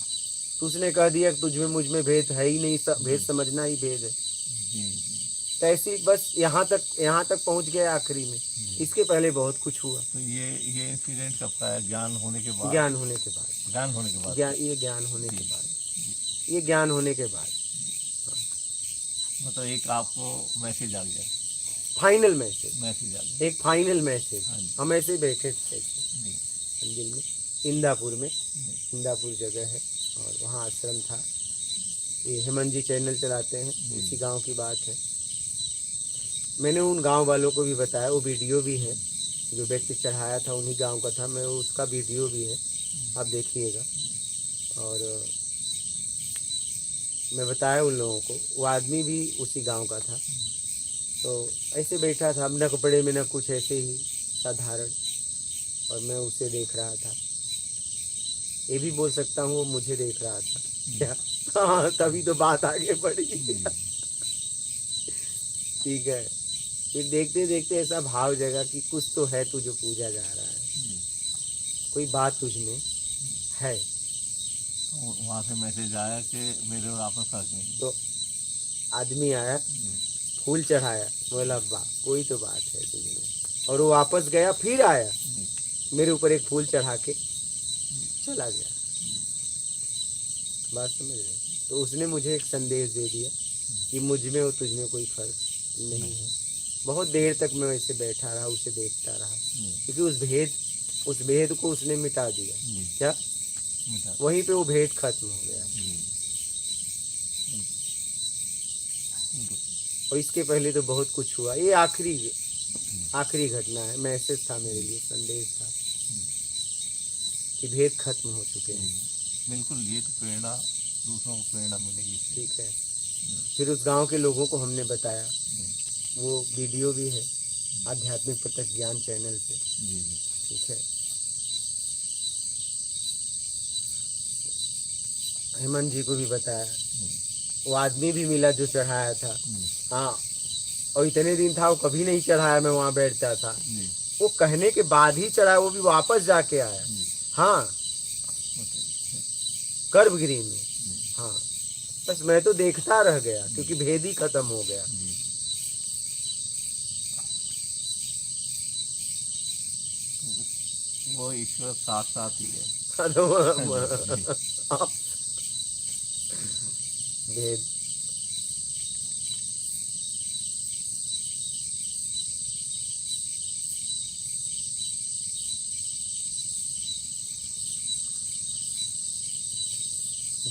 तो उसने कह दिया कि तुझ में मुझ में भेद है ही नहीं, भेद समझना ही भेद है। जी जी। तो ऐसी बस यहाँ तक पहुँच गया आखिरी में। इसके पहले बहुत कुछ हुआ। तो ये इंसिडेंट कब का है? ज्ञान होने के बाद? ज्ञान होने के बाद। ज्ञान होने के बाद? ज्ञान होने जी, के बाद। जी। ये ज्ञान होने के बाद मतलब एक आपको मैसेज आ गया? फाइनल मैसेज, मैसेज आ गया। एक फाइनल मैसेज। हाँ जी हम ऐसे ही बैठे थे ऐसे जी मंदिर में, इंदापुर में, जी इंदापुर जगह है, और वहाँ आश्रम था। ये हेमंत जी चैनल चलाते हैं, उसी गांव की बात है। मैंने उन गांव वालों को भी बताया, वो वीडियो भी है, जो व्यक्ति चढ़ाया था उन्हीं गांव का था, मैं उसका वीडियो भी है, आप देखिएगा। और मैं बताया उन लोगों को, वो आदमी भी उसी गांव का था। तो ऐसे बैठा था, न कपड़े में न कुछ, ऐसे ही साधारण, और मैं उसे देख रहा था। ये भी बोल सकता हूँ वो मुझे देख रहा था क्या? हाँ, तभी तो बात आगे बढ़ी। ठीक है। फिर देखते देखते ऐसा भाव जगा कि कुछ तो है तू जो पूजा जा रहा है, कोई बात तुझ में है। वहाँ से मैसेज आया कि मेरे और आप में फर्क नहीं। तो आदमी आया, फूल चढ़ाया, बोला वाह कोई तो बात है तुझ में, और वो वापस गया, फिर आया, मेरे ऊपर एक फूल चढ़ा के चला गया। बात समझ रहे? तो उसने मुझे एक संदेश दे दिया कि मुझ में और तुझ में कोई फर्क नहीं है। बहुत देर तक मैं वैसे बैठा रहा, उसे देखता रहा, क्योंकि उस भेद को उसने मिटा दिया। क्या? वहीं पे वो भेद खत्म हो गया। और इसके पहले तो बहुत कुछ हुआ, ये आखिरी घटना है। मैसेज था मेरे लिए, संदेश था कि भेद खत्म हो चुके हैं। बिल्कुल, ये तो प्रेरणा, दूसरों को प्रेरणा मिलेगी। ठीक है। फिर उस गांव के लोगों को हमने बताया, वो वीडियो भी है आध्यात्मिक प्रत्यक्ष ज्ञान चैनल पे। ठीक है। हेमंत जी को भी बताया, वो आदमी भी मिला जो चढ़ाया था। हाँ, और इतने दिन था वो कभी नहीं चढ़ाया, मैं वहाँ बैठता था, वो कहने के बाद ही चढ़ाया, वो भी वापस जाके आया। हाँ, गर्भगृह में। हाँ, बस मैं तो देखता रह गया, क्योंकि भेद ही खत्म हो गया। वो ईश्वर साथ साथ ही है। भेद।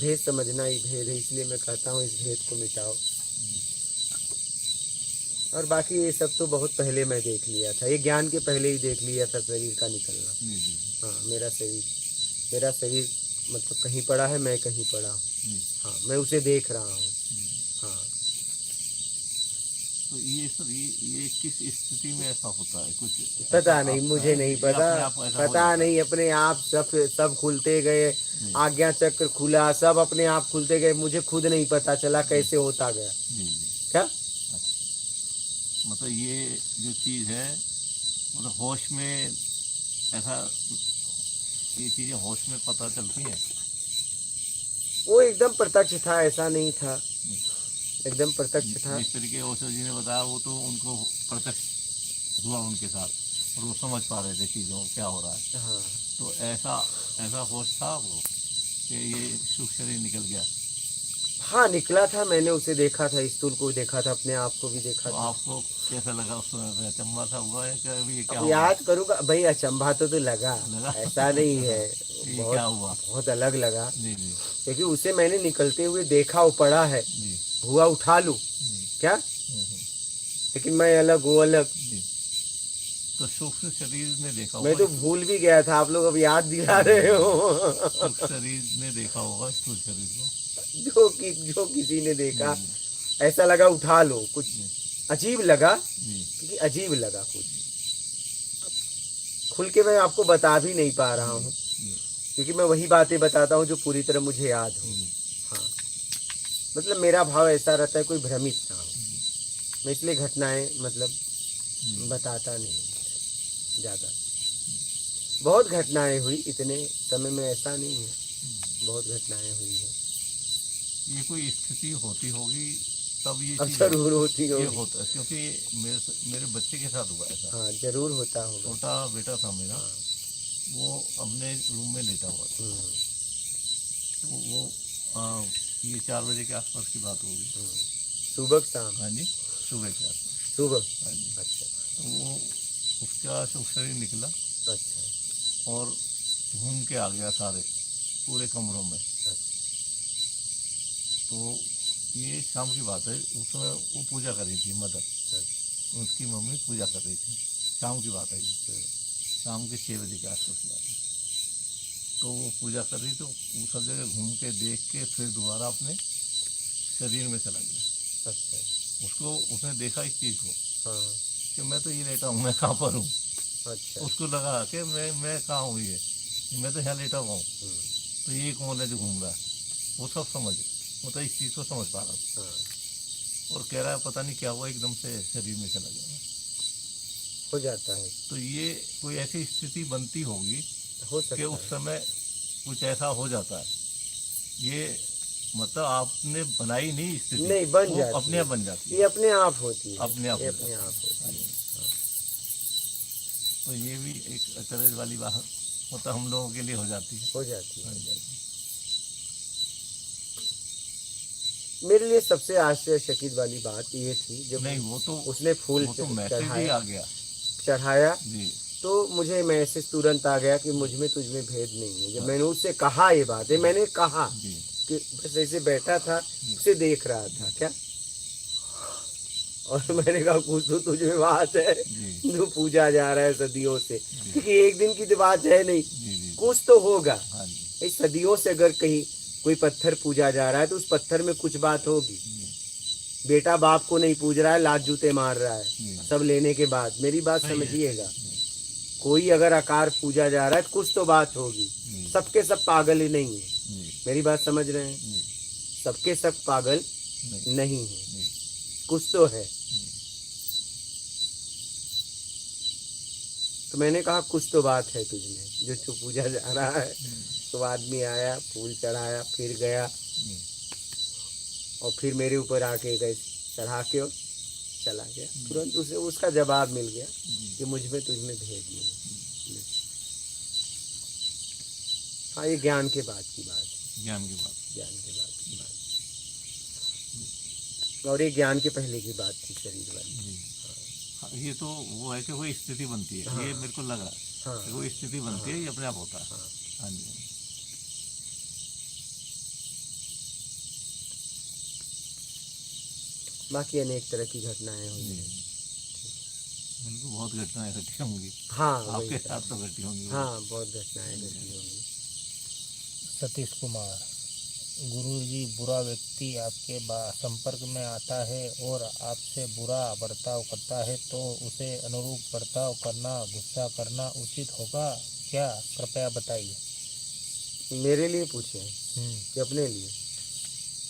भेद समझना ही भेद है, इसलिए मैं कहता हूँ इस भेद को मिटाओ। और बाकी ये सब तो बहुत पहले मैं देख लिया था, ये ज्ञान के पहले ही देख लिया था शरीर का निकलना। हाँ, मेरा शरीर मतलब कहीं पड़ा है, मैं कहीं पड़ा हूँ। हाँ, मैं उसे देख रहा हूँ। हाँ, तो ये सर ये किस स्थिति में ऐसा होता है? कुछ पता नहीं, मुझे नहीं पता नहीं, अपने आप सब खुलते गए, आज्ञा चक्र खुला, सब अपने आप खुलते गए, मुझे खुद नहीं पता चला कैसे होता गया। क्या मतलब ये जो चीज़ है, मतलब होश में ऐसा, ये चीज़ें होश में पता चलती हैं? वो एकदम प्रत्यक्ष था, ऐसा नहीं था, एकदम प्रत्यक्ष था। जिस तरीके ओशो जी ने बताया, वो तो उनको प्रत्यक्ष हुआ उनके साथ, और वो समझ पा रहे थे चीज़ों क्या हो रहा है। हाँ, तो ऐसा ऐसा होश था वो कि ये सुख शरीर निकल गया। हाँ निकला था, मैंने उसे देखा था, स्टूल को देखा था, अपने आप को भी देखा तो था। आपको कैसा लगा उस समय पे? अचंभा सा हुआ है कि अभी ये क्या अब हुआ? याद करूंगा भाई, अचंभा तो लगा, लगा? ऐसा नहीं है। ये बहुत क्या हुआ? बहुत अलग लगा, जी जी क्योंकि उसे मैंने निकलते हुए देखा, वो पड़ा है, जी हुआ उठा लूं जी क्या, हम्म, लेकिन मैं अलग, वो अलग। जी। तो सूक्ष्म शरीर ने देखा मैं होगा तो भूल भी गया था, आप लोग अब याद दिला रहे हो। सूक्ष्म शरीर ने देखा होगा स्थूल शरीर को। जो किसी ने देखा, जी ऐसा लगा उठा लो, कुछ जी अजीब लगा, जी क्योंकि अजीब लगा कुछ, खुल के मैं आपको बता भी नहीं पा रहा हूँ, जी क्योंकि मैं वही बातें बताता हूँ जो पूरी तरह मुझे याद हो। जी हाँ, मतलब मेरा भाव ऐसा रहता है, कोई भ्रमित ना हो, मैं इसलिए घटनाएं मतलब बताता नहीं ज़्यादा। बहुत घटनाएं हुई इतने समय में, ऐसा नहीं है, बहुत घटनाएं हुई है। ये कोई स्थिति होती होगी तब ये अब चीज जरूर होती ये होगी। होता है, क्योंकि मेरे बच्चे के साथ हुआ ऐसा। हाँ जरूर होता होगा। छोटा बेटा था मेरा, हाँ। वो अपने रूम में लेटा हुआ था। तो वो ये 4 बजे के आसपास की बात होगी। सुबह शाम? हाँ जी, सुबह के आसपास। सुबह? हाँ जी। अच्छा तो वो उसका शुभ शरीर निकला अच्छा और घूम के आ गया सारे पूरे कमरों में। अच्छा तो ये शाम की बात है, उस समय वो पूजा कर रही थी मदर, अच्छा। उसकी मम्मी पूजा कर रही थी। शाम की बात है ये, शाम के 6 बजे के आसपास की बात है। तो वो पूजा कर रही, तो वो सब जगह घूम के देख के फिर दोबारा अपने शरीर में चला गया। अच्छा उसको उसने देखा इस चीज़ को हाँ कि मैं तो ये लेटा हूँ, मैं कहाँ पर हूँ। अच्छा उसको लगा कि मैं कहाँ हूँ, ये मैं तो यहाँ लेटा हुआ हूँ, तो ये कौन है जो घूम रहा है। वो सब समझ, वो तो इस चीज़ को समझ पा रहा था हाँ, और कह रहा है पता नहीं क्या हुआ, एकदम से शरीर में चला गया। हो जाता है, तो ये कोई ऐसी स्थिति बनती होगी हो कि सकता उस है। समय कुछ ऐसा हो जाता है। ये मतलब आपने बनाई नहीं स्थिति, नहीं, बन वो जाती अपने आप बन जाती ये है, अपने आप होती है, अपने आप ये हो अपने जाती आप है। होती है। तो ये भी एक अचरज वाली बात मतलब हम लोगों के लिए हो जाती है। हो जाती हाँ है। जी, हाँ जी। मेरे लिए सबसे आश्चर्यचकित वाली बात ये थी, जब नहीं वो तो उसने फूल मैसेज ही चढ़ाया आ गया चढ़ाया जी। तो मुझे मैसेज तुरंत आ गया कि मुझ में तुझ में भेद नहीं है। जब मैंने उससे कहा ये बात है, मैंने कहा जी कि बस ऐसे बैठा था, उसे देख रहा था क्या, और मैंने कहा कुछ तो तुझ में बात है जी जो पूजा जा रहा है सदियों से, जी क्योंकि एक दिन की तो बात है नहीं, जी जी कुछ तो होगा। हाँ जी इस सदियों से अगर कहीं कोई पत्थर पूजा जा रहा है तो उस पत्थर में कुछ बात होगी। जी बेटा बाप को नहीं पूज रहा है, लात जूते मार रहा है, जी सब लेने के बाद। मेरी बात सही है, समझिएगा, जी, कोई अगर आकार पूजा जा रहा है तो कुछ तो बात होगी। जी, सबके सब पागल ही नहीं है, जी, मेरी बात समझ रहे हैं, जी, सबके सब पागल नहीं, नहीं है, जी, कुछ तो है। तो मैंने कहा कुछ तो बात है तुझमें जो तू पूजा जा रहा है। तो आदमी आया, फूल चढ़ाया, फिर गया, जी, और फिर मेरे ऊपर आके गए चढ़ा के और चला गया। तुरंत उसे उसका जवाब मिल गया कि मुझ में तुझ में भेद नहीं है। हाँ, ये ज्ञान के बाद की बात है, ज्ञान की बात। ज्ञान के बाद की बात, और ये ज्ञान के पहले की बात थी, शरीर वाली। जी हाँ, ये तो वो है कि कोई स्थिति बनती है, हाँ, ये मेरे को लगा हाँ, कि कोई स्थिति बनती है, ये अपने आप होता है। हाँ। हाँ जी, बाकी अनेक तरह की घटनाएं हुई जी, हैं। बिल्कुल बहुत घटनाएं घटी होंगी, हाँ वही आपके सब। साथ तो घटी होंगी। हाँ, बहुत घटनाएं घटी होंगी। सतीश कुमार, गुरुजी, बुरा व्यक्ति आपके संपर्क में आता है और आपसे बुरा बर्ताव करता है तो उसे अनुरूप बर्ताव करना, गुस्सा करना उचित होगा क्या? कृपया बताइए। मेरे लिए पूछे कि अपने लिए?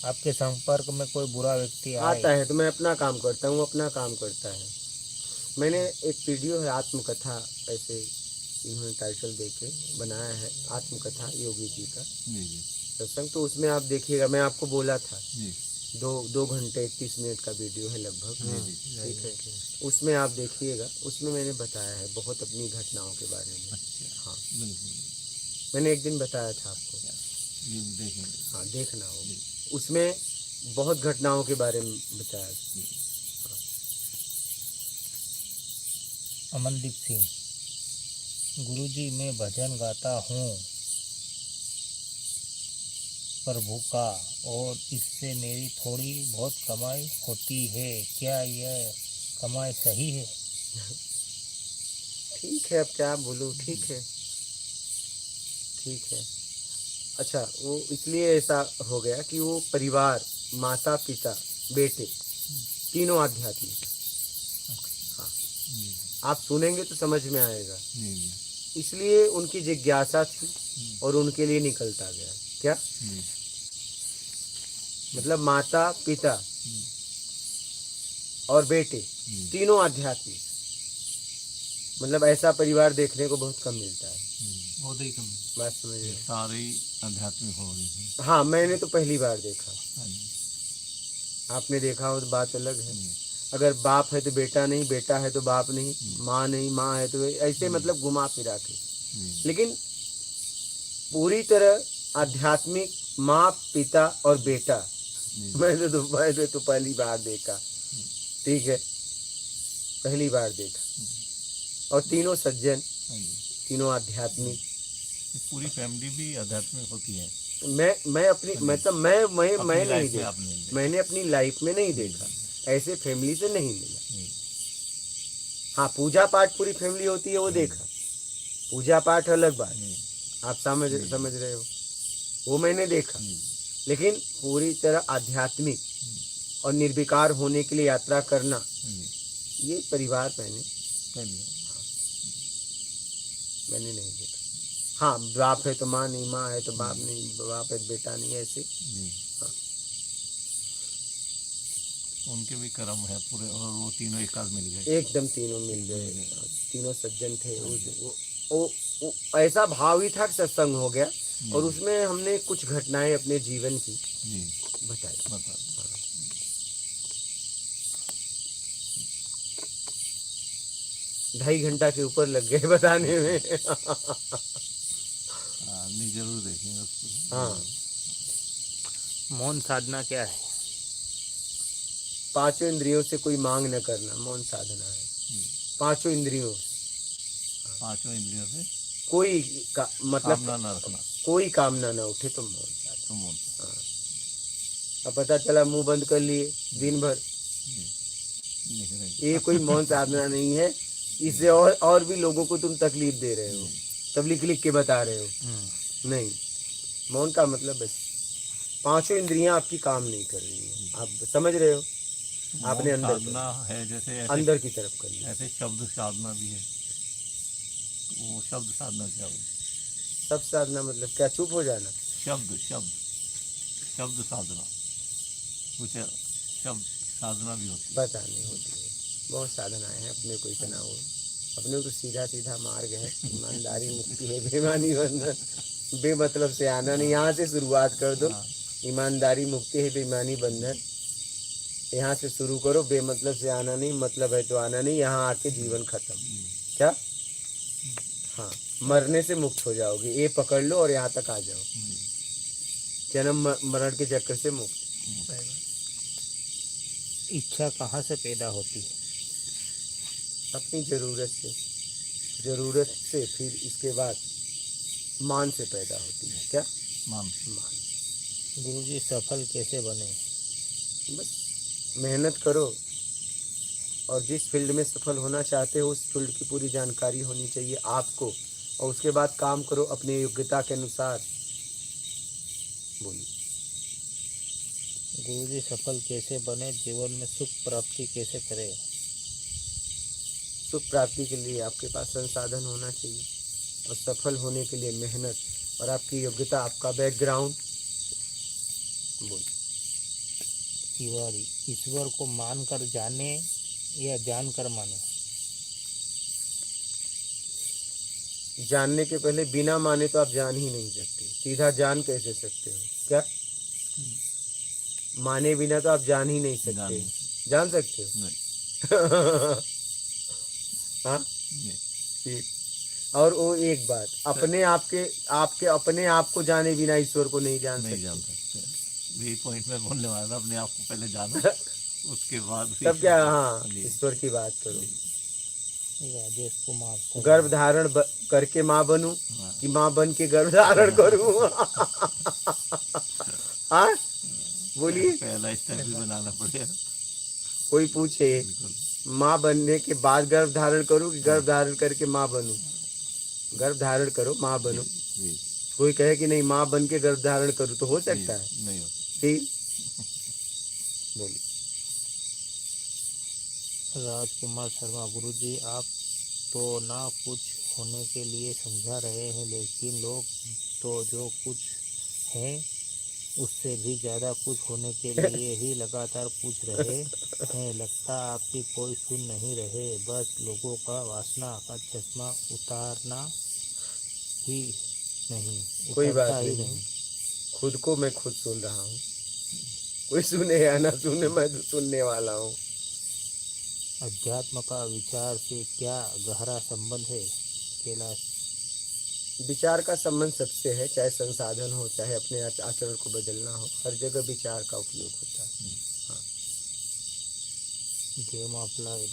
आपके संपर्क में कोई बुरा व्यक्ति आए, आता है तो मैं अपना काम करता हूँ, अपना काम करता है। मैंने एक वीडियो है आत्मकथा, ऐसे इन्होंने टाइटल देके बनाया है, आत्मकथा योगी जी का जी जी सत्संग। तो उसमें आप देखिएगा, मैं आपको बोला था जी 2 घंटे 31 मिनट का वीडियो है लगभग, जी ठीक है। उसमें आप देखिएगा, उसमें मैंने बताया है बहुत अपनी घटनाओं के बारे में। अच्छा हाँ, बिल्कुल मैंने एक दिन बताया था आपको। ये देखेंगे। हाँ, देखना हो, उसमें बहुत घटनाओं के बारे में बताया। अमनदीप सिंह, गुरुजी मैं भजन गाता हूँ प्रभु का, और इससे मेरी थोड़ी बहुत कमाई होती है, क्या यह कमाई सही है? ठीक है, अब क्या बोलूँ, ठीक है, ठीक है। अच्छा, वो इसलिए ऐसा हो गया कि वो परिवार, माता पिता बेटे, तीनों आध्यात्मिक। हाँ, जी आप सुनेंगे तो समझ में आएगा। जी जी इसलिए उनकी जिज्ञासा थी और उनके लिए निकलता गया। क्या जी मतलब, माता पिता और बेटे जी तीनों आध्यात्मिक। मतलब ऐसा परिवार देखने को बहुत कम मिलता है। जी। बहुत ही कम। बात समझ रहे ये हो? सारे ही आध्यात्मिक हो गई है। हाँ, मैंने तो पहली बार देखा। हाँ जी। आपने देखा हो तो बात अलग है। जी अगर बाप है तो बेटा नहीं, बेटा है तो बाप नहीं, माँ नहीं, माँ है तो ऐसे, मतलब घुमा फिरा के। जी लेकिन पूरी तरह आध्यात्मिक माँ पिता और बेटा, जी मैंने तो पहली बार देखा। ठीक है, पहली बार देखा। और तीनों सज्जन, हाँ जी। तीनों आध्यात्मिक। ये पूरी फैमिली भी आध्यात्मिक होती है। मैं अपनी, मतलब मैं अपनी नहीं लाइफ में देखा, आपने नहीं देखा। मैंने अपनी लाइफ में नहीं जी, देखा, ऐसे फैमिली से नहीं मिला। जी हाँ, पूजा पाठ पूरी फैमिली होती है वो देखा, पूजा पाठ अलग बात, जी आप समझ रहे हो, वो मैंने देखा। जी लेकिन पूरी तरह आध्यात्मिक और निर्विकार होने के लिए यात्रा करना, जी ये परिवार चलिए। मैंने नहीं देखा। हाँ, बाप है तो माँ नहीं, माँ है तो बाप नहीं, बाप है तो बेटा नहीं, ऐसे। जी हाँ। उनके भी कर्म है पूरे, और वो तीनों एक साथ मिल गए। एकदम तीनों मिल गए, तीनों सज्जन थे। वो ऐसा भाव ही था कि सत्संग हो गया, और उसमें हमने कुछ घटनाएं अपने जीवन की जी बताई। बता। 2.5 घंटा के ऊपर लग गए बताने में। हाँ, नहीं जरूर देखेंगे उसको। हाँ, मौन साधना क्या है? 5 इंद्रियों से कोई मांग न करना मौन साधना है। 5 इंद्रियों, पांचों इंद्रियों से कोई मतलब कामना न रखना, कोई कामना न उठे तो मौन साधना। तो मौन। अब पता चला मुंह बंद कर लिए दिन भर, लिख रहे। ये कोई मौन साधना नहीं है। इससे और भी लोगों को तुम तकलीफ दे रहे हो, तब लिख लिख के बता रहे हो। नहीं, मौन का मतलब बस 5 इंद्रियां आपकी काम नहीं कर रही हैं, आप समझ रहे हो, आपने मौन अंदर साधना है जैसे ऐसे, अंदर की तरफ कर लिया। ऐसे शब्द साधना भी है। वो शब्द साधना क्या हुई? सब साधना मतलब क्या, चुप हो जाना? शब्द शब्द शब्द साधना, कुछ शब्द साधना भी होती है। पता नहीं होती है, बहुत साधनाएं हैं, अपने को इतना हो, अपने को तो सीधा सीधा मार्ग है, ईमानदारी मुक्ति है, बेईमानी बंधन, बेमतलब से आना नहीं। यहाँ से शुरुआत कर दो, ईमानदारी मुक्ति है, बेईमानी बंधन, यहाँ से शुरू करो। बेमतलब से आना नहीं, मतलब है तो आना नहीं, यहाँ आके जीवन खत्म। क्या? हाँ, मरने से मुक्त हो जाओगे, ये पकड़ लो और यहाँ तक आ जाओ, जन्म मरण के चक्कर से मुक्त। इच्छा कहाँ से पैदा होती है? अपनी ज़रूरत से, ज़रूरत से फिर इसके बाद मान से पैदा होती है। क्या? मान। गुरुजी सफल कैसे बने? बस मेहनत करो, और जिस फील्ड में सफल होना चाहते हो उस फील्ड की पूरी जानकारी होनी चाहिए आपको, और उसके बाद काम करो अपनी योग्यता के अनुसार। बोलिए। गुरुजी सफल कैसे बने, जीवन में सुख प्राप्ति कैसे करें? सुख प्राप्ति के लिए आपके पास संसाधन होना चाहिए, और सफल होने के लिए मेहनत और आपकी योग्यता, आपका बैकग्राउंड। बोलिए। तिवारी, ईश्वर को मानकर जाने या जानकर माने? जानने के पहले बिना माने तो आप जान ही नहीं सकते, सीधा जान कैसे सकते हो? क्या? माने बिना तो आप जान ही नहीं सकते, जान सकते हो? नहीं। हाँ, नहीं। ठीक। और वो एक बात, अपने आपके अपने आप को जाने बिना ईश्वर को नहीं जान नहीं सकते। जान सकते। यही पॉइंट में बोलने वाला था, अपने आप को पहले जानो उसके बाद भी तब क्या, हाँ, जी, ईश्वर की बात करो। जी, राजेश कुमार गर्भ धारण करके माँ बनूं हाँ। कि माँ बन के गर्भ धारण करूं? हाँ, बोलिए। पहला स्टेप भी बनाना पड़ेगा। कोई पूछे बिल्कुल। माँ बनने के बाद गर्भ धारण करूं कि गर्भ धारण करके माँ बनूं? गर्भ धारण करो, माँ बनो। जी, कोई कहे कि नहीं माँ बन के गर्भ धारण करूं, तो हो सकता है? नहीं हो। ठीक, बोलिए। राजकुमार शर्मा, गुरुजी आप तो ना कुछ होने के लिए समझा रहे हैं, लेकिन लोग तो जो कुछ हैं उससे भी ज़्यादा कुछ होने के लिए ही लगातार पूछ रहे हैं। लगता आपकी कोई सुन नहीं रहे, बस लोगों का वासना का चश्मा उतारना ही नहीं, कोई बात उतरता ही नहीं, नहीं। खुद को मैं खुद सुन रहा हूँ। कोई सुने या ना सुने, मैं तो सुनने वाला हूँ। अध्यात्म का विचार से क्या गहरा संबंध है? कैलाश विचार का संबंध सबसे है, चाहे संसाधन हो, चाहे अपने आचरण को बदलना हो, हर जगह विचार का उपयोग होता है। हाँ, गेम ऑफ लाइफ।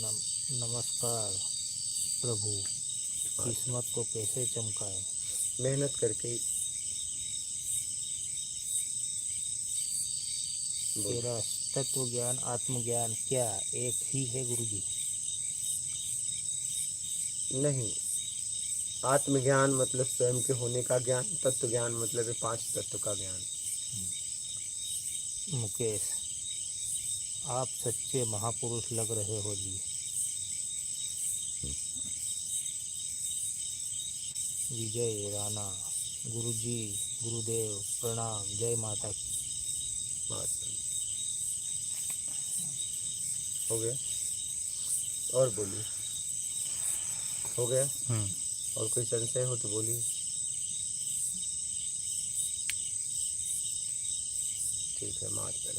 नमस्कार प्रभु, हाँ, किस्मत को कैसे चमकाए? मेहनत करके। बोल। कैलाश, तत्व ज्ञान आत्मज्ञान क्या एक ही है गुरुजी? नहीं, आत्मज्ञान मतलब स्वयं के होने का ज्ञान, तत्व ज्ञान मतलब है 5 तत्व का ज्ञान। मुकेश, आप सच्चे महापुरुष लग रहे हो जी। विजय राणा, गुरुजी गुरुदेव प्रणाम, जय माता की। बात हो गया, और बोलिए। हो गया, और कोई संशय हो तो बोलिए। ठीक है, मार्च कर।